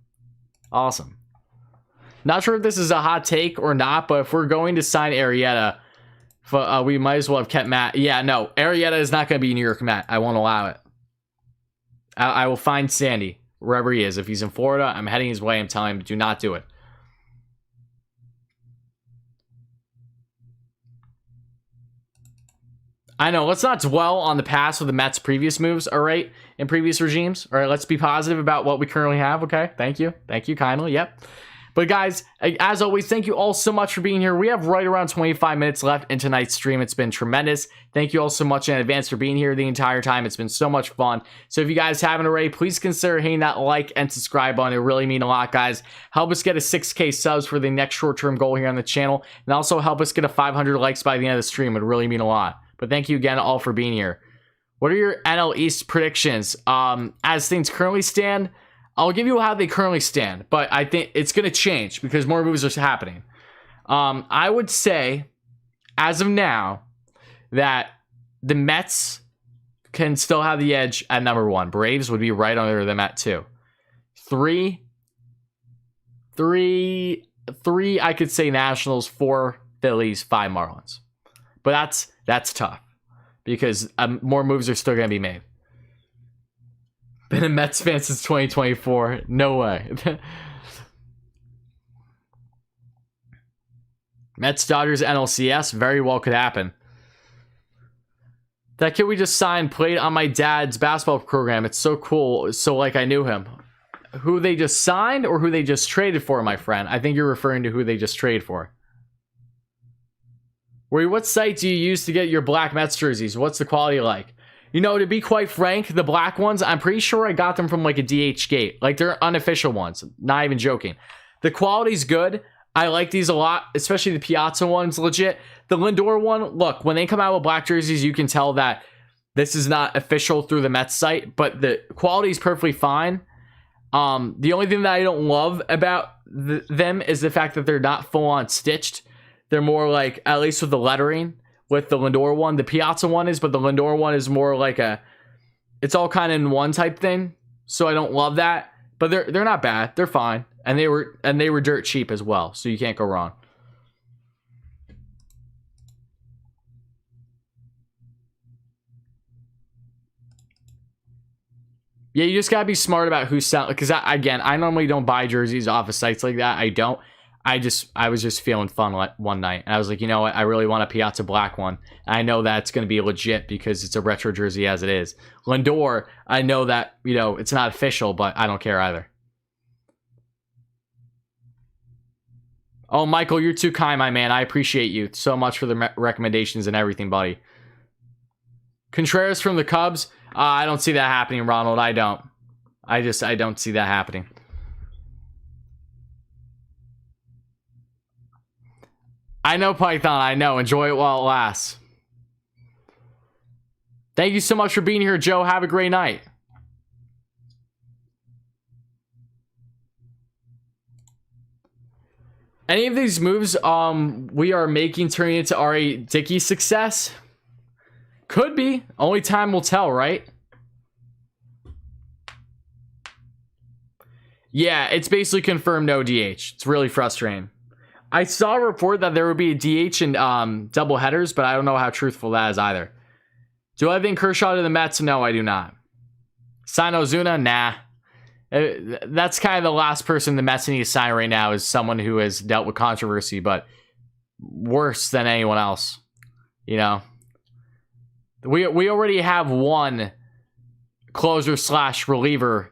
[SPEAKER 1] Awesome. Not sure if this is a hot take or not, but if we're going to sign Arrieta, we might as well have kept Matt. Yeah, no, Arrieta is not going to be New York Met. I won't allow it. I will find Sandy wherever he is. If he's in Florida, I'm heading his way. I'm telling him, do not do it. I know, let's not dwell on the past with the Mets' previous moves, all right, in previous regimes. All right, let's be positive about what we currently have, okay? Thank you. Thank you kindly, yep. But guys, as always, thank you all so much for being here. We have right around 25 minutes left in tonight's stream. It's been tremendous. Thank you all so much in advance for being here the entire time. It's been so much fun. So if you guys haven't already, please consider hitting that like and subscribe button. It really mean a lot, guys. Help us get a 6K subs for the next short-term goal here on the channel. And also help us get a 500 likes by the end of the stream. It would really mean a lot. But thank you again all for being here. What are your NL East predictions? As things currently stand, I'll give you how they currently stand, but I think it's going to change because more moves are happening. I would say, as of now, that the Mets can still have the edge at number 1. Braves would be right under them at 2. 3, I could say Nationals, 4 Phillies, 5 Marlins. But that's tough because more moves are still going to be made. Been a Mets fan since 2024. No way. Mets, Dodgers, NLCS. Very well could happen. That kid we just signed played on my dad's basketball program. It's so cool. So like I knew him. Who they just signed or who they just traded for, my friend? I think you're referring to who they just traded for. What site do you use to get your black Mets jerseys? What's the quality like? You know, to be quite frank, the black ones, I'm pretty sure I got them from like a DH gate. Like, they're unofficial ones. Not even joking. The quality's good. I like these a lot, especially the Piazza ones, legit. The Lindor one, look, when they come out with black jerseys, you can tell that this is not official through the Mets site, but the quality is perfectly fine. The only thing that I don't love about them is the fact that they're not full-on stitched. They're more like, at least with the lettering, with the Lindor one. The Piazza one is, but the Lindor one is more like a, it's all kind of in one type thing. So I don't love that, but they're not bad. They're fine. And they were dirt cheap as well, so you can't go wrong. Yeah, you just gotta be smart about who's selling. Because again, I normally don't buy jerseys off of sites like that. I don't. I was just feeling fun one night, and I was like, you know what? I really want a Piazza black one. And I know that's gonna be legit because it's a retro jersey as it is. Lindor, I know that, you know, it's not official, but I don't care either. Oh, Michael, you're too kind, my man. I appreciate you so much for the recommendations and everything, buddy. Contreras from the Cubs. I don't see that happening, Ronald. I don't. I don't see that happening. I know, Python. I know. Enjoy it while it lasts. Thank you so much for being here, Joe. Have a great night. Any of these moves we are making turning into R.A. Dickey success? Could be. Only time will tell, right? Yeah, it's basically confirmed no DH. It's really frustrating. I saw a report that there would be a DH in double headers, but I don't know how truthful that is either. Do I think Kershaw to the Mets? No, I do not. Sign Ozuna? Nah. That's kind of the last person the Mets need to sign right now, is someone who has dealt with controversy, but worse than anyone else. You know, we already have one closer / reliever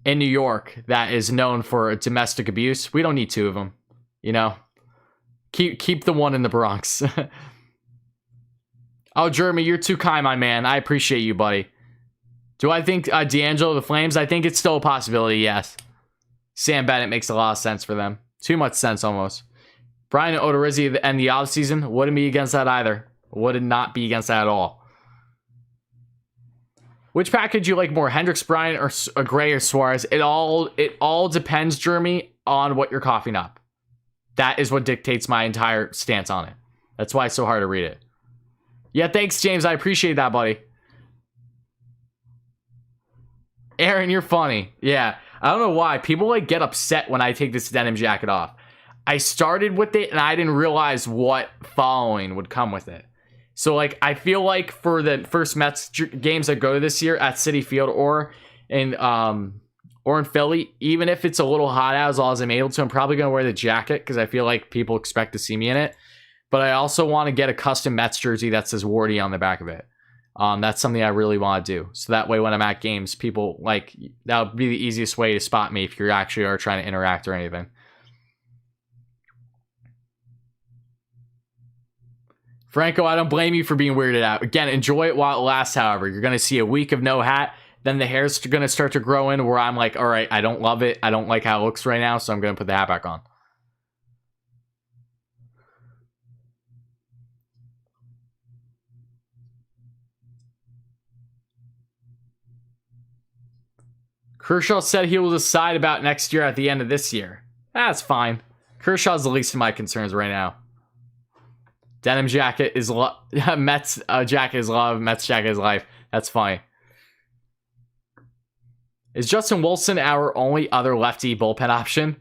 [SPEAKER 1] in New York that is known for domestic abuse. We don't need two of them. You know, keep the one in the Bronx. Oh, Jeremy, you're too kind, my man. I appreciate you, buddy. Do I think D'Angelo the Flames? I think it's still a possibility, yes. Sam Bennett makes a lot of sense for them. Too much sense, almost. Brian Odorizzi and the offseason, wouldn't be against that either. Would not be against that at all. Which package you like more, Hendricks, Bryant, or Gray, or Suarez? It all depends, Jeremy, on what you're coughing up. That is what dictates my entire stance on it. That's why it's so hard to read it. Yeah, thanks, James. I appreciate that, buddy. Aaron, you're funny. Yeah, I don't know why. People like get upset when I take this denim jacket off. I started with it and I didn't realize what following would come with it. So like, I feel like for the first Mets games that go this year at Citi Field or in Philly, even if it's a little hot out, as long as I'm able to, I'm probably going to wear the jacket because I feel like people expect to see me in it. But I also want to get a custom Mets jersey that says Wardy on the back of it. That's something I really want to do. So that way when I'm at games, people like, that would be the easiest way to spot me if you actually are trying to interact or anything. Franco, I don't blame you for being weirded out. Again, enjoy it while it lasts, however. You're going to see a week of no hat. Then the hair's going to start to grow in where I'm like, all right, I don't love it. I don't like how it looks right now, so I'm going to put the hat back on. Kershaw said he will decide about next year at the end of this year. That's fine. Kershaw's the least of my concerns right now. Denim jacket is Mets jacket is love. Mets jacket is life. That's fine. Is Justin Wilson our only other lefty bullpen option?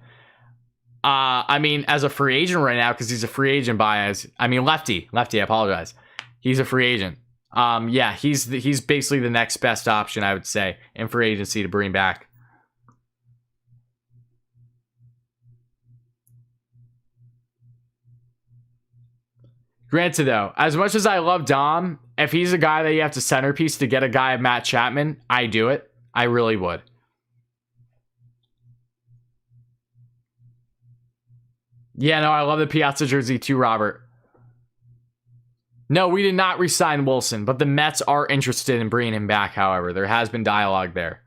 [SPEAKER 1] I mean, as a free agent right now, because he's a free agent lefty. I apologize. He's a free agent. Yeah, he's basically the next best option, I would say, in free agency to bring back. Granted, though, as much as I love Dom, if he's a guy that you have to centerpiece to get a guy of Matt Chapman, I do it. I really would. Yeah, no, I love the Piazza jersey too, Robert. No, we did not re-sign Wilson, but the Mets are interested in bringing him back, however. There has been dialogue there.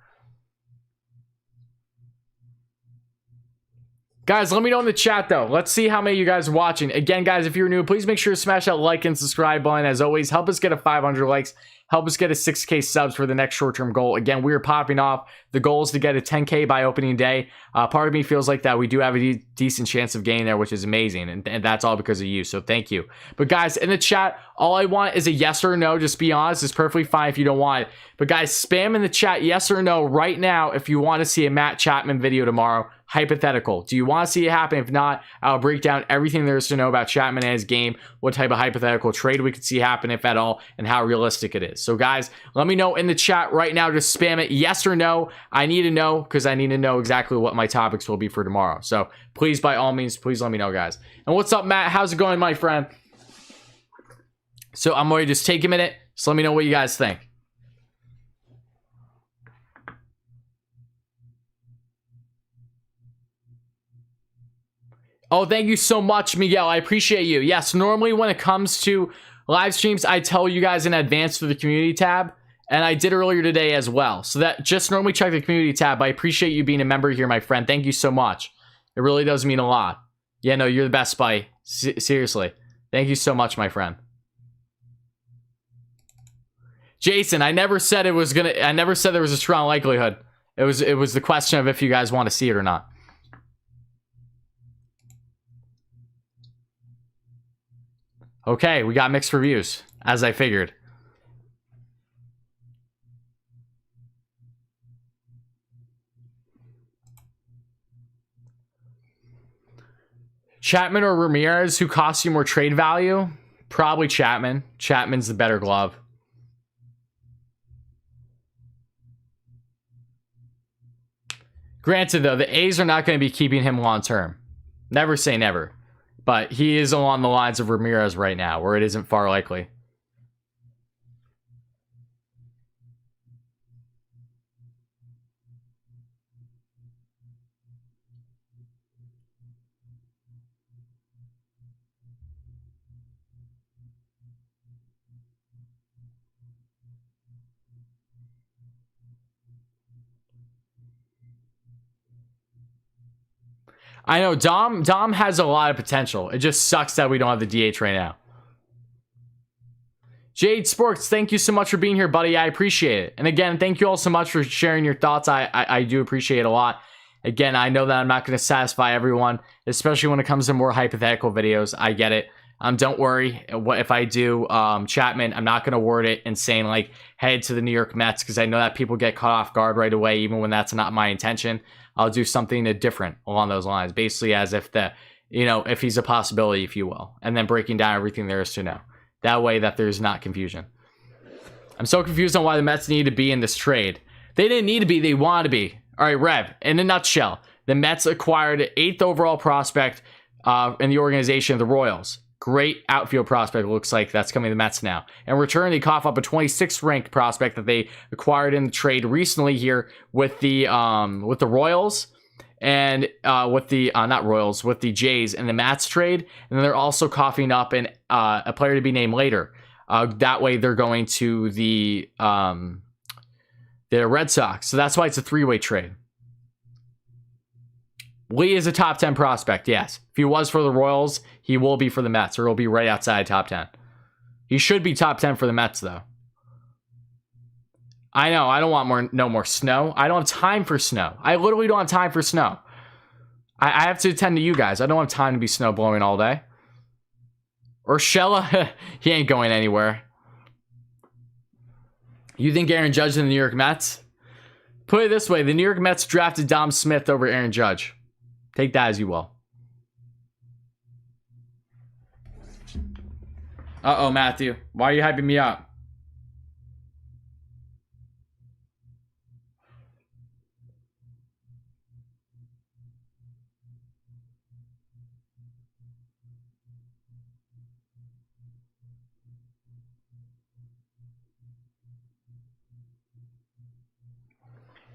[SPEAKER 1] Guys, let me know in the chat, though. Let's see how many of you guys are watching. Again, guys, if you're new, please make sure to smash that like and subscribe button. As always, help us get a 500 likes. Help us get a 6K subs for the next short-term goal. Again, we are popping off. The goal is to get a 10K by opening day. Part of me feels like that we do have a decent chance of getting there, which is amazing. And that's all because of you, so thank you. But guys, in the chat, all I want is a yes or no. Just be honest. It's perfectly fine if you don't want it. But guys, spam in the chat yes or no right now if you want to see a Matt Chapman video tomorrow. Hypothetical. Do you want to see it happen? If not, I'll break down everything there is to know about Chapman and his game, what type of hypothetical trade we could see happen, if at all, and how realistic it is. So guys, let me know in the chat right now. Just spam it yes or no. I need to know because I need to know exactly what my topics will be for tomorrow. So please, by all means, please let me know, guys. And what's up, Matt? How's it going, my friend? So I'm going to just take a minute. So let me know what you guys think. Oh, thank you so much, Miguel. I appreciate you. Yes, normally when it comes to live streams, I tell you guys in advance through the community tab, and I did earlier today as well. So that just normally check the community tab. I appreciate you being a member here, my friend. Thank you so much. It really does mean a lot. Yeah, no, you're the best, Spy. Seriously. Thank you so much, my friend. Jason, I never said there was a strong likelihood. It was the question of if you guys want to see it or not. Okay, we got mixed reviews, as I figured. Chapman or Ramirez, who costs you more trade value? Probably Chapman. Chapman's the better glove. Granted, though, the A's are not going to be keeping him long term. Never say never. But he is along the lines of Ramirez right now, where it isn't far likely. I know Dom has a lot of potential. It just sucks that we don't have the DH right now. Jade Sports, thank you so much for being here, buddy. I appreciate it. And again, thank you all so much for sharing your thoughts. I do appreciate it a lot. Again, I know that I'm not going to satisfy everyone, especially when it comes to more hypothetical videos. I get it. Don't worry. What if I do Chapman? I'm not going to word it and saying like head to the New York Mets because I know that people get caught off guard right away, even when that's not my intention. I'll do something different along those lines, basically as if if he's a possibility, if you will, and then breaking down everything there is to know. That way that there's not confusion. I'm so confused on why the Mets need to be in this trade. They didn't need to be, they want to be. All right, Rev, in a nutshell, the Mets acquired 8th overall prospect in the organization of the Royals. Great outfield prospect, looks like that's coming to the Mets now. In return, they cough up a 26th ranked prospect that they acquired in the trade recently here with the Royals and with the Jays in the Mets trade. And then they're also coughing up a player to be named later. That way they're going to the Red Sox. So that's why it's a 3-way trade. Lee is a top 10 prospect, yes. If he was for the Royals, he will be for the Mets, or he'll be right outside top 10. He should be top 10 for the Mets, though. I know, I don't want no more snow. I don't have time for snow. I literally don't have time for snow. I have to attend to you guys. I don't have time to be snow blowing all day. Urshela, he ain't going anywhere. You think Aaron Judge in the New York Mets? Put it this way, the New York Mets drafted Dom Smith over Aaron Judge. Take that as you will. Uh-oh, Matthew. Why are you hyping me up?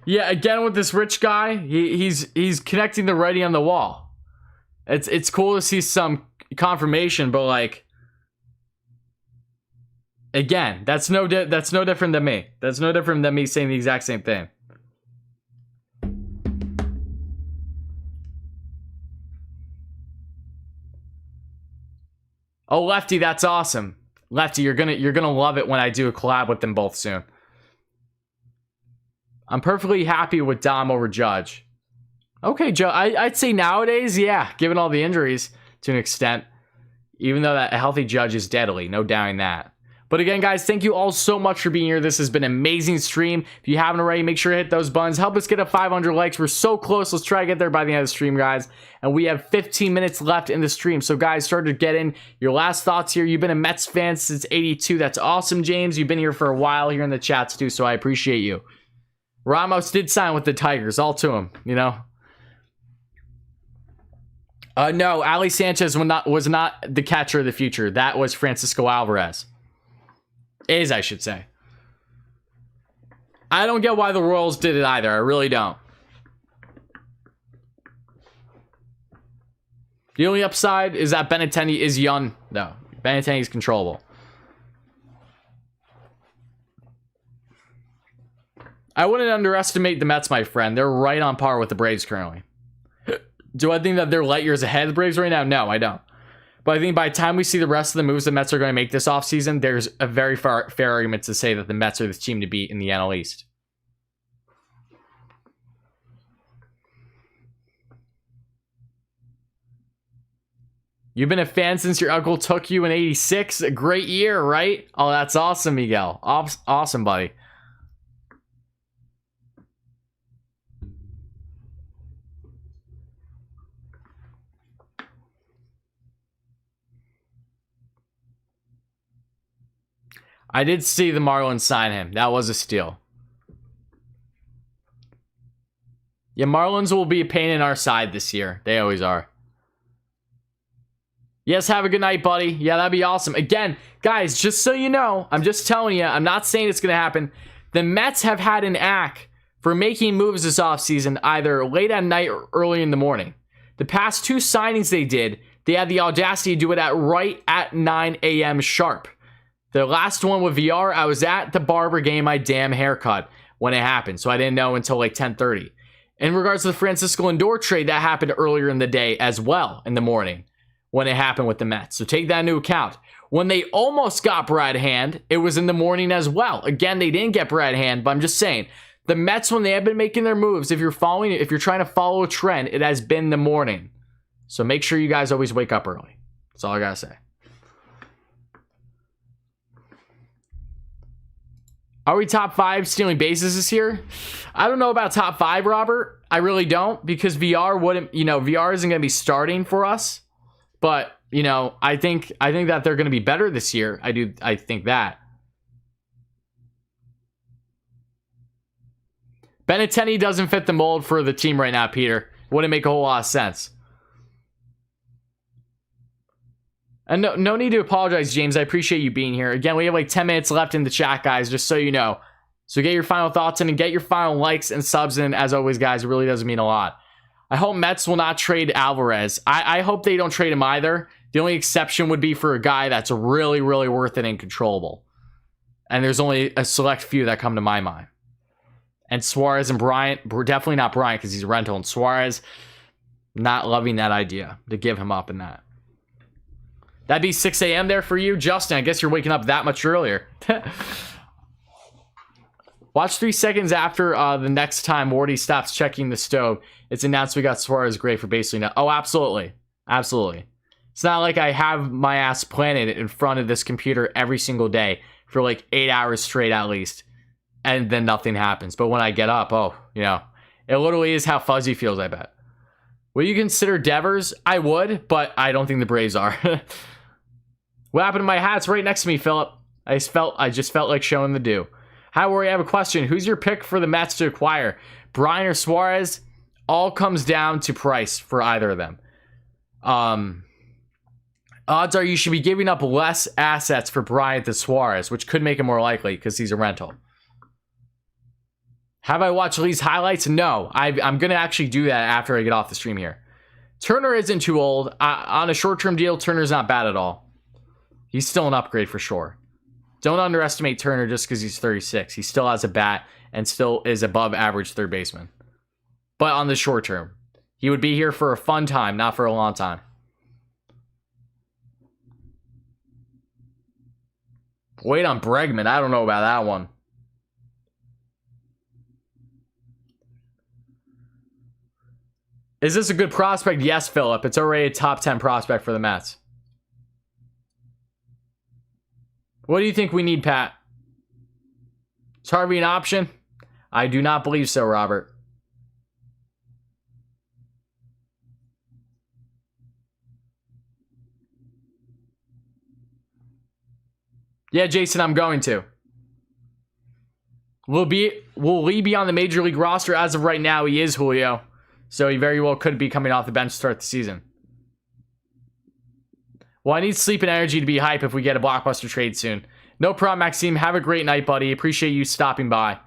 [SPEAKER 1] Yeah, again with this rich guy, he's connecting the writing on the wall. It's cool to see some confirmation, but like Again, that's no different than me. That's no different than me saying the exact same thing. Oh, Lefty, that's awesome. Lefty, you're gonna love it when I do a collab with them both soon. I'm perfectly happy with Dom over Judge. Okay, Joe, I'd say nowadays, yeah, given all the injuries to an extent, even though that a healthy Judge is deadly, no doubting that. But again, guys, thank you all so much for being here. This has been an amazing stream. If you haven't already, make sure to hit those buttons. Help us get up 500 likes. We're so close. Let's try to get there by the end of the stream, guys. And we have 15 minutes left in the stream. So, guys, start to get in your last thoughts here. You've been a Mets fan since '82. That's awesome, James. You've been here for a while here in the chats, too, so I appreciate you. Ramos did sign with the Tigers. All to him, you know. No, Ali Sanchez was not the catcher of the future. That was Francisco Alvarez. Is, I should say. I don't get why the Royals did it either. I really don't. The only upside is that Benintendi is young. No, Benintendi is controllable. I wouldn't underestimate the Mets, my friend. They're right on par with the Braves currently. Do I think that they're light years ahead of the Braves right now? No, I don't. But I think by the time we see the rest of the moves the Mets are going to make this offseason, there's a very fair argument to say that the Mets are the team to beat in the NL East. You've been a fan since your uncle took you in '86. A great year, right? Oh, that's awesome, Miguel. Awesome, buddy. I did see the Marlins sign him. That was a steal. Yeah, Marlins will be a pain in our side this year. They always are. Yes, have a good night, buddy. Yeah, that'd be awesome. Again, guys, just so you know, I'm just telling you, I'm not saying it's going to happen. The Mets have had an knack for making moves this offseason, either late at night or early in the morning. The past two signings they did, they had the audacity to do it right at 9 a.m. sharp. The last one with VR, I was at the barber getting my damn haircut when it happened, so I didn't know until like 10:30. In regards to the Francisco Lindor trade, that happened earlier in the day as well, in the morning, when it happened with the Mets. So take that into account. When they almost got Brad Hand, it was in the morning as well. Again, they didn't get Brad Hand, but I'm just saying, the Mets, when they have been making their moves, if you're trying to follow a trend, it has been the morning. So make sure you guys always wake up early. That's all I gotta say. Are we top 5 stealing bases this year? I don't know about top 5, Robert. I really don't, because VR wouldn't, VR isn't going to be starting for us. But, I think that they're going to be better this year. I think that. Benintendi doesn't fit the mold for the team right now, Peter. Wouldn't make a whole lot of sense. And no need to apologize, James. I appreciate you being here. Again, we have like 10 minutes left in the chat, guys, just so you know. So get your final thoughts in and get your final likes and subs in. As always, guys, it really does mean a lot. I hope Mets will not trade Alvarez. I hope they don't trade him either. The only exception would be for a guy that's really, really worth it and controllable. And there's only a select few that come to my mind. And Suarez and Bryant, definitely not Bryant because he's a rental. And Suarez, not loving that idea to give him up in that. That'd be 6 a.m. there for you, Justin. I guess you're waking up that much earlier. Watch 3 seconds after the next time Wardy stops checking the stove. It's announced we got Suarez great for basically now. Oh, absolutely. Absolutely. It's not like I have my ass planted in front of this computer every single day for like 8 hours straight at least. And then nothing happens. But when I get up, it literally is how Fuzzy feels, I bet. Would you consider Devers? I would, but I don't think the Braves are. What happened to my hat? It's right next to me, Philip. I just felt like showing the do. Hi, Warrior, I have a question. Who's your pick for the Mets to acquire? Bryant or Suarez? All comes down to price for either of them. Odds are you should be giving up less assets for Bryant than Suarez, which could make it more likely because he's a rental. Have I watched Lee's highlights? No. I'm going to actually do that after I get off the stream here. Turner isn't too old. On a short-term deal, Turner's not bad at all. He's still an upgrade for sure. Don't underestimate Turner just because he's 36. He still has a bat and still is above average third baseman. But on the short term, he would be here for a fun time, not for a long time. Wait on Bregman. I don't know about that one. Is this a good prospect? Yes, Philip. It's already a top 10 prospect for the Mets. What do you think we need, Pat? Is Harvey an option? I do not believe so, Robert. Yeah, Jason, I'm going to. Will Lee be on the Major League roster? As of right now, he is, Julio. So he very well could be coming off the bench to start the season. Well, I need sleep and energy to be hype if we get a Blockbuster trade soon. No problem, Maxime. Have a great night, buddy. Appreciate you stopping by.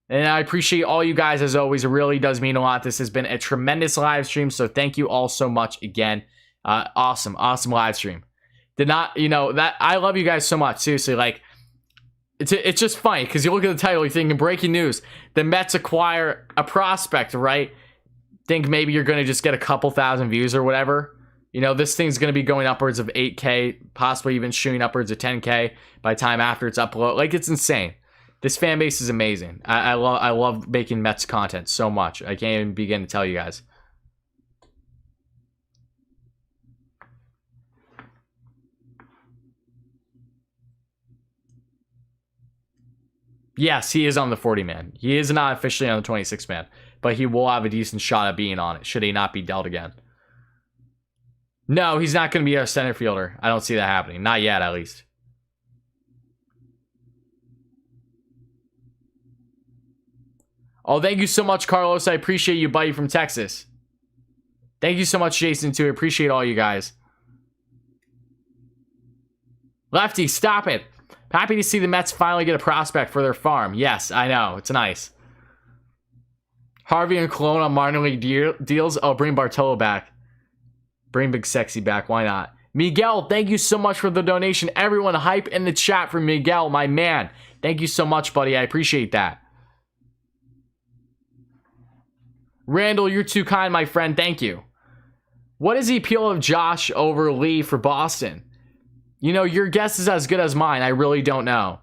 [SPEAKER 1] And I appreciate all you guys, as always. It really does mean a lot. This has been a tremendous live stream, so thank you all so much again. Awesome live stream. That I love you guys so much. Seriously, like, it's just funny because you look at the title, you're thinking breaking news. The Mets acquire a prospect, right? Think maybe you're going to just get a couple thousand views or whatever. You know, this thing's going to be going upwards of 8K, possibly even shooting upwards of 10K by the time after it's uploaded. Like, it's insane. This fan base is amazing. I love making Mets content so much. I can't even begin to tell you guys. Yes, he is on the 40-man. He is not officially on the 26-man, but he will have a decent shot at being on it, should he not be dealt again. No, he's not going to be our center fielder. I don't see that happening. Not yet, at least. Oh, thank you so much, Carlos. I appreciate you, buddy, from Texas. Thank you so much, Jason, too. I appreciate all you guys. Lefty, stop it. Happy to see the Mets finally get a prospect for their farm. Yes, I know. It's nice. Harvey and Cologne on minor league deals. Oh, bring Bartolo back. Bring Big Sexy back. Why not? Miguel, thank you so much for the donation. Everyone hype in the chat for Miguel, my man. Thank you so much, buddy. I appreciate that. Randall, you're too kind, my friend. Thank you. What is the appeal of Josh over Lee for Boston? You know, your guess is as good as mine. I really don't know.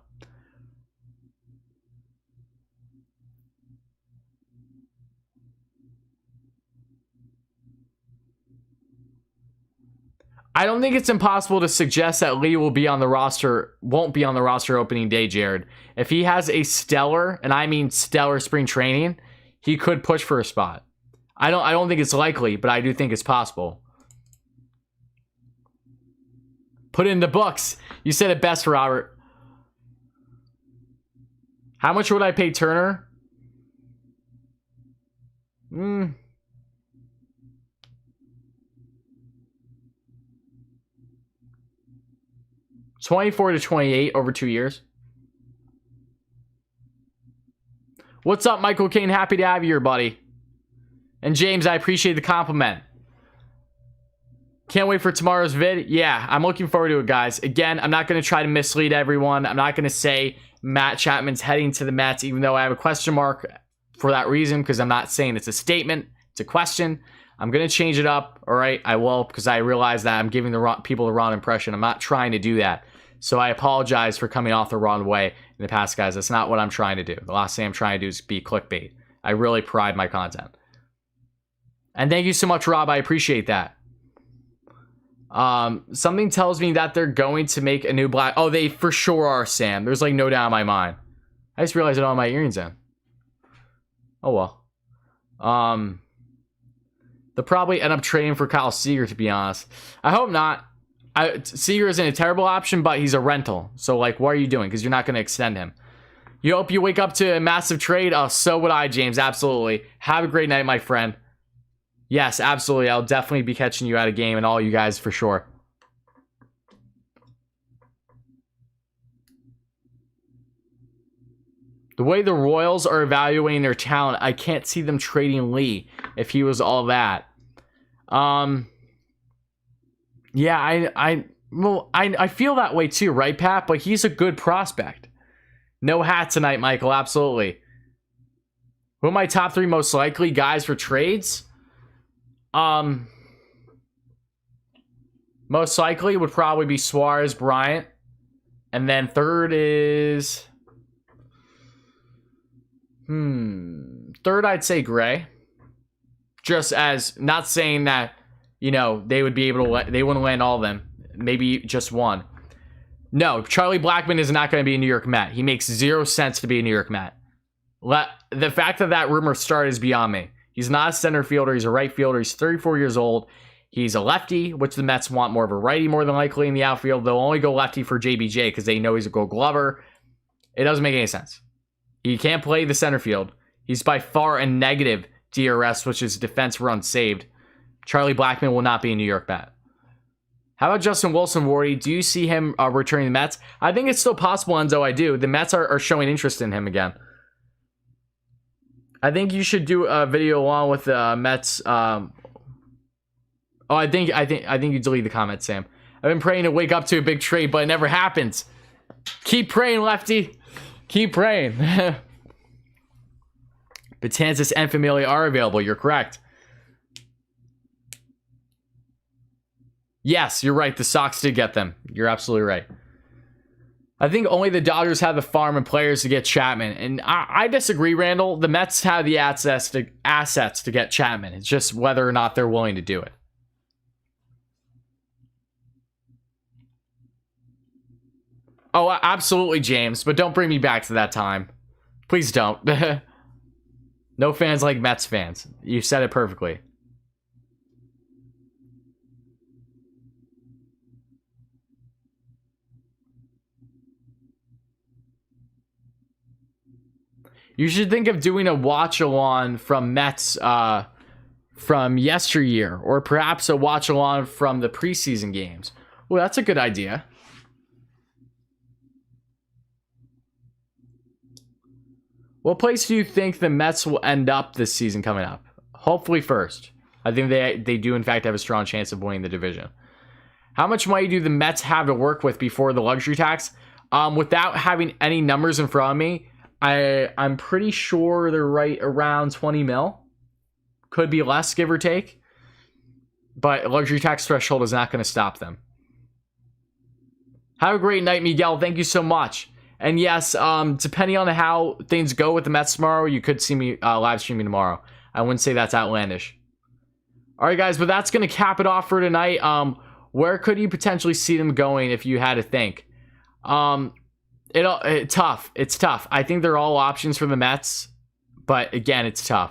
[SPEAKER 1] I don't think it's impossible to suggest that Lee will be on the roster, won't be on the roster opening day, Jared. If he has a stellar, and I mean stellar spring training, he could push for a spot. I don't think it's likely, but I do think it's possible. Put it in the books. You said it best, Robert. How much would I pay Turner? 24 to 28 over 2 years. What's up, Michael Kane? Happy to have you here, buddy. And James, I appreciate the compliment. Can't wait for tomorrow's vid. Yeah, I'm looking forward to it, guys. Again, I'm not going to try to mislead everyone. I'm not going to say Matt Chapman's heading to the Mets, even though I have a question mark for that reason, because I'm not saying it's a statement. It's a question. I'm going to change it up, all right? I will, because I realize that I'm giving the people the wrong impression. I'm not trying to do that. So I apologize for coming off the wrong way in the past, guys. That's not what I'm trying to do. The last thing I'm trying to do is be clickbait. I really pride my content. And thank you so much, Rob. I appreciate that. Something tells me that they're going to make a new black. Oh, they for sure are, Sam. There's like no doubt in my mind. I just realized I don't have my earrings in. Oh well. They'll probably end up trading for Kyle Seager, to be honest. I hope not. Seager isn't a terrible option, but he's a rental. So like, what are you doing? Because you're not going to extend him. You hope you wake up to a massive trade. Oh, so would I, James. Absolutely. Have a great night, my friend. Yes, absolutely. I'll definitely be catching you at a game and all you guys for sure. The way the Royals are evaluating their talent, I can't see them trading Lee if he was all that. Yeah, Well, I feel that way too, right, Pat? But he's a good prospect. No hat tonight, Michael. Absolutely. Who are my top 3 most likely guys for trades? Most likely would probably be Suarez, Bryant. And then third is... Third, I'd say Gray. Just as, not saying that, you know, they would be able to, they wouldn't land all of them. Maybe just one. No, Charlie Blackmon is not going to be a New York Met. He makes 0 sense to be a New York Met. The fact that that rumor started is beyond me. He's not a center fielder. He's a right fielder. He's 34 years old. He's a lefty, which the Mets want more of a righty more than likely in the outfield. They'll only go lefty for JBJ because they know he's a Gold Glover. It doesn't make any sense. He can't play the center field. He's by far a negative DRS, which is defense run saved. Charlie Blackmon will not be a New York Met. How about Justin Wilson, Wardy? Do you see him returning to the Mets? I think it's still possible, Enzo. I do. The Mets are showing interest in him again. I think you should do a video along with the Mets. I think you delete the comment, Sam. I've been praying to wake up to a big trade, but it never happens. Keep praying, Lefty. Keep praying. Betances and Familia are available. You're correct. Yes, you're right. The Sox did get them. You're absolutely right. I think only the Dodgers have the farm and players to get Chapman. And I disagree, Randall. The Mets have the assets to get Chapman. It's just whether or not they're willing to do it. Oh, absolutely, James. But don't bring me back to that time. Please don't. No fans like Mets fans. You said it perfectly. You should think of doing a watch-along from Mets from yesteryear, or perhaps a watch-along from the preseason games. Well, that's a good idea. What place do you think the Mets will end up this season coming up? Hopefully first. I think they do, in fact, have a strong chance of winning the division. How much money do the Mets have to work with before the luxury tax? Without having any numbers in front of me, I'm pretty sure they're right around 20 mil. Could be less, give or take. But luxury tax threshold is not going to stop them. Have a great night, Miguel. Thank you so much. And yes, depending on how things go with the Mets tomorrow, you could see me live streaming tomorrow. I wouldn't say that's outlandish. All right, guys, but that's going to cap it off for tonight. Where could you potentially see them going if you had to think? It's tough. I think they're all options for the Mets, but again, it's tough.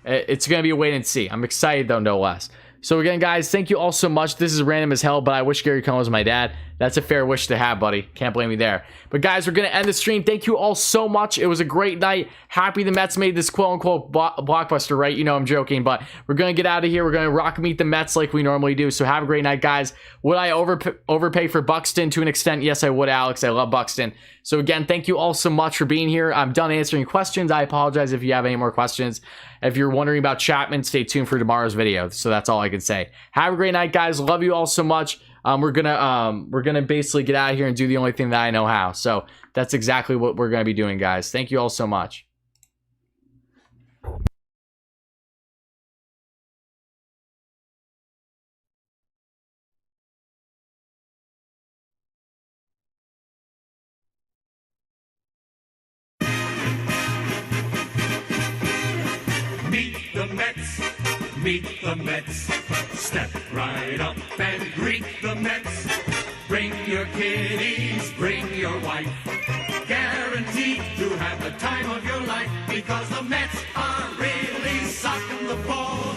[SPEAKER 1] It's going to be a wait and see. I'm excited though, no less. So again, guys, thank you all so much. This is random as hell, but I wish Gary Cohen was my dad. That's a fair wish to have, buddy. Can't blame me there. But guys, we're going to end the stream. Thank you all so much. It was a great night. Happy the Mets made this quote-unquote blockbuster, right? You know I'm joking, but we're going to get out of here. We're going to rock meet the Mets like we normally do. So have a great night, guys. Would I overpay for Buxton to an extent? Yes, I would, Alex. I love Buxton. So again, thank you all so much for being here. I'm done answering questions. I apologize if you have any more questions. If you're wondering about Chapman, stay tuned for tomorrow's video. So that's all I can say. Have a great night, guys. Love you all so much. We're gonna basically get out of here and do the only thing that I know how. So that's exactly what we're gonna be doing, guys. Thank you all so much.
[SPEAKER 2] Meet the Mets. Meet the Mets. Step right up and greet the Mets. Bring your kiddies, bring your wife. Guaranteed to have the time of your life, because the Mets are really socking the ball,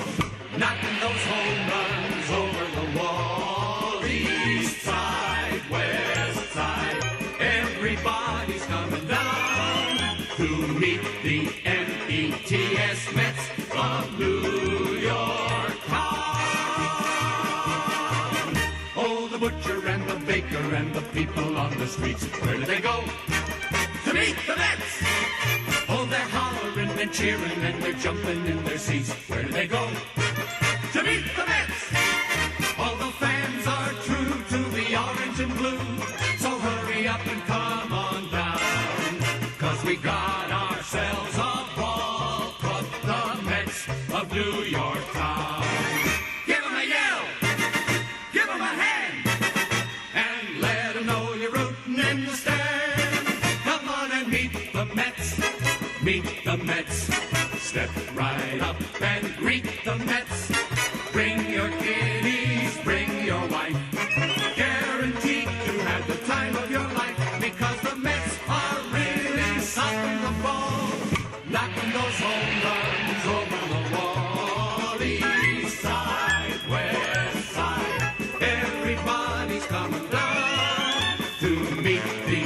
[SPEAKER 2] knocking those home runs over the wall. East side, west side, everybody's coming down to meet the METS Mets of New York town. Oh, the butcher and the baker and the people on the streets, where do they go? To meet the Mets! Oh, they're hollering and cheering and they're jumping in their seats. Where do they go? To meet the Mets! All the fans are true to the art. in blue. So hurry up and come on down, 'cause we got ourselves a ball club, the Mets of New York town. Give 'em a yell, give 'em a hand, and let 'em know you're rooting in the stand. Come on and meet the Mets, meet the Mets. Step right up and greet the Mets. Bring your kiddies, bring your wife. Guaranteed to have the time of your life, because the Mets are really stopping the ball, knocking those home runs over the wall. East side, west side, everybody's coming down to meet the